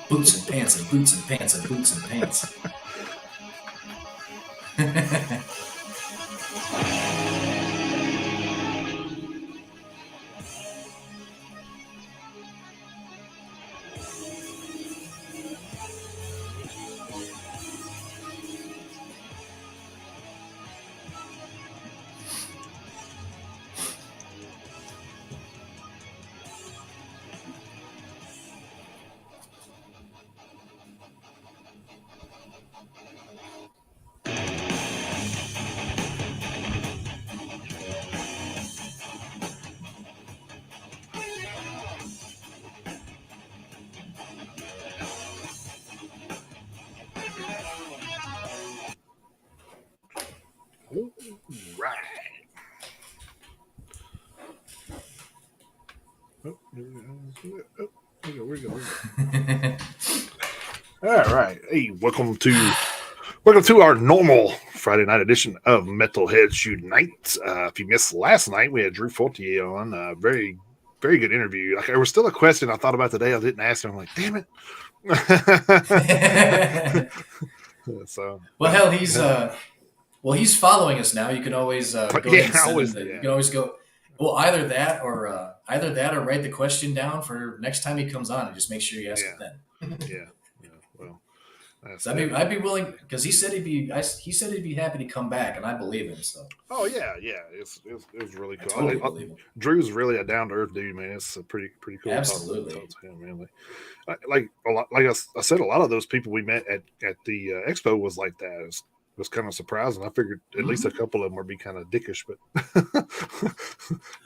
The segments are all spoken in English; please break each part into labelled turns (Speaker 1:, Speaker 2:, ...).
Speaker 1: Boots and pants and boots and pants and boots and pants.
Speaker 2: Right. Oh, here we go. All right. Hey, welcome to our normal Friday night edition of Metalheads Unite. If you missed last night, we had Drew Fortier on. Very, very good interview. Like, there was still a question I thought about today. I didn't ask him. I'm like, damn it. So,
Speaker 1: well, hell, he's following us now. You can always go ahead and send him the.
Speaker 2: Yeah.
Speaker 1: You can always go. Well, either that or write the question down for next time he comes on, and just make sure you ask it then.
Speaker 2: Yeah. Well,
Speaker 1: So I'd be willing because he said he'd be happy to come back, and I believe him. So.
Speaker 2: Oh yeah. It was really cool.
Speaker 1: I totally believe him.
Speaker 2: Drew's really a down to earth dude, man. It's a pretty cool.
Speaker 1: Absolutely.
Speaker 2: Talk to him, man. Like a lot, like I said, a lot of those people we met at the expo was like that. It was kind of surprising. I figured at least a couple of them would be kind of dickish, but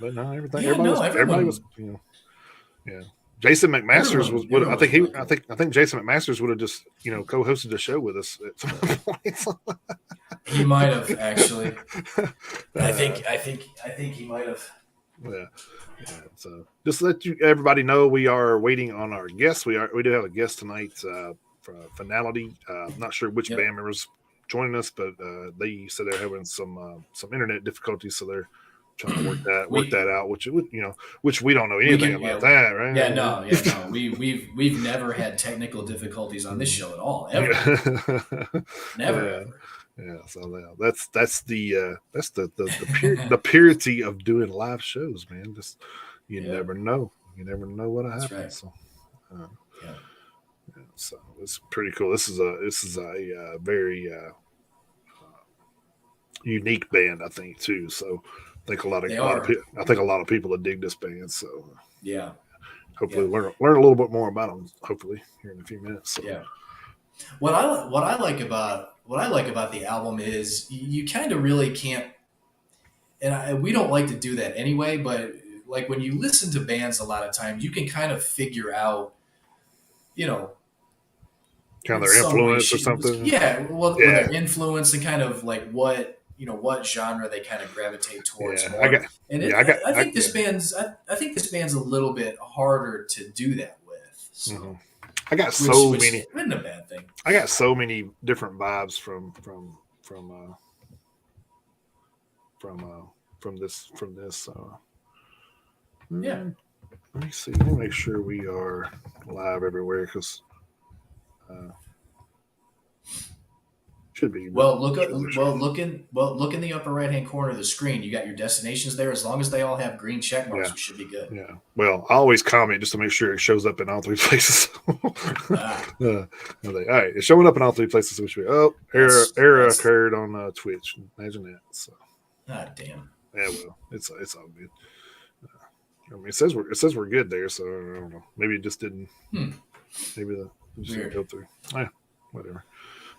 Speaker 2: but no, everybody was, yeah. Jason McMasters I think Jason McMasters would have just co-hosted the show with us at some point.
Speaker 1: He might have actually. I think he might have.
Speaker 2: Yeah. So just to let everybody know, we are waiting on our guests. We do have a guest tonight for Finality. I'm not sure which band members joining us, but they said they're having some internet difficulties, so they're trying to work that out. Which we don't know anything about that, right?
Speaker 1: Yeah, no. We've never had technical difficulties on this show at all, ever. Never. Ever.
Speaker 2: Yeah, so that's the purity of doing live shows, man. Just never know. You never know what happens. Right. So, so it's pretty cool. This is a very unique band, I think, too. So I think a lot of people that dig this band. So
Speaker 1: yeah,
Speaker 2: hopefully learn a little bit more about them. Hopefully here in a few minutes. So.
Speaker 1: Yeah. What I like about the album is you kind of really can't, and we don't like to do that anyway. But like when you listen to bands, a lot of times you can kind of figure out,
Speaker 2: kind of their influence or something.
Speaker 1: Yeah, their influence and kind of like what genre they kind of gravitate towards more. I think this band's a little bit harder to do that with. So.
Speaker 2: Mm-hmm. I got so many.
Speaker 1: Isn't a bad thing.
Speaker 2: I got so many different vibes from this.
Speaker 1: Yeah.
Speaker 2: Let me see. Let me make sure we are live everywhere because should be.
Speaker 1: Look in the upper right hand corner of the screen. You got your destinations there. As long as they all have green check marks, we should be good.
Speaker 2: Yeah. Well, I always comment just to make sure it shows up in all three places. All right, it's showing up in all three places. Which error occurred on Twitch. Imagine that. So.
Speaker 1: God damn.
Speaker 2: Yeah. Well, it's all good. I mean, it says we're good there, so I don't know. Maybe it just didn't. Maybe it just didn't go through. Yeah. Whatever.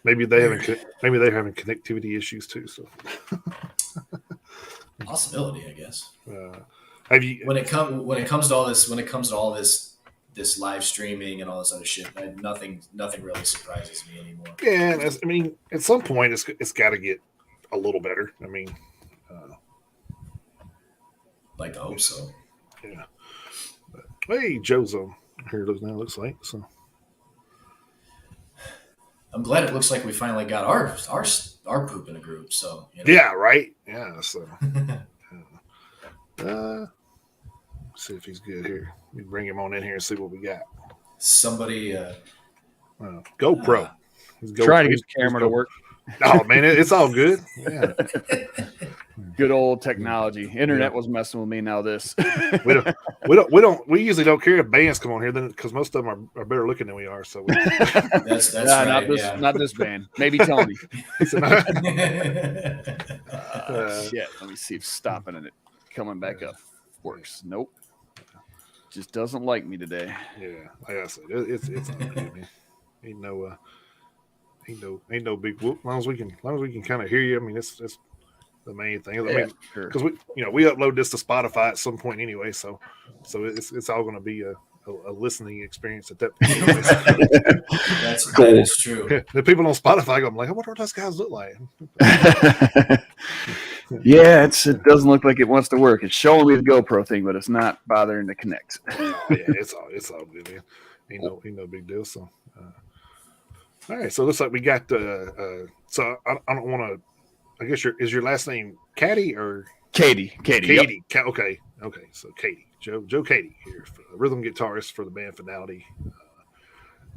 Speaker 2: Maybe they're having connectivity issues too. So
Speaker 1: possibility, I guess.
Speaker 2: Have you
Speaker 1: when it comes to all this live streaming and all this other shit? Nothing really surprises me anymore.
Speaker 2: Yeah, I mean, at some point it's got to get a little better. I mean,
Speaker 1: like to hope so.
Speaker 2: Yeah. But, hey, Joe's on here now. Looks like so.
Speaker 1: I'm glad it looks like we finally got our poop in a group. So
Speaker 2: yeah, right. Yeah. So see if he's good here. We bring him on in here and see what we got.
Speaker 1: Somebody
Speaker 2: GoPro.
Speaker 1: Ah.
Speaker 3: Try to get the camera to work.
Speaker 2: Oh man, it's all good. Yeah.
Speaker 3: Good old technology. Internet was messing with me. Now this.
Speaker 2: We usually don't care if bands come on here, then because most of them are better looking than we are. So
Speaker 1: that's right.
Speaker 3: Not this band. Maybe Tony.
Speaker 1: Shit.
Speaker 3: Let me see if stopping and it coming back up works. Nope. Just doesn't like me today.
Speaker 2: Yeah, like I said, it's all good, man. Ain't no big whoop. As long as we can kind of hear you. I mean, it's the main thing. I mean, because we upload this to Spotify at some point anyway, so it's all going to be a listening experience at that point.
Speaker 1: That is true.
Speaker 2: The people on Spotify go, I'm like, I wonder what those guys look like.
Speaker 3: Yeah, it doesn't look like it wants to work. It's showing me the GoPro thing, but it's not bothering to connect.
Speaker 2: Yeah, it's all good, man. Ain't no big deal. So, all right. So it looks like we got. So I don't want to. I guess is your last name Caddy or
Speaker 3: Katie?
Speaker 2: Katie. Yep. Okay. So Katie, Joe Katie here, for the rhythm guitarist for the band Finality.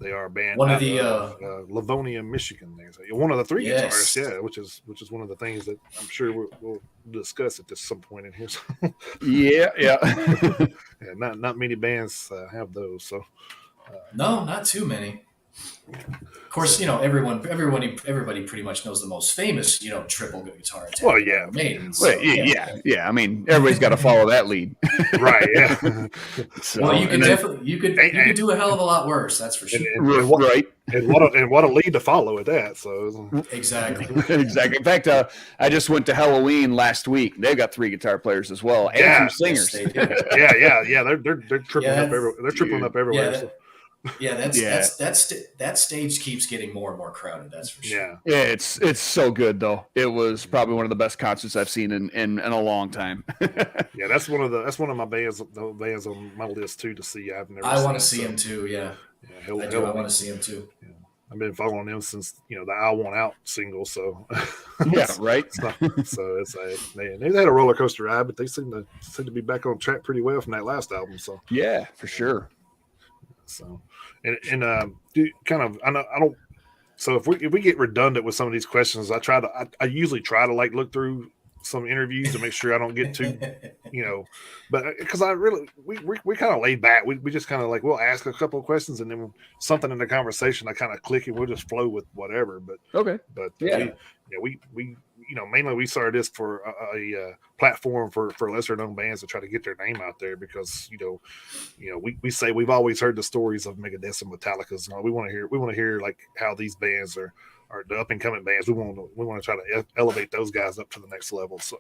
Speaker 2: They are a band
Speaker 1: One of the
Speaker 2: Livonia, Michigan. One of the three
Speaker 1: yes.
Speaker 2: guitarists, yeah, which is one of the things that I'm sure we'll discuss at some point in here. So.
Speaker 3: Yeah.
Speaker 2: Yeah, not many bands have those. So
Speaker 1: no, not too many. Of course, everybody pretty much knows the most famous, triple guitar attack.
Speaker 2: Well, yeah.
Speaker 1: Made.
Speaker 3: So, yeah. I mean, everybody's got to follow that lead,
Speaker 2: right? Yeah.
Speaker 1: So, well, you could do a hell of a lot worse. That's for sure.
Speaker 3: Right.
Speaker 2: And what a lead to follow at that. So
Speaker 1: exactly.
Speaker 3: In fact, I just went to Halloween last week. They've got 3 guitar players as well, and 2 singers.
Speaker 2: Yes, yeah. They're tripling up everywhere. They're tripling up everywhere.
Speaker 1: Yeah, that stage keeps getting more and more crowded. That's for sure.
Speaker 3: Yeah, it's so good though. It was probably one of the best concerts I've seen in a long time.
Speaker 2: Yeah, that's one of my bands on my list too to see.
Speaker 1: I want to see him too. Yeah, I want to see him too.
Speaker 2: Yeah. I've been following them since the "I Want Out" single. So
Speaker 3: yeah, right.
Speaker 2: So it's they've had a roller coaster ride, but they seem to be back on track pretty well from that last album. So
Speaker 3: yeah, for sure.
Speaker 2: So, and kind of, I don't. So if we get redundant with some of these questions, I usually try to like look through some interviews to make sure I don't get too, but because we kind of laid back. We just kind of like, we'll ask a couple of questions and then something in the conversation, I kind of click and we'll just flow with whatever. But
Speaker 3: okay.
Speaker 2: But we mainly we started this for a platform for lesser known bands to try to get their name out there because we say we've always heard the stories of Megadeth and Metallica's. We want to hear like how these bands are the up and coming bands. We want to try to elevate those guys up to the next level. So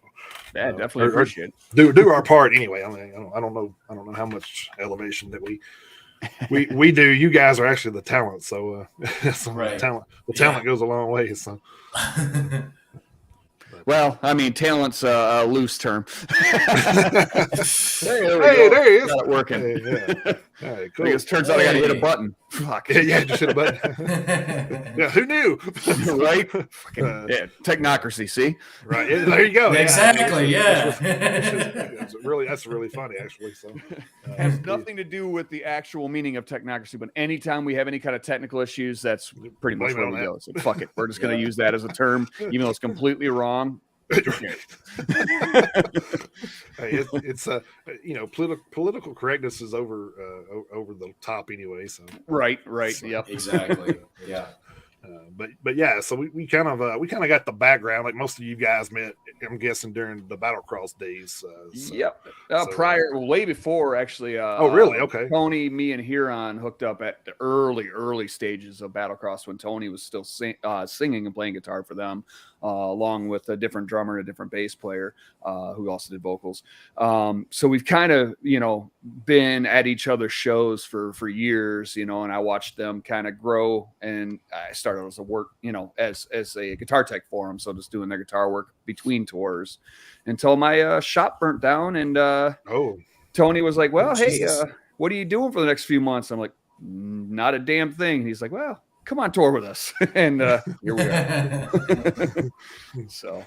Speaker 3: yeah, definitely appreciate
Speaker 2: it. Do our part anyway. I mean, I don't know how much elevation that we do. You guys are actually the talent, so
Speaker 1: right.
Speaker 2: the talent goes a long way. So.
Speaker 3: Well, I mean, talent's a loose term.
Speaker 2: There he is.
Speaker 3: Got it working.
Speaker 2: Hey, yeah. All right, cool.
Speaker 3: I guess turns out I got to hit a button. Fuck.
Speaker 2: Yeah, just hit a button. Yeah, who knew?
Speaker 3: Right? Technocracy. See?
Speaker 2: Right. Yeah, there you go.
Speaker 1: Exactly. Yeah.
Speaker 2: That's really funny, actually. So
Speaker 3: it has nothing to do with the actual meaning of technocracy, but anytime we have any kind of technical issues, that's pretty much where we go. So fuck it. We're just going to use that as a term, even though it's completely wrong.
Speaker 2: It's political correctness is over the top anyway. So
Speaker 3: right. Yep.
Speaker 1: Exactly. Yeah.
Speaker 2: But yeah, so we kind of got the background like most of you guys met, I'm guessing, during the Battlecross days.
Speaker 3: Yep. Way before actually.
Speaker 2: Oh, really? Okay.
Speaker 3: Tony, me, and Huron hooked up at the early stages of Battlecross when Tony was still singing and playing guitar for them, along with a different drummer and a different bass player who also did vocals. So we've kind of been at each other's shows for years, and I watched them kind of grow, and I started as a work, as a guitar tech for them. So just doing their guitar work between tours until my shop burnt down. And Tony was like, well, hey, what are you doing for the next few months? I'm like, not a damn thing. And he's like, well, come on tour with us. And here we are. So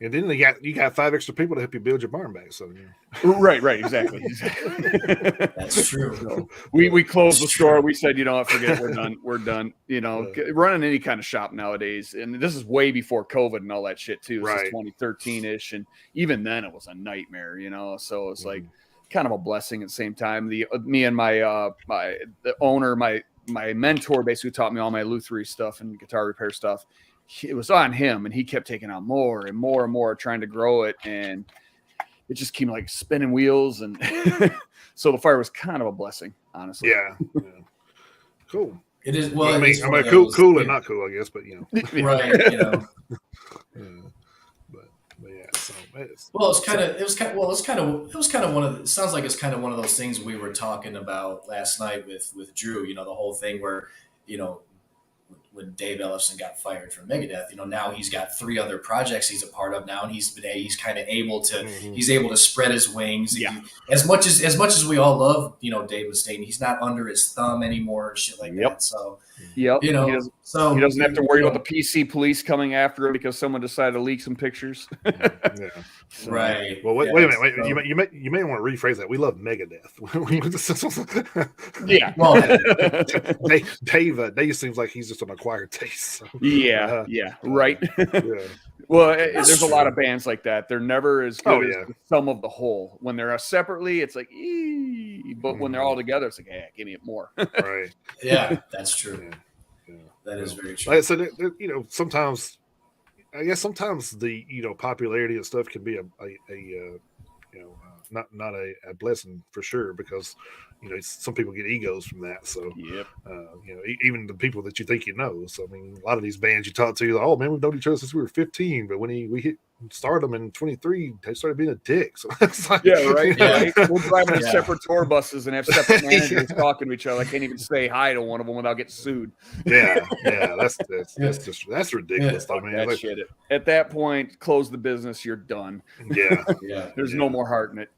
Speaker 2: And then you got 5 extra people to help you build your barn back. So
Speaker 3: Right, exactly.
Speaker 1: That's true.
Speaker 3: So we closed the store.
Speaker 1: True.
Speaker 3: We said, forget it, we're done. Running any kind of shop nowadays, and this is way before COVID and all that shit too. This is 2013-ish, and even then it was a nightmare. So it's like kind of a blessing at the same time. Me and my the owner, my mentor, basically taught me all my lutherie stuff and guitar repair stuff. It was on him, and he kept taking on more and more and more, trying to grow it, and it just came like spinning wheels, and so the fire was kind of a blessing, honestly.
Speaker 2: Yeah. Cool.
Speaker 1: It is. Well,
Speaker 2: cool and not cool, I guess, but
Speaker 1: right.
Speaker 2: But yeah. So
Speaker 1: it was kind of one of. It sounds like it's kind of one of those things we were talking about last night with Drew. The whole thing where, when Dave Ellefson got fired from Megadeth, now he's got 3 other projects he's a part of now, and he's kind of able to he's able to spread his wings.
Speaker 3: Yeah.
Speaker 1: As much as we all love Dave Mustaine, he's not under his thumb anymore and shit like that. So
Speaker 3: he doesn't have to worry about the PC police coming after him because someone decided to leak some pictures.
Speaker 2: Yeah.
Speaker 1: Right.
Speaker 2: Well, wait a minute. Wait, you may want to rephrase that. We love Megadeth.
Speaker 3: Yeah.
Speaker 1: Well,
Speaker 2: Dave seems like he's just an acquired taste. So.
Speaker 3: Right. Well, there's a lot of bands like that. They're never as good as the sum of the whole. When they're separately, it's like, but when they're all together, it's like, hey, give me more.
Speaker 2: Right.
Speaker 1: Yeah, that's true. Yeah. That is very true.
Speaker 2: Like I said, sometimes the popularity and stuff can be not a blessing for sure, because some people get egos from that. So even the people that you think So I mean, a lot of these bands you talk to, oh man, we've known each other since we were 15, but when we started them in 23, they started being a dick. So it's like,
Speaker 3: right. We're driving in separate tour buses and have separate managers talking to each other. I can't even say hi to one of them without getting sued.
Speaker 2: That's ridiculous.
Speaker 3: Yeah, that shit. At that point, close the business. You're done. There's no more heart in it.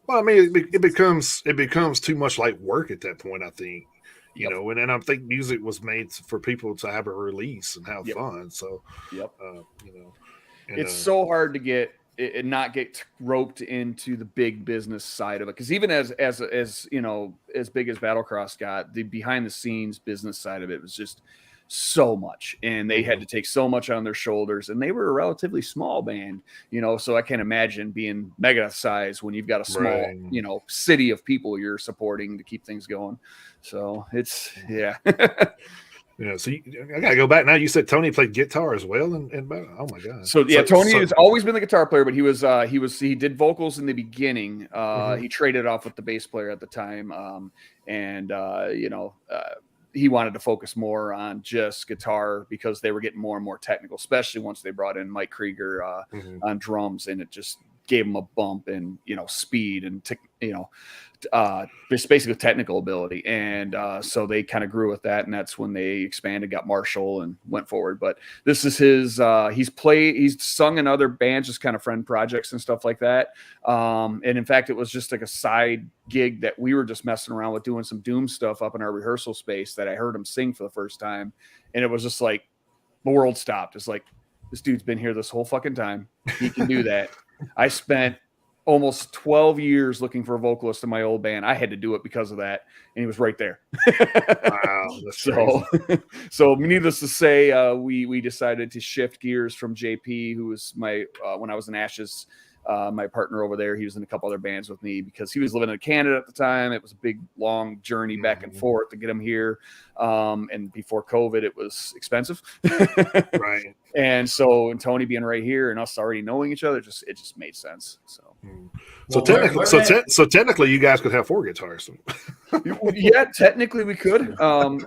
Speaker 2: Well, I mean, it becomes too much like work at that point, I think. And I think music was made for people to have a release and have fun. So,
Speaker 3: it's so hard to get and not get roped into the big business side of it, because even as big as Battlecross got, the behind the scenes business side of it was just so much, and they had to take so much on their shoulders, and they were a relatively small band, so I can't imagine being Megadeth size when you've got a small city of people you're supporting to keep things going. So it's so
Speaker 2: I gotta go back now. You said Tony played guitar as well, and oh my god.
Speaker 3: So Tony has always been the guitar player, but he did vocals in the beginning. He traded off with the bass player at the time, he wanted to focus more on just guitar because they were getting more and more technical, especially once they brought in Mike Krieger on drums, and it just gave him a bump in speed and just basically technical ability. And so they kind of grew with that, and that's when they expanded, got Marshall, and went forward. But this is his he's sung in other bands, just kind of friend projects and stuff like that. And in fact, it was just like a side gig that we were just messing around with, doing some Doom stuff up in our rehearsal space, that I heard him sing for the first time, and it was just like the world stopped. It's like, this dude's been here this whole fucking time. He can do that. I spent almost 12 years looking for a vocalist in my old band. I had to do it because of that, and he was right there.
Speaker 2: Wow, that's crazy.
Speaker 3: So needless to say, we decided to shift gears from JP, who was my when I was in Ashes, my partner over there. He was in a couple other bands with me because he was living in Canada at the time. It was a big, long journey back and forth to get him here. And before COVID, it was expensive.
Speaker 2: Right.
Speaker 3: And so, and Tony being right here and us already knowing each other, it just made sense. So,
Speaker 2: so technically, you guys could have 4 guitars.
Speaker 3: Yeah, technically we could.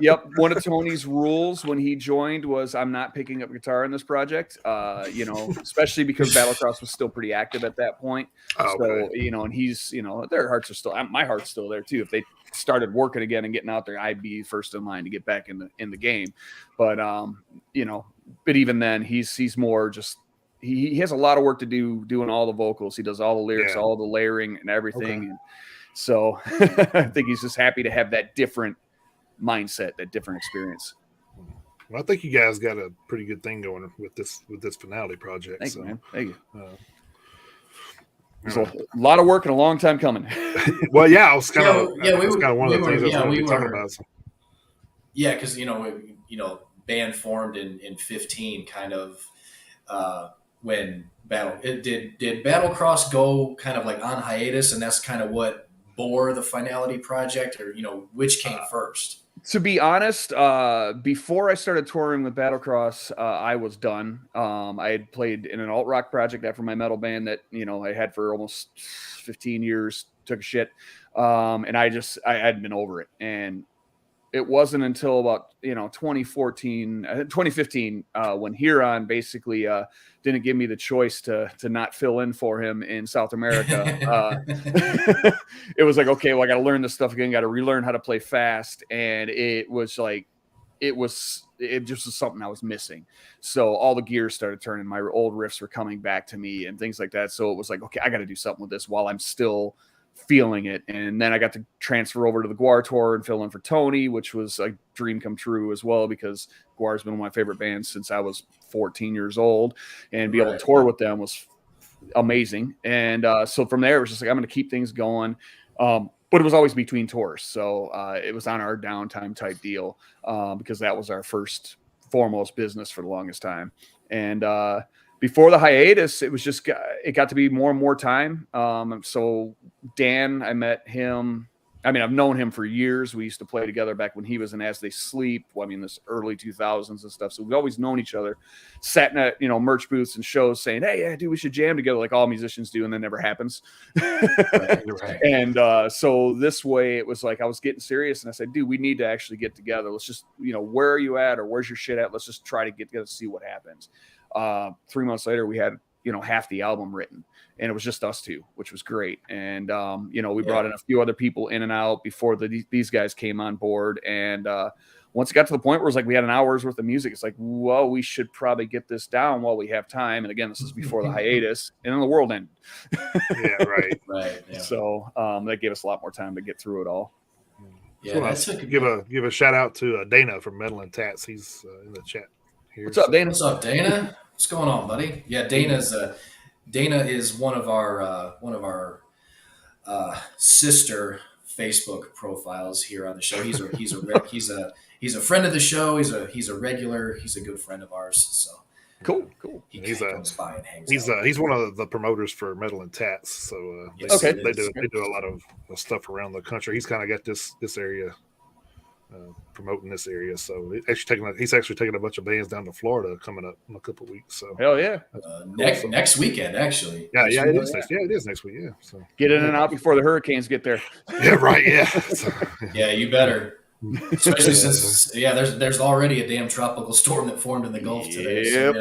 Speaker 3: Yep. One of Tony's rules when he joined was, I'm not picking up guitar in this project. Especially because Battlecross was still pretty active at that point.
Speaker 2: Okay.
Speaker 3: So, and he's, their hearts are still, my heart's still there too. If they started working again and getting out there, I'd be first in line to get back in the game. But, but even then he's more just, he has a lot of work to do doing all the vocals. He does all the lyrics, all the layering and everything. Okay. And so I think he's just happy to have that different mindset, that different experience.
Speaker 2: Well, I think you guys got a pretty good thing going with this finality project.
Speaker 3: Thank you, man. Thank you. There's a lot of work and a long time coming.
Speaker 2: Well, yeah, I was kind of
Speaker 1: we
Speaker 2: one of the things I was going to be talking about. So.
Speaker 1: Yeah, because band formed in 15, kind of when did Battlecross go kind of like on hiatus, and that's kind of what bore the finality project, or which came first?
Speaker 3: To be honest, before I started touring with Battlecross, I was done. I had played in an alt rock project after my metal band that I had for almost 15 years. Took a shit, and I had been over it. And it wasn't until about 2015 when Huron basically didn't give me the choice to not fill in for him in South America. It was like, okay, well, I got to learn this stuff again, got to relearn how to play fast, and it just was something I was missing. So all the gears started turning, my old riffs were coming back to me and things like that. So it was like, okay, I got to do something with this while I'm still feeling it. And then I got to transfer over to the Guar tour and fill in for Tony, which was a dream come true as well, because Guar's been one of my favorite bands since I was 14 years old, and be able to tour with them was amazing. And so from there, it was just like, I'm going to keep things going. But it was always between tours. So it was on our downtime type deal because that was our first foremost business for the longest time. And before the hiatus, it got to be more and more time. So Dan, I met him. I mean, I've known him for years. We used to play together back when he was in As They Sleep. Well, I mean, this early 2000s and stuff. So we've always known each other. Sat in at merch booths and shows saying, "Hey, yeah, dude, we should jam together," like all musicians do, and that never happens. Right. And so this way, it was like I was getting serious, and I said, "Dude, we need to actually get together. Let's just, where are you at, or where's your shit at? Let's just try to get together, see what happens." 3 months later, we had half the album written, and it was just us two, which was great. And we brought in a few other people in and out before these guys came on board. And once it got to the point where it was like we had an hour's worth of music, it's like, well, we should probably get this down while we have time. And again, this is before the hiatus, and then the world ended.
Speaker 2: Yeah, right.
Speaker 1: Yeah.
Speaker 3: So that gave us a lot more time to get through it all.
Speaker 2: Yeah, so give a shout out to Dana from Metal and Tats. He's in the chat here.
Speaker 3: What's up, Dana?
Speaker 1: What's up, Dana? What's going on, buddy? Yeah, Dana is one of our sister Facebook profiles here on the show. He's a friend of the show. He's a regular. He's a good friend of ours. So
Speaker 3: cool.
Speaker 1: He comes by and hangs
Speaker 2: he's
Speaker 1: out.
Speaker 2: He's one of the promoters for Metal and Tats. So they do a lot of stuff around the country. He's kind of got this area. Promoting this area, so he's actually taking a bunch of bands down to Florida coming up in a couple of weeks. So
Speaker 3: hell yeah,
Speaker 1: next weekend actually.
Speaker 2: Yeah, it is next week. Yeah, so
Speaker 3: get in and out before the hurricanes get there.
Speaker 2: Yeah, right. Yeah,
Speaker 1: yeah, you better. Especially since there's already a damn tropical storm that formed in the Gulf today.
Speaker 3: Yep.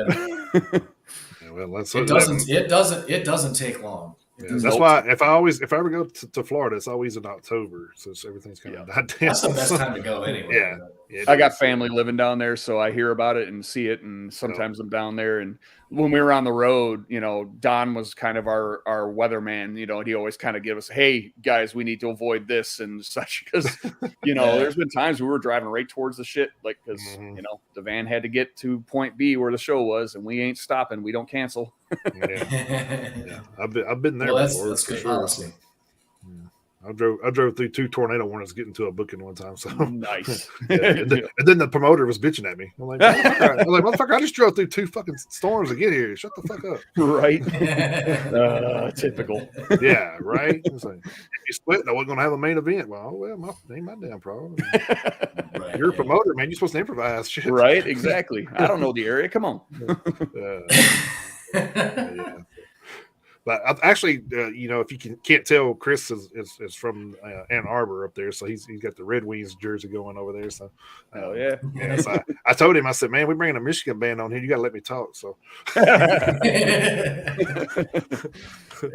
Speaker 1: So, it doesn't take long.
Speaker 2: Yeah, that's why if I ever go to Florida, it's always in October, so everything's kind of died down.
Speaker 1: That's the best time to go anyway.
Speaker 2: Yeah,
Speaker 3: I got family living down there, so I hear about it and see it, and sometimes I'm down there. And when we were on the road, Don was kind of our weatherman. And he always kind of give us, "Hey guys, we need to avoid this and such," because there's been times we were driving right towards the shit, like because the van had to get to point B where the show was, and we ain't stopping. We don't cancel.
Speaker 2: Yeah. I've been there before.
Speaker 1: That's good
Speaker 2: sure.
Speaker 1: policy.
Speaker 2: I drove through 2 tornado warnings getting to a booking one time. So
Speaker 3: nice.
Speaker 2: And then the promoter was bitching at me. I'm like, motherfucker, I just drove through 2 fucking storms to get here. Shut the fuck up.
Speaker 3: Right. Typical.
Speaker 2: Yeah, right. It's like, if you split, I wasn't gonna have a main event. Well, ain't my damn problem.
Speaker 1: Right,
Speaker 2: You're a promoter, man. You're supposed to improvise shit.
Speaker 3: Right, exactly. I don't know the area. Come on.
Speaker 2: Yeah. But actually, if you can't tell, Chris is from Ann Arbor up there, so he's got the Red Wings jersey going over there. So,
Speaker 3: oh yeah.
Speaker 2: So I told him, I said, "Man, we're bringing a Michigan band on here. You got to let me talk." So,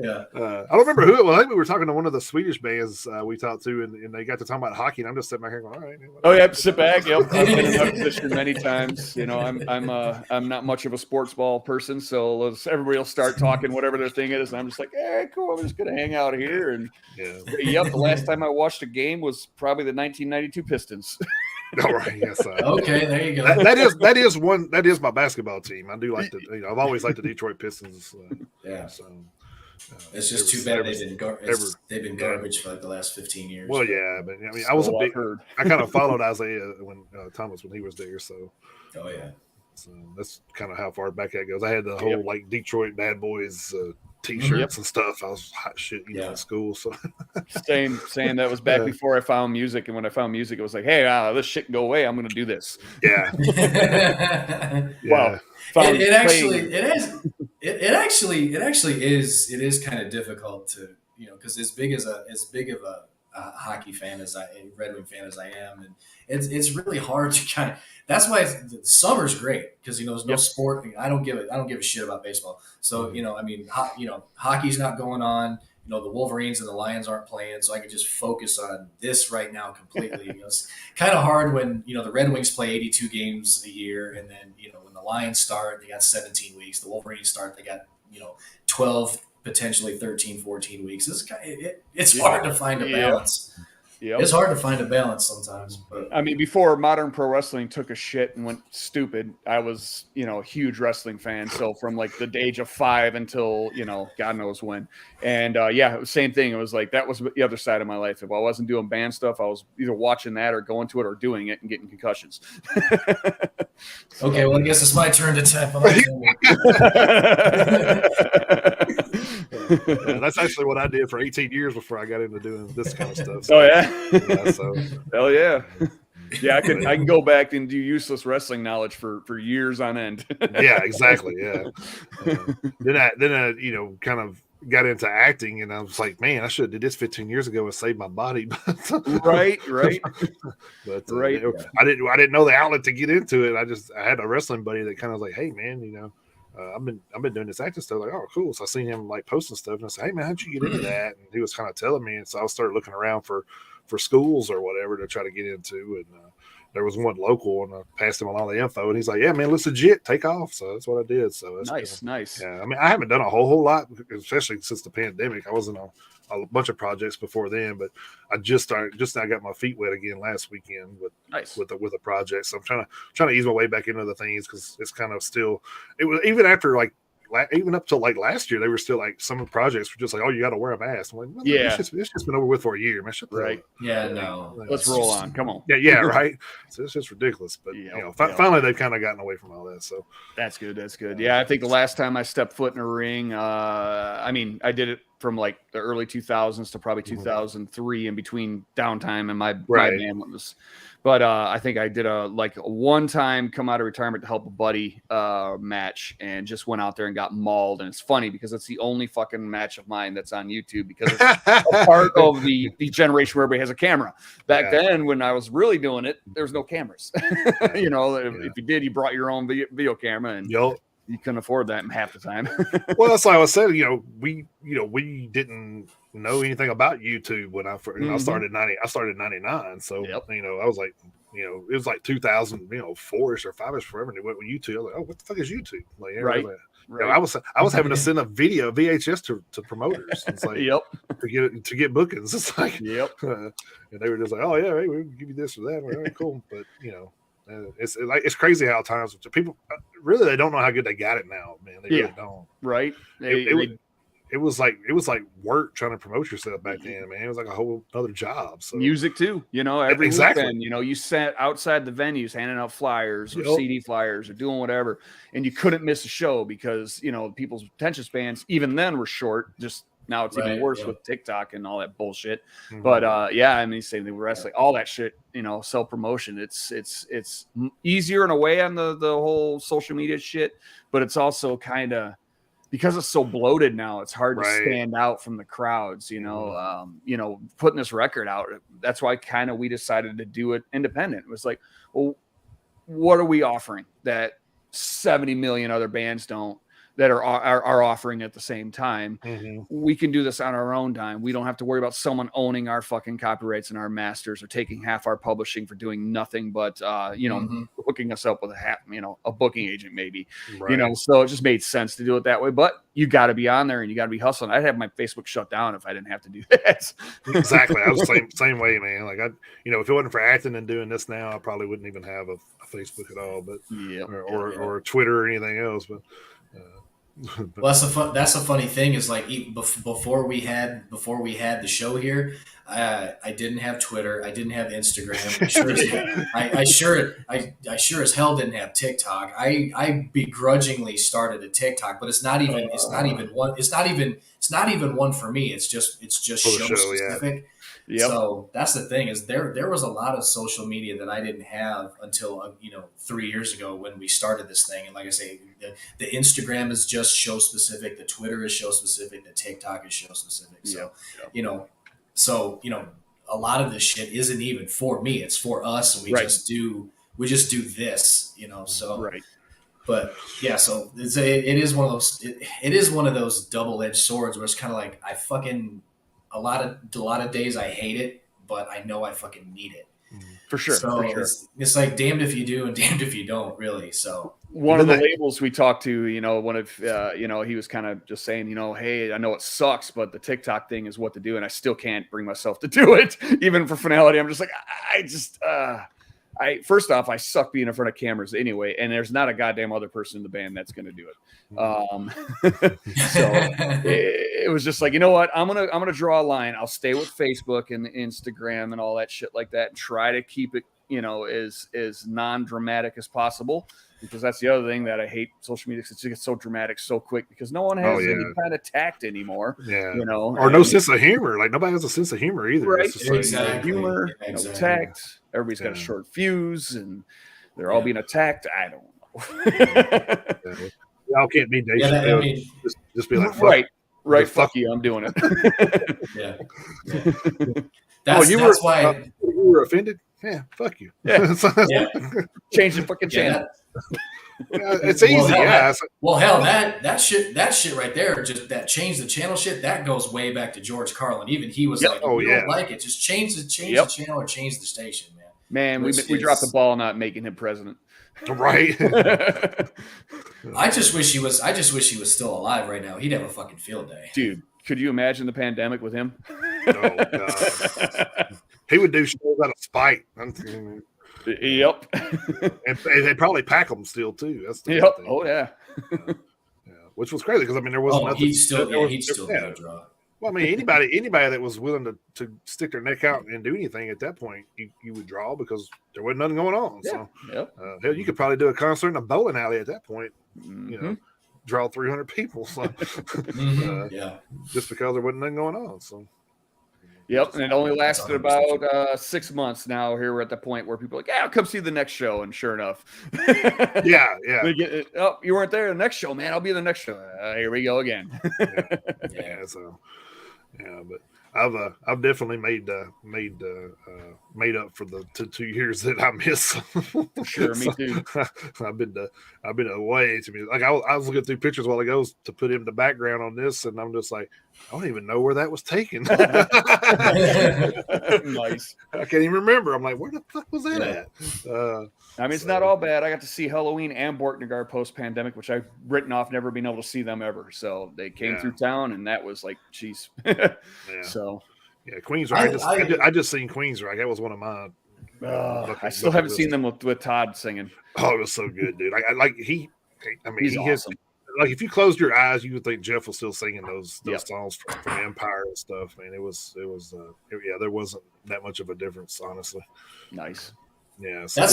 Speaker 1: Yeah.
Speaker 2: I don't remember who it was. I think we were talking to one of the Swedish bands we talked to, and they got to talking about hockey, and I'm just sitting back here going, "All right."
Speaker 3: Oh yeah, sit back. Yep, I've been in that position many times. I'm not much of a sports ball person, so everybody will start talking whatever their thing is, and I'm just like, "Hey, cool. I'm just gonna hang out here." And yep, the last time I watched a game was probably the 1992 Pistons.
Speaker 2: All right, yes.
Speaker 1: Okay, there you go.
Speaker 2: That is my basketball team. I do like I've always liked the Detroit Pistons.
Speaker 1: Yeah.
Speaker 2: So
Speaker 1: It's just too bad they've been garbage for like the last 15 years.
Speaker 2: Well, yeah, but I mean,
Speaker 3: Heard.
Speaker 2: I kind of followed Isaiah when Thomas when he was there, so.
Speaker 1: Oh yeah.
Speaker 2: So that's kind of how far back that goes. I had the whole like Detroit Bad Boys T-shirts and stuff. I was hot shit, in school. So
Speaker 3: same. That was back before I found music, and when I found music, it was like, hey, this shit can go away. I'm going to do this.
Speaker 2: Yeah.
Speaker 3: Well,
Speaker 1: it actually is kind of difficult to because as big of a hockey fan as Red Wing fan as I am, and it's really hard to kind of. That's why the summer's great because there's no sport. I don't give a shit about baseball. So hockey's not going on. The Wolverines and the Lions aren't playing, so I can just focus on this right now completely. It's kind of hard when the Red Wings play 82 games a year, and then when the Lions start, they got 17 weeks. The Wolverines start, they got 12, potentially 13, 14 weeks. It's hard to find a balance. Yep. It's hard to find a balance sometimes. But
Speaker 3: I mean, before modern pro wrestling took a shit and went stupid, I was, a huge wrestling fan. So from like the age of 5 until, God knows when. And it was same thing. It was like, that was the other side of my life. If I wasn't doing band stuff, I was either watching that or going to it or doing it and getting concussions.
Speaker 1: Okay, well, I guess it's my turn to tap on.
Speaker 2: That's actually what I did for 18 years before I got into doing this kind of stuff.
Speaker 3: So, hell yeah. Yeah, I can go back and do useless wrestling knowledge for years on end.
Speaker 2: Yeah, exactly. Yeah. Then I kind of got into acting, and I was like, man, I should have did this 15 years ago and saved my body.
Speaker 3: Right.
Speaker 2: But right. I didn't know the outlet to get into it. I had a wrestling buddy that kind of was like, hey man, I've been doing this acting stuff. Like, oh, cool. So I seen him like posting stuff, and I said, hey man, how'd you get into that? And he was kind of telling me, and so I started looking around for schools or whatever to try to get into, and there was one local, and I passed him on all the info, and he's like, yeah man, looks legit, take off. So that's what I did. So that's
Speaker 3: nice.
Speaker 2: Yeah, I mean, I haven't done a whole lot, especially since the pandemic. I wasn't on a bunch of projects before then, but I just now got my feet wet again last weekend with a project. So I'm trying to ease my way back into the things, because it's kind of still, it was even after like even up till like last year, they were still like, some of the projects were just like, oh, you got to wear a mask. I'm like, well, it's just been over with for a year, man.
Speaker 3: Right.
Speaker 1: No.
Speaker 3: Let's roll on. Come on.
Speaker 2: Yeah, right. So it's just ridiculous. But finally they've kind of gotten away from all that. So
Speaker 3: that's good. Yeah, I think the last time I stepped foot in a ring, I did it from like the early 2000s to probably 2003, in between downtime and my band was. But I think I did a one-time come out of retirement to help a buddy match, and just went out there and got mauled. And it's funny because it's the only fucking match of mine that's on YouTube, because it's a part of the generation where everybody has a camera. Back then, when I was really doing it, there was no cameras. If you did, you brought your own video camera, and you couldn't afford that in half the time.
Speaker 2: Well, that's like I said. We didn't know anything about YouTube when I started I started in 99. So I was like, it was like 2004ish or 5ish forever. And it went with YouTube. I was like, oh, what the fuck is YouTube? Like,
Speaker 3: right.
Speaker 2: I was having to send a video VHS to promoters. It's like, to get bookings. It's like, and they were just like, oh yeah, hey, we'll give you this or that. All right, cool. But it's crazy how times people really, they don't know how good they got it now, man. They really don't.
Speaker 3: Right.
Speaker 2: It was like work trying to promote yourself back then, man. It was like a whole other job. So
Speaker 3: music too, every weekend, you sat outside the venues handing out flyers or CD flyers or doing whatever, and you couldn't miss a show because people's attention spans even then were short. Just now it's even worse with TikTok and all that bullshit. But same thing with wrestling, all that shit, self promotion. It's easier in a way on the whole social media shit, but it's also kind of, because it's so bloated now, it's hard to stand out from the crowds, putting this record out. That's why kind of we decided to do it independent. It was like, well, what are we offering that 70 million other bands don't? that are offering at the same time.
Speaker 2: Mm-hmm.
Speaker 3: We can do this on our own time. We don't have to worry about someone owning our fucking copyrights and our masters, or taking half our publishing for doing nothing but hooking us up with a booking agent maybe.
Speaker 2: Right.
Speaker 3: So it just made sense to do it that way. But you got to be on there and you got to be hustling. I'd have my Facebook shut down if I didn't have to do that.
Speaker 2: Exactly. I was the same way, man. Like if it wasn't for acting and doing this now, I probably wouldn't even have a Facebook at all, but or Twitter or anything else. But
Speaker 1: well, that's a funny thing is like before we had the show here, I didn't have Twitter, I didn't have Instagram. I sure as hell didn't have TikTok. I begrudgingly started a TikTok, but it's not even one for me. It's just show specific.
Speaker 3: Yep.
Speaker 1: So that's the thing is there was a lot of social media that I didn't have until 3 years ago when we started this thing. And like I say, the Instagram is just show specific, the Twitter is show specific, the TikTok is show specific. So a lot of this shit isn't even for me; it's for us, and we just do this. So
Speaker 3: right.
Speaker 1: But yeah, so it is one of those it is one of those double-edged swords where it's kind of like a lot of days I hate it, but I know I fucking need it.
Speaker 3: For sure.
Speaker 1: So it's like damned if you do and damned if you don't, really. So
Speaker 3: one of the labels we talked to, one of he was kind of just saying, hey, I know it sucks, but the TikTok thing is what to do, and I still can't bring myself to do it, even for Finality. I'm just like, first off, I suck being in front of cameras anyway, and there's not a goddamn other person in the band that's going to do it. So it was just like, you know what? I'm gonna draw a line. I'll stay with Facebook and Instagram and all that shit like that, and try to keep it, as non-dramatic as possible. Because that's the other thing that I hate social media. It gets so dramatic so quick because no one has any kind of tact anymore.
Speaker 2: Yeah. Or no sense of humor. Like nobody has a sense of humor either.
Speaker 3: Right.
Speaker 2: It's just
Speaker 1: exactly.
Speaker 3: No humor, no tact. Everybody's got a short fuse and they're all being attacked. I don't know.
Speaker 2: Y'all can't be just be like,
Speaker 3: right. Fuck you. I'm doing it.
Speaker 1: Yeah. That's why
Speaker 2: you were offended. Yeah, fuck you.
Speaker 3: Yeah. Change the fucking channel.
Speaker 2: It's easy.
Speaker 1: Hell, that shit right there, just that change the channel shit, that goes way back to George Carlin. Even he was like, if you don't like it, just change the channel or change the station, man.
Speaker 3: Man, we dropped the ball not making him president.
Speaker 2: Right.
Speaker 1: I just wish he was still alive right now. He'd have a fucking field day.
Speaker 3: Dude, could you imagine the pandemic with him?
Speaker 2: Oh, God. He would do shows out of spite.
Speaker 3: Yep.
Speaker 2: And they'd probably pack them still, too. That's the
Speaker 3: thing.
Speaker 2: Oh,
Speaker 3: yeah.
Speaker 2: Which was crazy because, there wasn't nothing.
Speaker 1: He'd still be a draw.
Speaker 2: Well, anybody that was willing to stick their neck out and do anything at that point, you would draw because there wasn't nothing going on.
Speaker 3: Yeah.
Speaker 2: So, hell, you could probably do a concert in a bowling alley at that point. Draw 300 people. So, just because there wasn't nothing going on. So.
Speaker 3: Yep, and it only lasted about 6 months. Now here we're at the point where people are like, I'll come see the next show, and sure enough,
Speaker 2: yeah.
Speaker 3: You weren't there the next show, man. I'll be the next show. Here we go again.
Speaker 2: But I've definitely made up for the 2 years that I missed.
Speaker 3: Sure, me too.
Speaker 2: I've been away to me. Like I was looking through pictures while ago to put in the background on this, and I'm just like, I don't even know where that was taken.
Speaker 3: Nice.
Speaker 2: I can't even remember. I'm like, where the fuck was that at?
Speaker 3: It's not all bad. I got to see Halloween and Borknagar post-pandemic, which I've written off never being able to see them ever. So they came through town, and that was like, geez. So
Speaker 2: Queensrÿche. I just seen Queensrÿche. That was one of mine.
Speaker 3: I still haven't seen them with Todd singing.
Speaker 2: Oh, it was so good, dude.
Speaker 3: He's awesome.
Speaker 2: Like if you closed your eyes, you would think Jeff was still singing those songs from Empire and stuff. Man, there wasn't that much of a difference, honestly.
Speaker 3: Nice.
Speaker 2: Yeah,
Speaker 1: so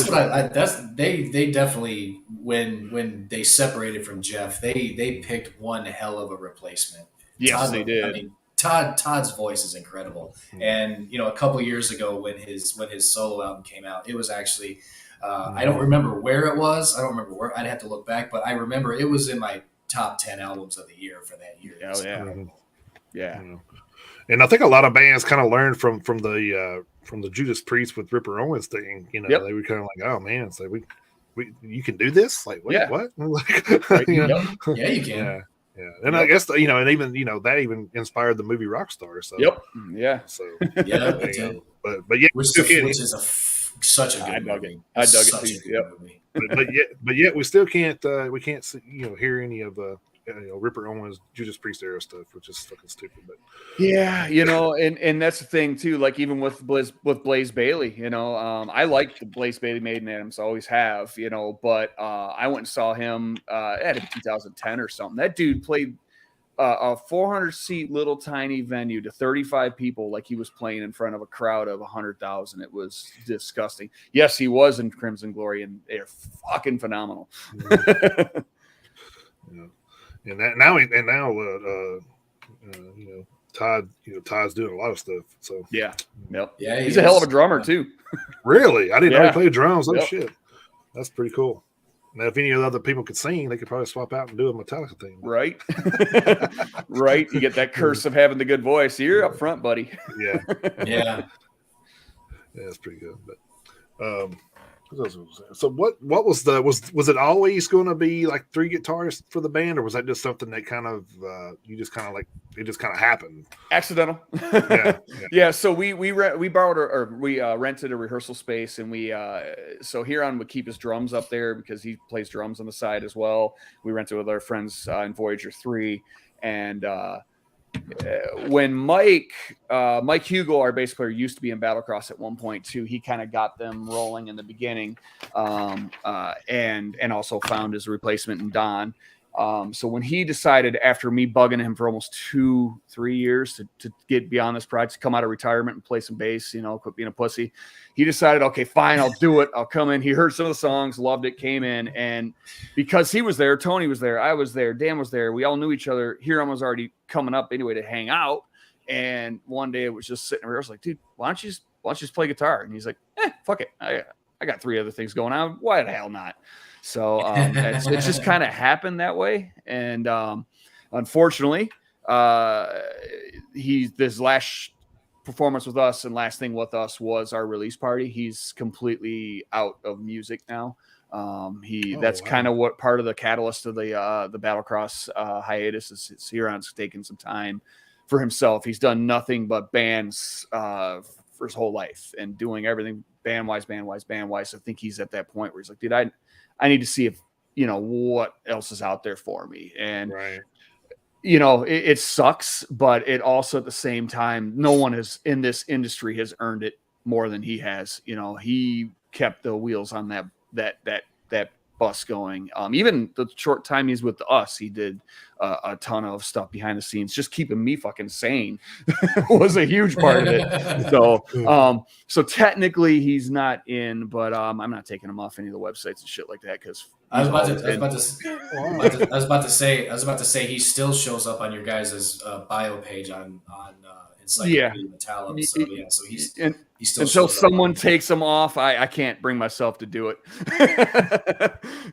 Speaker 1: they definitely when they separated from Jeff, they picked one hell of a replacement.
Speaker 3: Yes, they did.
Speaker 1: Todd's voice is incredible, and a couple years ago when his solo album came out, it was actually I don't remember where it was. I don't remember where. I'd have to look back, but I remember it was in my top 10 albums of the year for that year.
Speaker 3: Oh yeah.
Speaker 2: And I think a lot of bands kind of learned from the Judas Priest with Ripper Owens thing. They were kind of like, oh man, so you can do this? Like, wait,
Speaker 3: Yeah.
Speaker 2: what?
Speaker 3: Right.
Speaker 2: You
Speaker 3: Yep.
Speaker 2: know?
Speaker 1: Yeah, you can.
Speaker 2: Yeah. Yeah. And I guess, and even, that even inspired the movie Rockstar. So,
Speaker 3: Yep. Yeah.
Speaker 2: so,
Speaker 1: Yeah, it did.
Speaker 2: but yeah,
Speaker 1: Which
Speaker 2: still
Speaker 1: is,
Speaker 2: can't,
Speaker 1: which is such a
Speaker 3: I
Speaker 1: good
Speaker 3: dug it.
Speaker 1: movie.
Speaker 3: I
Speaker 1: It's
Speaker 3: dug it
Speaker 1: such
Speaker 3: too.
Speaker 1: a good
Speaker 3: Yep.
Speaker 1: movie.
Speaker 2: but yet we still can't, we can't see, hear any of Ripper Owens, Judas Priest era stuff, which is fucking stupid. But
Speaker 3: Yeah, and that's the thing too. Like even with Blaze Bailey, I like the Blaze Bailey Maiden Adams, always have, but I went and saw him at 2010 or something. That dude played a 400-seat little tiny venue to 35 people, like he was playing in front of a crowd of 100,000. It was disgusting. Yes, he was in Crimson Glory, and they're fucking phenomenal.
Speaker 2: Yeah. And now Todd's doing a lot of stuff. So
Speaker 3: Yeah, yep.
Speaker 1: Yeah,
Speaker 3: He's a hell of a drummer too.
Speaker 2: really, I didn't know he
Speaker 3: Yeah.
Speaker 2: played drums. Oh
Speaker 3: Yep.
Speaker 2: shit, that's pretty cool. Now, if any of the other people could sing, they could probably swap out and do a Metallica thing.
Speaker 3: Right. Right. You get that curse of having the good voice. You're up front, buddy.
Speaker 2: Yeah,
Speaker 1: Yeah.
Speaker 2: that's pretty good. But what else was there? So what was was it always going to be like 3 guitarists for the band, or was that just something that kind of you just kind of like it just kind of happened?
Speaker 3: Accidental. Yeah. So we borrowed or we rented a rehearsal space, and so Huron would keep his drums up there because he plays drums on the side as well. We rented with our friends in Voyager 3, and when Mike Hugo, our bass player, used to be in Battlecross at one point too. He kind of got them rolling in the beginning, and also found his replacement in Don. So when he decided, after me bugging him for almost 2-3 years to get beyond this project, to come out of retirement and play some bass, quit being a pussy, he decided, okay, fine, I'll do it. I'll come in. He heard some of the songs, loved it, came in, and because he was there, Tony was there, I was there, Dan was there, we all knew each other. Huron was already coming up anyway to hang out, and one day it was just sitting there. I was like, dude, why don't you just play guitar? And he's like, fuck it, I got 3 other things going on. Why the hell not? So it's just kind of happened that way. And unfortunately, this last performance with us and last thing with us was our release party. He's completely out of music now. That's kind of what part of the catalyst of the Battlecross hiatus is. Huron's taken some time for himself. He's done nothing but bands for his whole life and doing everything band-wise. I think he's at that point where he's like, dude, I need to see if, what else is out there for me. And,
Speaker 2: right.
Speaker 3: It sucks, but it also at the same time, no one is in this industry has earned it more than he has. He kept the wheels on that bus going. Even the short time he's with us, he did a ton of stuff behind the scenes, just keeping me fucking sane was a huge part of it. So technically he's not in, but I'm not taking him off any of the websites and shit like that because
Speaker 1: I was about to say he still shows up on your guys' bio page on Encyclopedia Metallum. So yeah, so he still
Speaker 3: until someone takes him off, I can't bring myself to do it.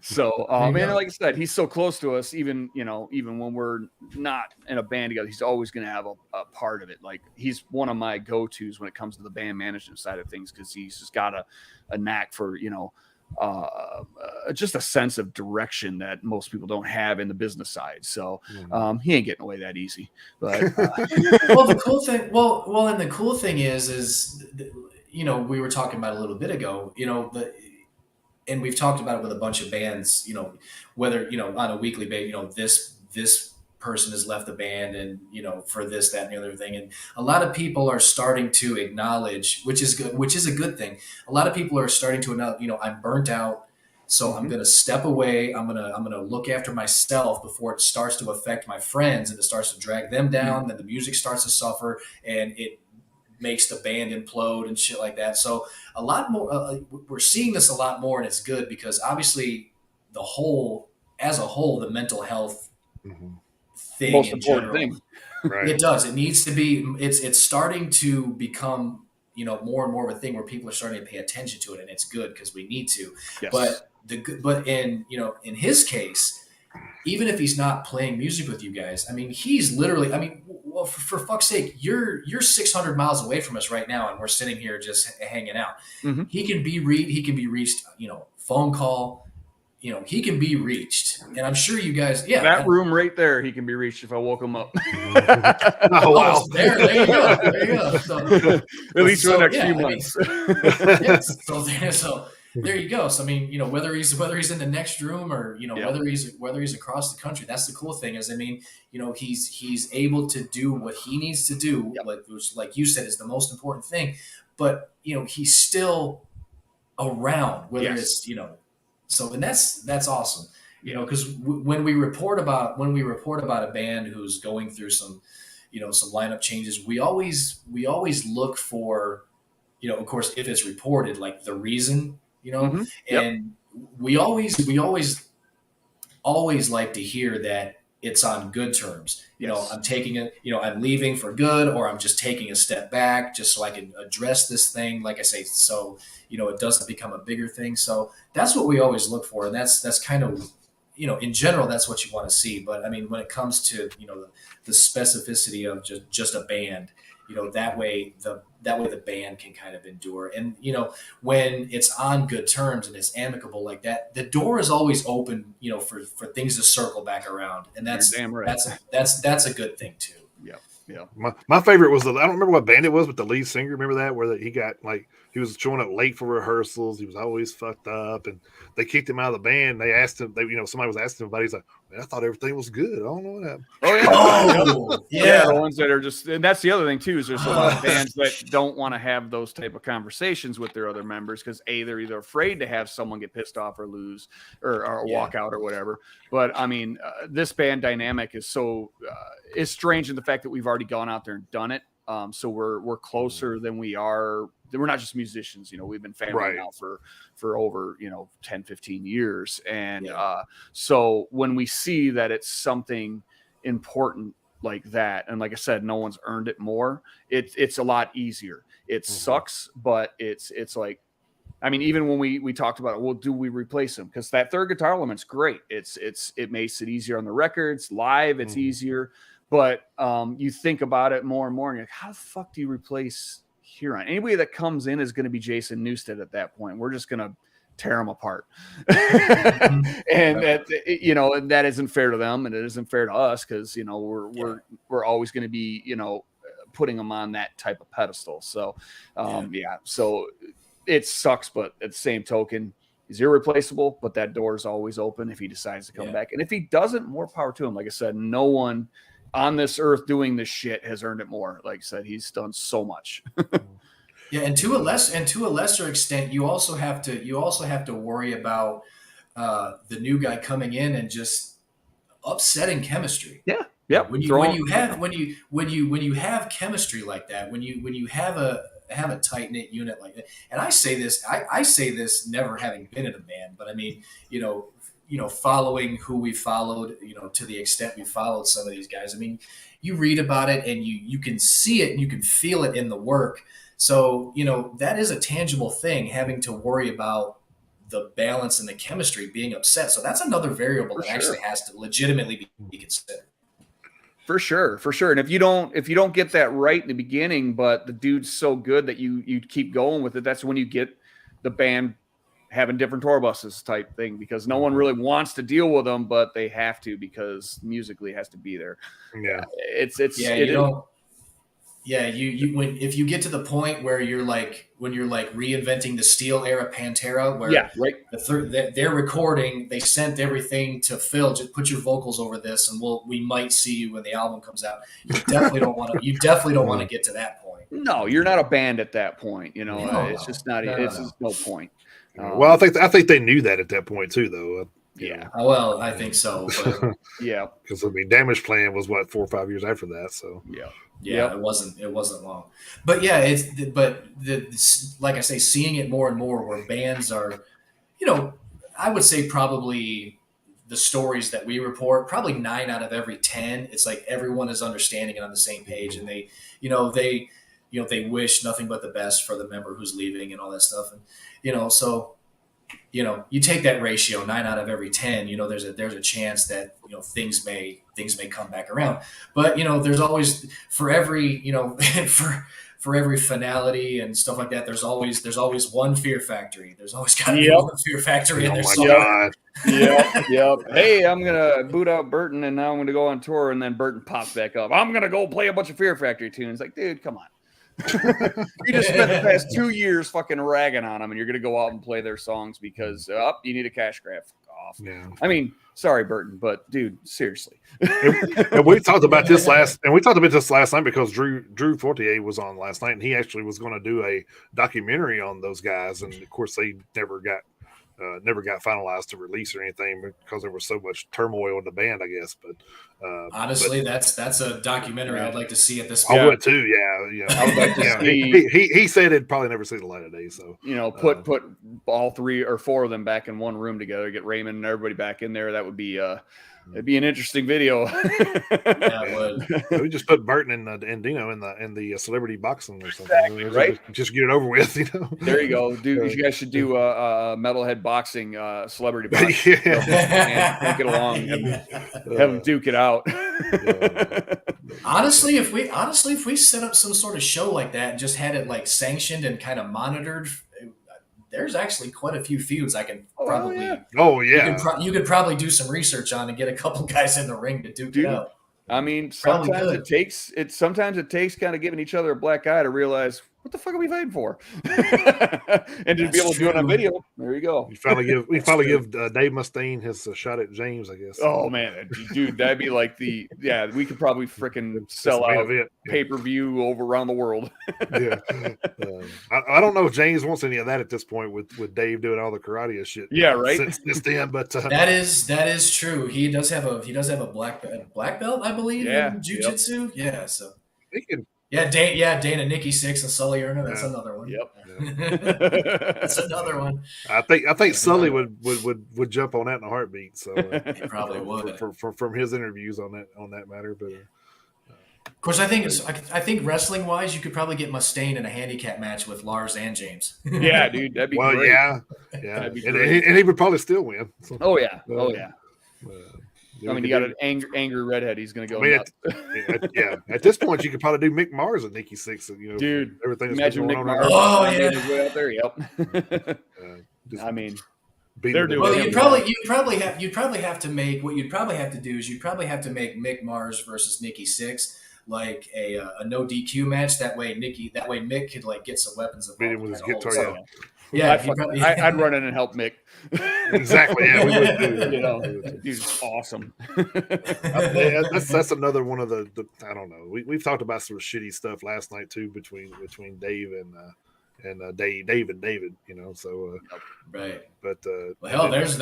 Speaker 3: So and like I said, he's so close to us, even when we're not in a band together, he's always going to have a part of it. Like he's one of my go-tos when it comes to the band management side of things, because he's just got a knack for just a sense of direction that most people don't have in the business side. So he ain't getting away that easy. But
Speaker 1: well, the cool thing is we were talking about a little bit ago, and we've talked about it with a bunch of bands, whether on a weekly basis, this person has left the band, and for this, that, and the other thing, and a lot of people are starting to acknowledge, which is a good thing. A lot of people are starting to acknowledge, I'm burnt out, so I'm going to step away. I'm going to look after myself before it starts to affect my friends, and it starts to drag them down. Then the music starts to suffer, and it makes the band implode and shit like that. So a lot more, we're seeing this a lot more, and it's good because obviously as a whole, the mental health thing
Speaker 3: most
Speaker 1: in
Speaker 3: important
Speaker 1: general,
Speaker 3: thing.
Speaker 2: Right.
Speaker 1: It does. It needs to be. It's starting to become more and more of a thing where people are starting to pay attention to it, and it's good because we need to.
Speaker 3: Yes.
Speaker 1: But in his case, even if he's not playing music with you guys, I mean, he's literally. I mean, well, for fuck's sake, you're 600 miles away from us right now, and we're sitting here just hanging out.
Speaker 3: Mm-hmm.
Speaker 1: He can be reached, phone call, he can be reached, and I'm sure you guys, yeah,
Speaker 3: That room right there, he can be reached if I woke him up.
Speaker 2: Oh wow!
Speaker 1: so there you go, there you go. So,
Speaker 3: At least for the next
Speaker 1: yeah,
Speaker 3: few
Speaker 1: I mean,
Speaker 3: months.
Speaker 1: yes. So there you go. So I mean, whether he's in the next room or
Speaker 3: Yep.
Speaker 1: whether he's across the country, that's the cool thing is, I mean, he's able to do what he needs to do,
Speaker 3: Yep.
Speaker 1: which, like you said, is the most important thing. But he's still around, whether
Speaker 3: Yes.
Speaker 1: it's so, and that's awesome.
Speaker 3: Yeah.
Speaker 1: Because when we report about a band who's going through some some lineup changes, we always look for, of course, if it's reported, like the reason,
Speaker 3: Mhm. Yep.
Speaker 1: and we always like to hear that it's on good terms.
Speaker 3: Yes.
Speaker 1: I'm taking it, I'm leaving for good, or I'm just taking a step back just so I can address this thing, like I say, so it doesn't become a bigger thing. So that's what we always look for, and that's kind of, in general, that's what you want to see. But I mean, when it comes to the specificity of just a band, that way the band can kind of endure. And when it's on good terms and it's amicable like that, the door is always open, for things to circle back around, and
Speaker 3: You're damn right.
Speaker 1: that's a good thing too.
Speaker 3: Yeah. Yeah.
Speaker 2: My favorite was I don't remember what band it was, but the lead singer, remember that, where he got he was showing up late for rehearsals. He was always fucked up, and they kicked him out of the band. They asked him, somebody was asking him about it. He's like, man, I thought everything was good. I don't know what happened.
Speaker 3: Oh yeah.
Speaker 1: Oh,
Speaker 3: Yeah, the ones that are just, and that's the other thing too, is there's a lot of bands that don't want to have those type of conversations with their other members because they're either afraid to have someone get pissed off or lose or walk out or whatever. But I mean, this band dynamic is so is strange in the fact that we've already gone out there and done it. So we're closer than we are. We're not just musicians, we've been family now for over 10, 15 years. And so when we see that it's something important like that, and like I said, no one's earned it more, it's a lot easier. It sucks, but it's like, I mean, even when we talked about it, well, do we replace him? Because that third guitar element's great. It makes it easier on the records. Live, it's easier. But you think about it more and more, and you're like, how the fuck do you replace Huron? Anybody that comes in is going to be Jason Newsted at that point. We're just going to tear them apart. And that isn't fair to them, and it isn't fair to us because we're always going to be putting them on that type of pedestal. So so it sucks, but at the same token, he's irreplaceable, but that door is always open if he decides to come back. And if he doesn't, more power to him. Like I said, no one on this earth doing this shit has earned it more. Like I said, he's done so much.
Speaker 1: Yeah, and to a lesser extent, you also have to worry about the new guy coming in and just upsetting chemistry.
Speaker 3: Yeah. Yeah.
Speaker 1: When you have chemistry like that, when you have a tight knit unit like that, and I say this never having been in a band, but I mean, following who we followed, to the extent we followed some of these guys. I mean, you read about it and you can see it and you can feel it in the work. So, that is a tangible thing, having to worry about the balance and the chemistry being upset. So that's another variable that actually has to legitimately be considered.
Speaker 3: For sure. And if you don't get that right in the beginning, but the dude's so good that you keep going with it, that's when you get the band having different tour buses type thing, because no one really wants to deal with them, but they have to because musically it has to be there.
Speaker 2: Yeah.
Speaker 1: If you get to the point where you're like reinventing the Steel era Pantera, where they're recording, they sent everything to Phil, just put your vocals over this, and we might see you when the album comes out. You definitely don't want to get to that point.
Speaker 3: No, you're not a band at that point. It's just not. It's just no point.
Speaker 2: Well, I think they knew that at that point too, though.
Speaker 1: Well, I think so. But
Speaker 2: yeah, because Damage Plan was 4 or 5 years after that. So
Speaker 1: it wasn't long. But like I say, seeing it more and more where bands are, I would say probably the stories that we report, probably 9 out of every 10, it's like everyone is understanding and on the same page, and they wish nothing but the best for the member who's leaving and all that stuff. And, so, you take that ratio, 9 out of every 10, there's a chance that, things may come back around. But, there's always, for every, for every finality and stuff like that, there's always one Fear Factory. There's always got to be
Speaker 3: Yep.
Speaker 1: one Fear Factory in
Speaker 2: Oh
Speaker 1: there
Speaker 2: my
Speaker 1: somewhere.
Speaker 2: God.
Speaker 3: Yep. Hey, I'm gonna boot out Burton, and now I'm gonna go on tour, and then Burton pops back up. I'm gonna go play a bunch of Fear Factory tunes. Like, dude, come on. You just spent the past 2 years fucking ragging on them, and you're gonna go out and play their songs because you need a cash grab. Fuck off.
Speaker 2: Yeah.
Speaker 3: I mean, sorry, Burton, but dude, seriously.
Speaker 2: And we talked about this last night because Drew Fortier was on last night, and he actually was going to do a documentary on those guys, and of course they never got finalized to release or anything because there was so much turmoil in the band, I guess. But
Speaker 1: honestly, that's a documentary I'd like to see at this
Speaker 2: I
Speaker 1: point.
Speaker 2: would too. Yeah.
Speaker 3: I would like to see.
Speaker 2: He said it'd probably never see the light of day. So
Speaker 3: Put all 3 or 4 of them back in one room together, get Raymond and everybody back in there. That would be it'd be an interesting video.
Speaker 1: Yeah, it would.
Speaker 2: We just put Burton and Dino in the celebrity boxing or something.
Speaker 3: Exactly, right?
Speaker 2: Just get it over with.
Speaker 3: There you go, dude. You guys should do Metalhead boxing, celebrity boxing.
Speaker 1: Yeah.
Speaker 3: Take it along, have them duke it out.
Speaker 1: Honestly, if we set up some sort of show like that and just had it like sanctioned and kind of monitored, there's actually quite a few feuds I can probably.
Speaker 2: Oh yeah.
Speaker 1: You could probably do some research on and get a couple guys in the ring to duke it out.
Speaker 3: I mean, sometimes it takes kind of giving each other a black eye to realize what the fuck are we fighting for, and to be able to do it on video. There you go.
Speaker 2: We finally give Dave Mustaine his shot at James, I guess.
Speaker 3: Oh man, dude, that'd be like we could probably freaking sell out pay-per-view over around the world.
Speaker 2: Yeah, I don't know if James wants any of that at this point with Dave doing all the karate shit.
Speaker 3: Yeah, right.
Speaker 2: Since then, but
Speaker 1: that is true. He does have a black belt, I believe, in jiu-jitsu. Yep. Yeah, so
Speaker 2: he can.
Speaker 1: Yeah, Dana, Nikki Sixx, and Sully Erna. That's another one.
Speaker 2: Yep.
Speaker 1: That's another one.
Speaker 2: I think Sully would jump on that in a heartbeat. So
Speaker 1: he probably would
Speaker 2: from his interviews on that matter. But
Speaker 1: of course, I think wrestling wise, you could probably get Mustaine in a handicap match with Lars and James.
Speaker 3: Yeah, dude, that'd be great.
Speaker 2: Yeah, and he would probably still win. So,
Speaker 3: oh yeah. I mean, you got an angry redhead. He's going to go nuts.
Speaker 2: At this point, you could probably do Mick Mars and Nikki Sixx.
Speaker 3: Dude,
Speaker 2: everything.
Speaker 3: Imagine Mick Mars.
Speaker 1: Oh yeah,
Speaker 3: way out there. Yep. I mean, they're doing.
Speaker 1: Well, you'd probably have to make what you'd probably have to do is you'd probably have to make Mick Mars versus Nikki Sixx like a no DQ match. That way Mick could like get some weapons of
Speaker 2: beat him with his guitar.
Speaker 1: Yeah,
Speaker 3: I'd run in and help Mick.
Speaker 2: Exactly. Yeah, we would do.
Speaker 3: He's awesome.
Speaker 2: That's another one of the I don't know. We've talked about some shitty stuff last night too between Dave and Dave and David. So
Speaker 1: right.
Speaker 2: But
Speaker 1: hell, there's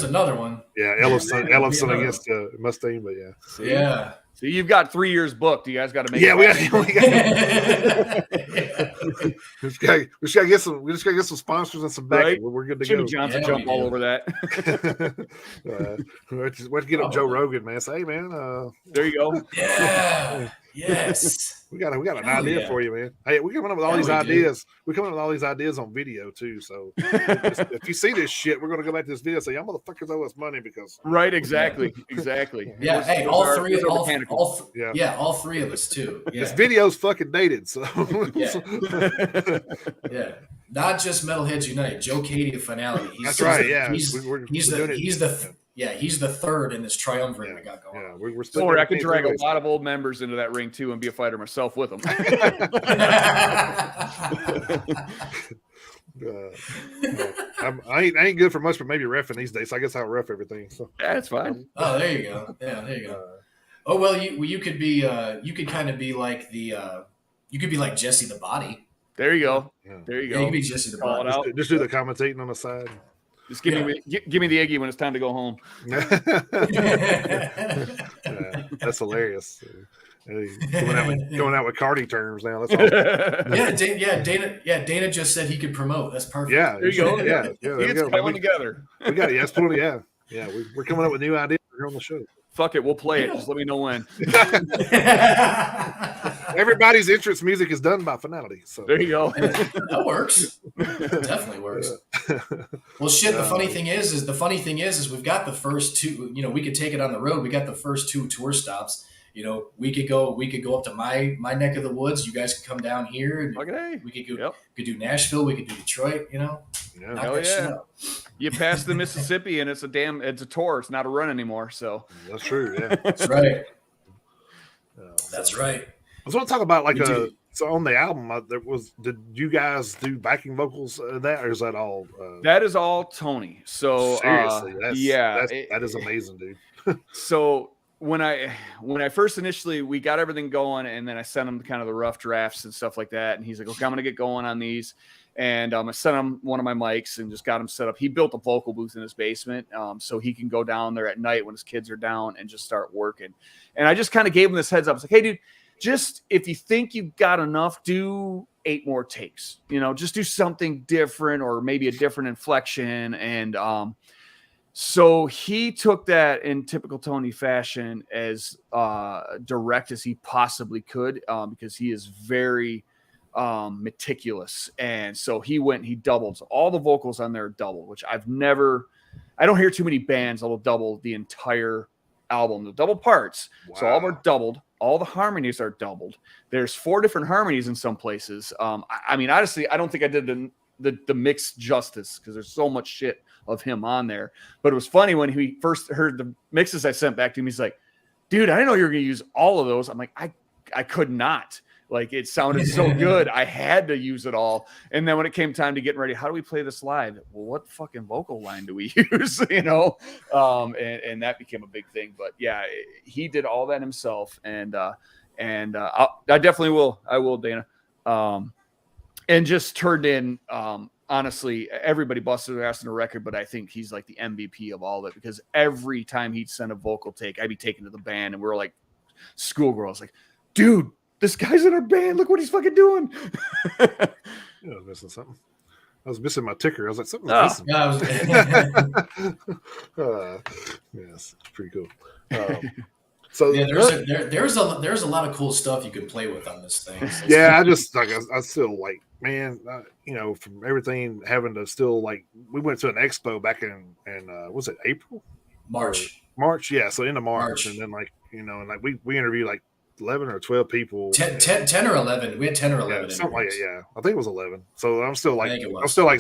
Speaker 1: another one.
Speaker 2: Yeah, Ellison against Mustaine, but yeah.
Speaker 1: Yeah.
Speaker 3: So you've got 3 years booked. You guys got to make.
Speaker 2: Yeah, we just gotta get some sponsors and some backing.
Speaker 3: Right?
Speaker 2: We're good to
Speaker 3: Jimmy
Speaker 2: go.
Speaker 3: Johnson jump all over that.
Speaker 2: Let's get up Joe Rogan, man. Say, hey, man.
Speaker 3: There you go.
Speaker 1: Yeah. Yes.
Speaker 2: We got an idea for you, man. Hey, we're coming up with all these ideas. We're coming up with all these ideas on video too. So if you see this shit, we're gonna go back to this video and say, y'all motherfuckers owe us money because
Speaker 3: right, exactly.
Speaker 1: Yeah, hey, all three of us too. Yeah.
Speaker 2: This video's fucking dated, so
Speaker 1: yeah. Not just Metalheads Unite, Joe Cady of Finality.
Speaker 2: That's right. Yeah,
Speaker 1: he's the third in this triumvirate we got going.
Speaker 2: Yeah, we're
Speaker 3: don't worry, I could drag a lot of old members into that ring too and be a fighter myself with them.
Speaker 2: I ain't good for much, but maybe reffing these days. So I guess I'll ref everything. So
Speaker 3: yeah, that's fine.
Speaker 1: Oh, there you go. Yeah, there you go. Oh well, you could be you could kind of be like you could be like Jesse the Body.
Speaker 3: There you go.
Speaker 2: Yeah.
Speaker 3: There you go.
Speaker 1: Yeah, you could be Jesse the Body.
Speaker 2: Just do the commentating on the side.
Speaker 3: Just give me the Iggy when it's time to go home.
Speaker 2: That's hilarious. Going out with Cardi terms now. That's awesome.
Speaker 1: Dana just said he could promote. That's perfect.
Speaker 2: Yeah,
Speaker 3: there you go.
Speaker 2: Yeah, there we go.
Speaker 3: Coming together.
Speaker 2: We got it. Yes, totally. Yeah. We're coming up with new ideas here on the show.
Speaker 3: Fuck it, we'll play it. Just let me know when.
Speaker 2: Everybody's entrance music is done by Finality. So
Speaker 3: there you go.
Speaker 1: That works. Definitely works. Well, shit. The funny thing is we've got the first two. We could take it on the road. We got the first 2 tour stops. we could go up to my neck of the woods. You guys could come down here, and
Speaker 3: Okay.
Speaker 1: we could go.
Speaker 3: Yep.
Speaker 1: Could do Nashville. We could do Detroit. Knock
Speaker 3: Hell
Speaker 1: that shit
Speaker 3: yeah.
Speaker 1: out.
Speaker 3: You pass the Mississippi and it's a tour. It's not a run anymore. So
Speaker 2: That's true. Yeah,
Speaker 1: That's right. That's right.
Speaker 2: I was going to talk about so on the album did you guys do backing vocals that, or is that all?
Speaker 3: That is all Tony. So
Speaker 2: seriously, that is amazing, dude.
Speaker 3: So when I first initially we got everything going, and then I sent him kind of the rough drafts and stuff like that, and he's like, okay, I'm gonna get going on these. And I sent him one of my mics and just got him set up. He built a vocal booth in his basement, so he can go down there at night when his kids are down and just start working. And I just kind of gave him this heads up. I was like, hey, dude, just if you think you've got enough, do 8 more takes. Just do something different, or maybe a different inflection. And so he took that in typical Tony fashion as direct as he possibly could, because he is very meticulous. And so he doubled. So all the vocals on there are doubled, which I don't hear too many bands that'll double the entire album, the double parts. Wow. So all of them are doubled. All the harmonies are doubled. There's 4 different harmonies in some places. I mean, honestly, I don't think I did the mix justice, because there's so much shit of him on there. But it was funny when he first heard the mixes I sent back to him. He's like, dude, I didn't know you were going to use all of those. I'm like, I could not. Like, it sounded so good. I had to use it all. And then when it came time to getting ready, how do we play this live? Well, what fucking vocal line do we use? And that became a big thing. But yeah, he did all that himself. And I definitely will. I will, Dana. And just turned in, honestly, everybody busted their ass in a record, but I think he's like the MVP of all of it, because every time he'd send a vocal take, I'd be taken to the band, and we're like schoolgirls, like, dude, this guy's in our band. Look what he's fucking doing.
Speaker 2: Yeah, I was missing something. I was missing my ticker. I was like, something's missing. Yes, it's pretty cool. So
Speaker 1: yeah, there's a lot of cool stuff you could play with on this thing. So
Speaker 2: yeah, I still like, man, from everything, having to still, like, we went to an expo back in was it April?
Speaker 1: March,
Speaker 2: yeah. So into March. And then we interviewed like 11 or 12 people.
Speaker 1: 10 or 11. We had 10 or 11.
Speaker 2: Something like that, yeah. I think it was 11. So I'm still like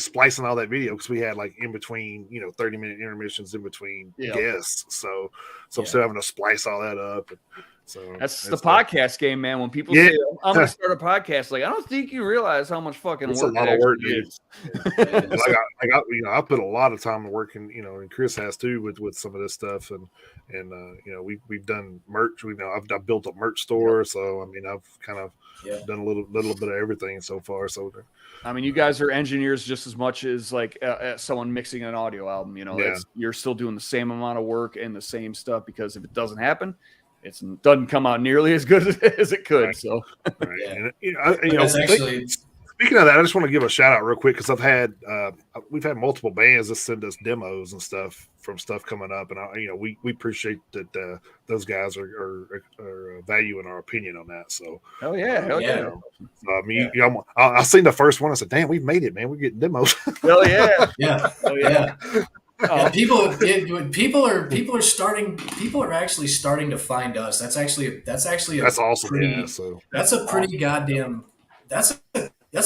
Speaker 2: splicing all that video, because we had like in between, 30-minute intermissions in between guests. So I'm still having to splice all that up. So
Speaker 3: that's the podcast game, man. When people say, I'm going to start a podcast, like, I don't think you realize how much fucking
Speaker 2: it's
Speaker 3: work
Speaker 2: a lot of work,
Speaker 3: dude.
Speaker 2: I put a lot of time working, and Chris has too with some of this stuff, and we've done merch. I've built a merch store, so I mean, I've kind of done a little bit of everything so far. So
Speaker 3: I mean, you guys are engineers just as much as like someone mixing an audio album. You're still doing the same amount of work and the same stuff, because if it doesn't happen, it doesn't come out nearly as good as it could. Right. So,
Speaker 2: right. And, speaking of that, I just want to give a shout out real quick, because we've had multiple bands that send us demos and stuff from stuff coming up, and we appreciate that those guys are valuing our opinion on that. So,
Speaker 3: hell yeah.
Speaker 2: I seen the first one. I said, "Damn, we've made it, man. We're getting demos."
Speaker 3: Hell yeah,
Speaker 1: yeah. People are actually starting to find us. That's
Speaker 2: awesome.
Speaker 1: That's a pretty goddamn. That's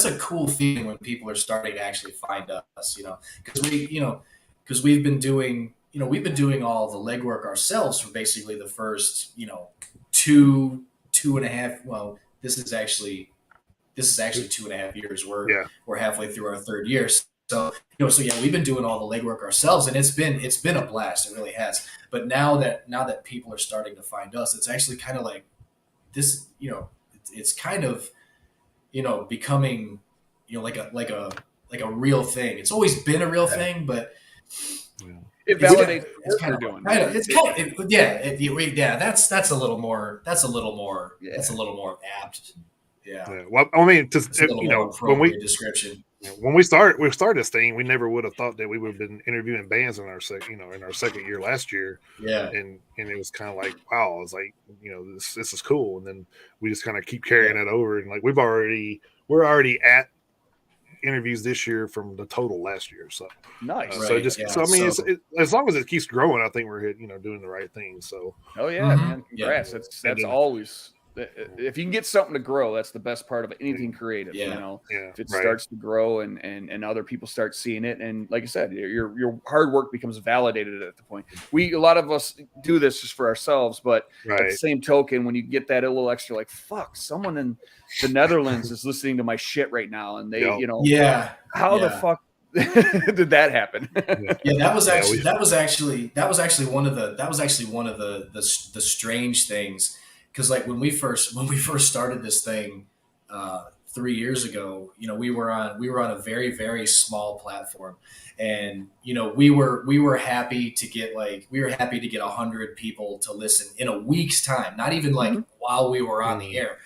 Speaker 1: a cool feeling when people are starting to actually find us. Because we've been doing all the legwork ourselves for basically the first 2.5. Well, this is actually 2.5 years. We're halfway through our 3rd year. So we've been doing all the legwork ourselves, and it's been a blast. It really has. But now that people are starting to find us, it's actually kind of like this. It's kind of becoming like a real thing. It's always been a real thing, but
Speaker 3: it validates
Speaker 1: what we're doing. That's a little more apt. Yeah.
Speaker 2: Well, I mean, when we started this thing, we never would have thought that we would have been interviewing bands in our second year last year.
Speaker 1: Yeah.
Speaker 2: And it was kind of like, wow, I was like, this is cool. And then we just kind of keep carrying it over. And like, we're already at interviews this year from the total last year. So
Speaker 3: Nice.
Speaker 2: so just so I mean, as long as it keeps growing, I think we're doing the right thing. So
Speaker 3: oh yeah, man, congrats. That's always. If you can get something to grow, that's the best part of anything creative. If it starts to grow and other people start seeing it, and like I said, your hard work becomes validated at the point. A lot of us do this just for ourselves, but at the same token, when you get that a little extra, like fuck, someone in the Netherlands is listening to my shit right now, and they, how the fuck did that happen?
Speaker 1: That was actually one of the strange things. Because like when we first started this thing 3 years ago, we were on a very, very small platform, and we were happy to get 100 people to listen in a week's time, not even like while we were on the air.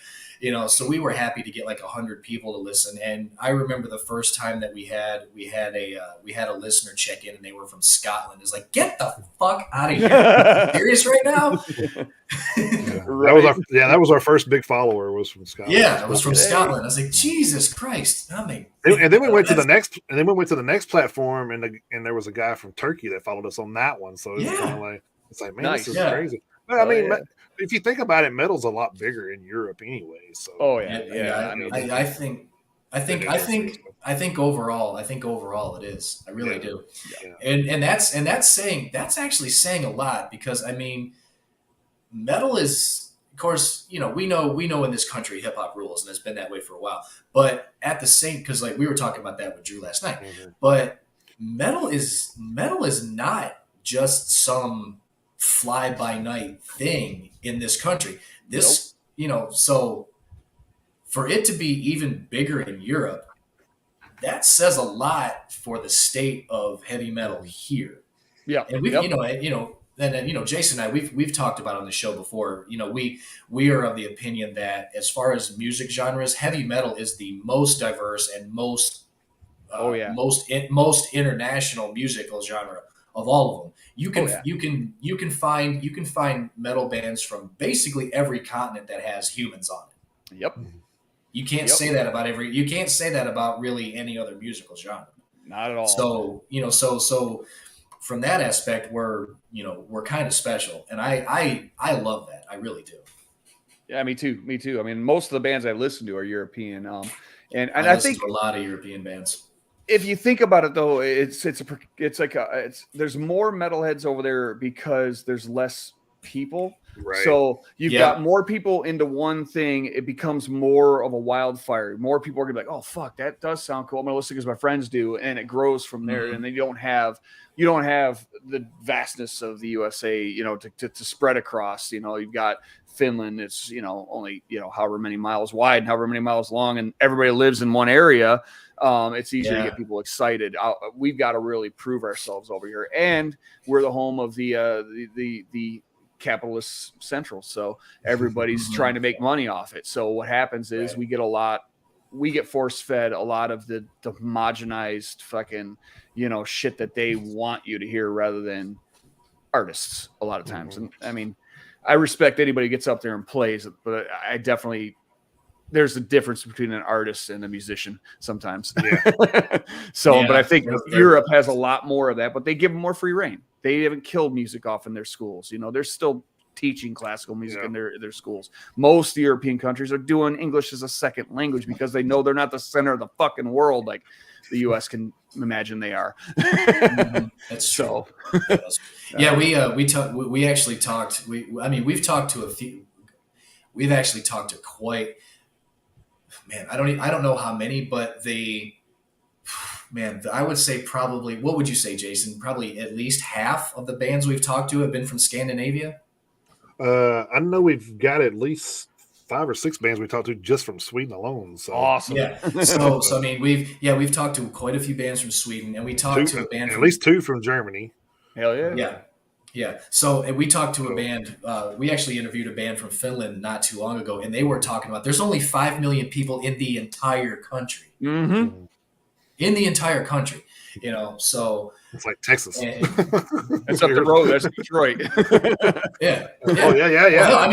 Speaker 1: So we were happy to get like 100 people to listen. And I remember the first time that we had a listener check in, and they were from Scotland. It's like, get the fuck out of here! Are you serious right now?
Speaker 2: That was our first big follower, was from Scotland.
Speaker 1: Yeah, it was from Scotland. I was like, Jesus Christ! And
Speaker 2: then we went to the next, platform, and there was a guy from Turkey that followed us on that one. So it's kind of like, man, nice. This is crazy. But, I mean, if you think about it, metal's a lot bigger in Europe anyway. So
Speaker 1: I think overall it is. I really do. And that's actually saying a lot, because I mean, metal is, of course, we know in this country hip hop rules, and it's been that way for a while. But at the same, because like we were talking about that with Drew last night, but metal is not just some fly by night thing in this country. So for it to be even bigger in Europe, that says a lot for the state of heavy metal here. Yeah, and we, Jason and I, we've talked about on the show before. We are of the opinion that as far as music genres, heavy metal is the most diverse and most international musical genre of all of them. You can find metal bands from basically every continent that has humans on it.
Speaker 3: Yep.
Speaker 1: You can't say that about really any other musical genre.
Speaker 3: Not at all.
Speaker 1: So, so from that aspect, we're kind of special, and I love that. I really do.
Speaker 3: Yeah, me too. I mean, most of the bands I listen to are European, and
Speaker 1: I
Speaker 3: think
Speaker 1: listen to a lot of European bands.
Speaker 3: If you think about it, though, there's more metalheads over there because there's less people. Right. So you've got more people into one thing. It becomes more of a wildfire. More people are gonna be like, "Oh fuck, that does sound cool. I'm gonna listen because my friends do," and it grows from there. And then you don't have the vastness of the USA, to spread across. You've got Finland. It's only however many miles wide and however many miles long, and everybody lives in one area. It's easier to get people excited. We've got to really prove ourselves over here, and we're the home of the capitalist central, so everybody's trying to make money off it. So what happens is we get force fed a lot of the homogenized fucking shit that they want you to hear rather than artists a lot of times. And I mean, I respect anybody who gets up there and plays, but I definitely, there's a difference between an artist and a musician sometimes. But I think Europe has a lot more of that, but they give them more free reign. They haven't killed music off in their schools. They're still teaching classical music in their schools. Most European countries are doing English as a second language because they know they're not the center of the fucking world like the U.S. can imagine they are.
Speaker 1: That's true. We actually talked. We've talked to a few. We've actually talked to quite. Man, I don't know how many, but I would say probably, what would you say, Jason? Probably at least half of the bands we've talked to have been from Scandinavia.
Speaker 2: I know we've got at least 5 or 6 bands we talked to just from Sweden alone. So
Speaker 3: awesome.
Speaker 1: Yeah. So I mean, we've talked to quite a few bands from Sweden, and we talked to a band
Speaker 2: at least 2 from Germany.
Speaker 3: Hell yeah.
Speaker 1: Yeah. Yeah. So, and we talked to a band, we actually interviewed a band from Finland not too long ago, and they were talking about there's only 5 million people in the entire country.
Speaker 3: Mm-hmm.
Speaker 1: In the entire country, so
Speaker 2: it's like Texas.
Speaker 3: It's up the road. That's Detroit.
Speaker 1: Yeah.
Speaker 2: Oh yeah.
Speaker 1: Well,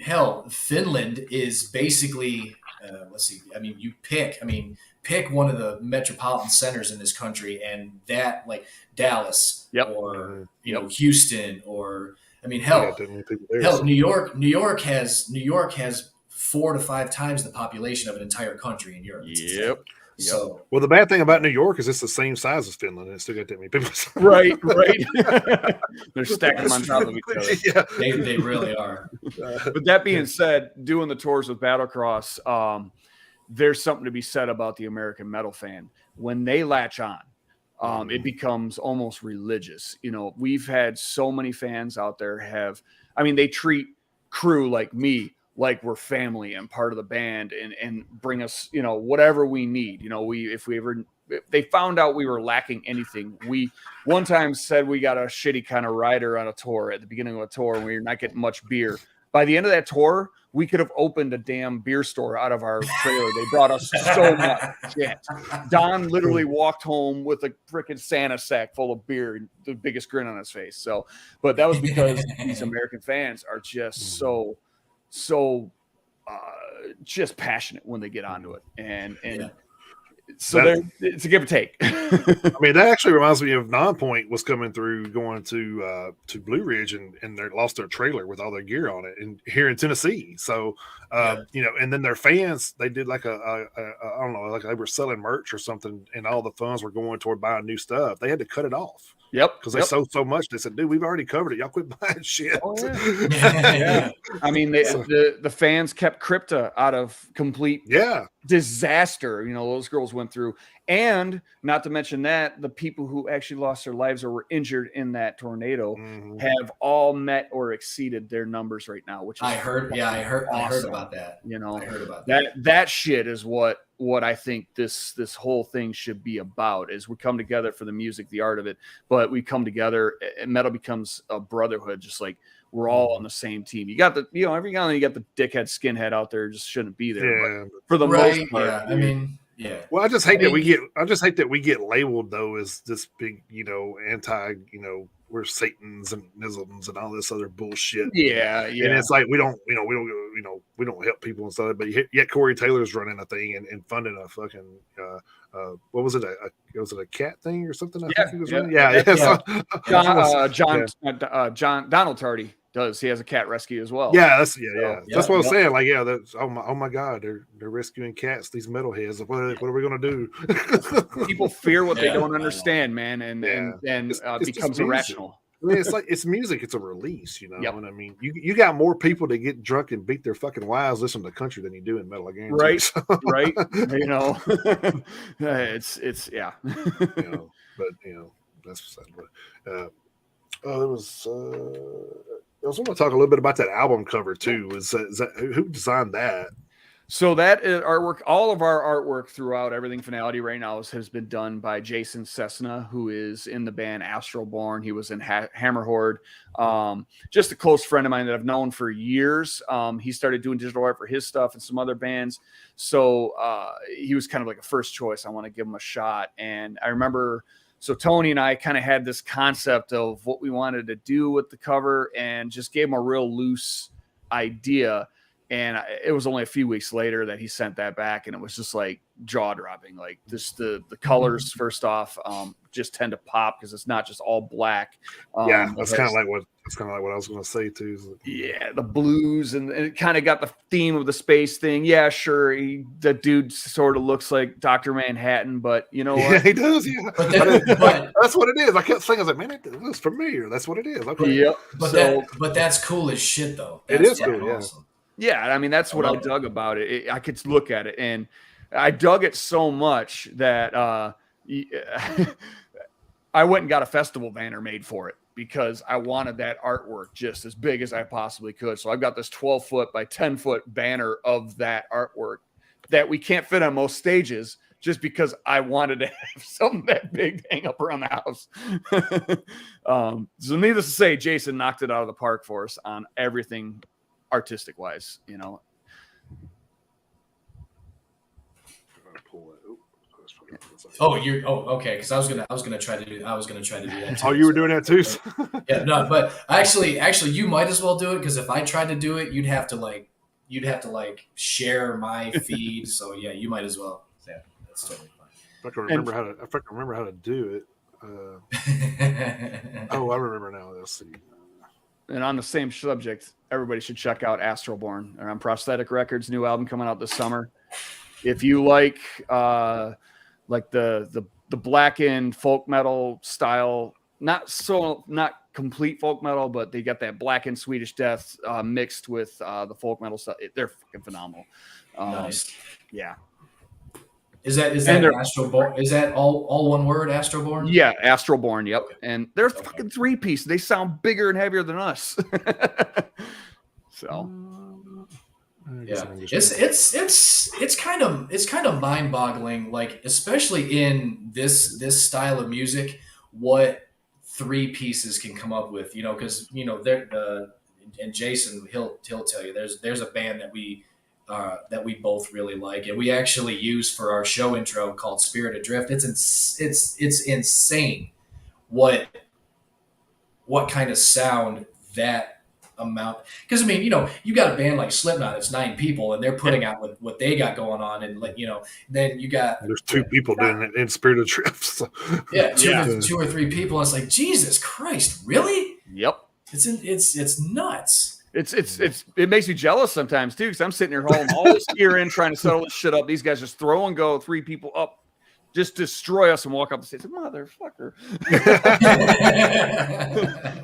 Speaker 1: hell, Finland is basically, let's see. I mean, pick one of the metropolitan centers in this country, and that like Dallas
Speaker 3: Yep.
Speaker 1: or Houston, or I mean,
Speaker 2: You got that many people there,
Speaker 1: hell,
Speaker 2: so-
Speaker 1: New York has 4 to 5 times the population of an entire country in Europe. It's insane.
Speaker 3: Yep.
Speaker 1: So
Speaker 2: Well, the bad thing about New York is it's the same size as Finland, and it's still got that many people.
Speaker 3: Right. They're stacking them on top of each other.
Speaker 2: Yeah.
Speaker 1: they really are.
Speaker 3: But that being said, doing the tours with Battlecross, there's something to be said about the American metal fan. When they latch on, it becomes almost religious. You know, we've had so many fans out there they treat crew like me like we're family and part of the band, and bring us, whatever we need. If they found out we were lacking anything, we one time said we got a shitty kind of rider on a tour at the beginning of a tour, and we were not getting much beer. By the end of that tour, we could have opened a damn beer store out of our trailer. They brought us so much shit. Don literally walked home with a freaking Santa sack full of beer and the biggest grin on his face. So, but that was because these American fans are just so just passionate when they get onto it. And so it's a give or take.
Speaker 2: I mean, that actually reminds me of Nonpoint was coming through, going to Blue Ridge, and they lost their trailer with all their gear on it, and here in Tennessee. So, and then their fans, they did like I don't know, like they were selling merch or something, and all the funds were going toward buying new stuff. They had to cut it off.
Speaker 3: Yep.
Speaker 2: Because they sold so much. They said, dude, we've already covered it. Y'all quit buying shit.
Speaker 3: Oh, yeah. I mean, the fans kept Crypta out of complete disaster. Those girls went through. And not to mention that the people who actually lost their lives or were injured in that tornado have all met or exceeded their numbers right now, which is
Speaker 1: I heard
Speaker 3: awesome.
Speaker 1: about that.
Speaker 3: I
Speaker 1: heard about
Speaker 3: that shit is what I think this whole thing should be about, is we come together for the music, the art of it, but we come together and metal becomes a brotherhood, just like we're all on the same team. You got every now and then you got the dickhead skinhead out there just shouldn't be there. But for the most part,
Speaker 1: I mean, yeah.
Speaker 2: Well, I just hate that we get labeled though as this big, anti, we're Satans and isms and all this other bullshit.
Speaker 3: Yeah.
Speaker 2: And it's like we don't help people and stuff. But yet Corey Taylor's running a thing and funding a fucking what was it? Was it a cat thing or something? I think he was running.
Speaker 3: John Donald Tardy does. He has a cat rescue as well.
Speaker 2: Yeah, that's what I was saying. Like, that's oh my god, they're rescuing cats. These metalheads. What are we gonna do?
Speaker 3: People fear what they don't understand, man, and it becomes irrational.
Speaker 2: I mean, it's music. It's a release, And I mean, you got more people that get drunk and beat their fucking wives listening to country than you do in metal. Again,
Speaker 3: right? It's yeah.
Speaker 2: But that's sad. But there was. I was going to talk a little bit about that album cover too. Is that who designed that?
Speaker 3: So that is artwork, all of our artwork throughout Everything Finality right now has been done by Jason Cessna, who is in the band Astralborn. He was in Hammer Horde. Just a close friend of mine that I've known for years. He started doing digital art for his stuff and some other bands. So he was kind of like a first choice. I want to give him a shot. And I remember, so Tony and I kind of had this concept of what we wanted to do with the cover and just gave him a real loose idea. And it was only a few weeks later that he sent that back, and it was just like jaw dropping. Like this, the colors first off just tend to pop because it's not just all black.
Speaker 2: That's kind of like what I was going to say too.
Speaker 3: Yeah, the blues and it kind of got the theme of the space thing. Yeah, sure, the dude sort of looks like Dr. Manhattan, but you know what?
Speaker 2: Yeah, he does. Yeah, but that's what it is. I kept saying, I was like, man, it looks familiar. That's what it is. Okay.
Speaker 3: Yep.
Speaker 1: But that's cool as shit, though.
Speaker 2: It is cool.
Speaker 1: Awesome.
Speaker 3: Yeah, I mean, that's what I dug about it. I could look at it, and I dug it so much that I went and got a festival banner made for it because I wanted that artwork just as big as I possibly could. So I've got this 12-foot by 10-foot banner of that artwork that we can't fit on most stages just because I wanted to have something that big hang up around the house. So needless to say, Jason knocked it out of the park for us on everything artistic wise,
Speaker 1: Okay. Because I was gonna try to do that too.
Speaker 2: Oh, you were doing that too?
Speaker 1: Yeah, no, but actually, you might as well do it because if I tried to do it, you'd have to like you'd have to like share my feed. So yeah, you might as well. Yeah, that's totally
Speaker 2: If I can remember how to do it.
Speaker 1: fine.
Speaker 2: I remember now. Let's see.
Speaker 3: And on the same subject, everybody should check out Astroborn. They're on Prosthetic Records, new album coming out this summer. If you like the blackened folk metal style, not complete folk metal, but they got that blackened Swedish death mixed with the folk metal stuff. They're fucking phenomenal.
Speaker 1: Nice.
Speaker 3: Yeah.
Speaker 1: Is that Astroborn? Is that all one word, Astroborn?
Speaker 3: Yeah, Astroborn. Yep.
Speaker 1: Okay.
Speaker 3: And they're fucking 3-piece. They sound bigger and heavier than us. So.
Speaker 1: Yeah, it's kind of mind-boggling, like especially in this style of music, what 3 pieces can come up with, because they're and Jason he'll tell you there's a band that we both really like, and we actually use for our show intro called Spirit Adrift. It's insane what kind of sound that amount, because I mean, you got a band like Slipknot, it's 9 people and they're putting out what they got going on, and like then you got
Speaker 2: there's 2 people doing it in Spirit of Drift. So.
Speaker 1: Yeah, two or 3 people. It's like, Jesus Christ, really?
Speaker 3: Yep.
Speaker 1: It's nuts.
Speaker 3: It makes me jealous sometimes too, because I'm sitting here hauling all this gear in, trying to settle this shit up. These guys just throw and go, 3 people up, just destroy us and walk up the stage. Motherfucker.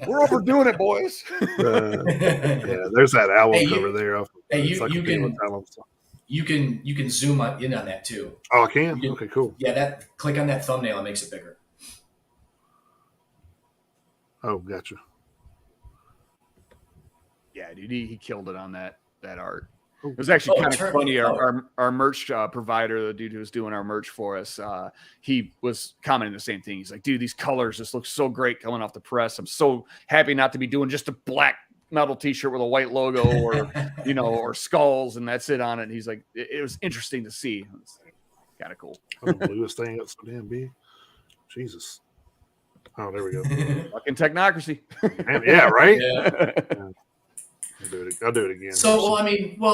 Speaker 3: We're overdoing it, boys.
Speaker 2: Yeah, there's that album cover there.
Speaker 1: You can zoom in on that too.
Speaker 2: Oh, I can? Okay, cool.
Speaker 1: Yeah, click on that thumbnail, it makes it bigger.
Speaker 2: Oh, gotcha.
Speaker 3: Yeah, dude, he killed it on that art. It was actually kind of funny. Our merch provider, the dude who was doing our merch for us, he was commenting the same thing. He's like, dude, these colors just look so great coming off the press. I'm so happy not to be doing just a black metal t-shirt with a white logo or, or skulls and that's it on it. And he's like, it was interesting to see. It's kind of cool.
Speaker 2: I don't blew this thing up so damn big. Jesus. Oh, there we go.
Speaker 3: Fucking technocracy.
Speaker 2: Yeah, right?
Speaker 1: Yeah.
Speaker 2: I'll do it again.
Speaker 1: So, well,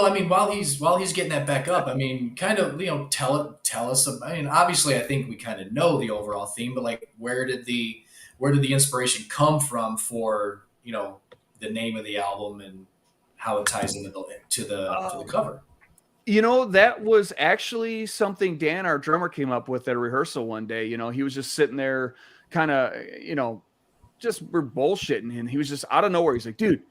Speaker 1: I mean, while he's getting that back up, I mean, kind of, tell us. I mean, obviously, I think we kind of know the overall theme, but like, where did the inspiration come from for the name of the album and how it ties into to the cover?
Speaker 3: That was actually something Dan, our drummer, came up with at a rehearsal one day. He was just sitting there, kind of, just we're bullshitting, and he was just out of nowhere. He's like, dude,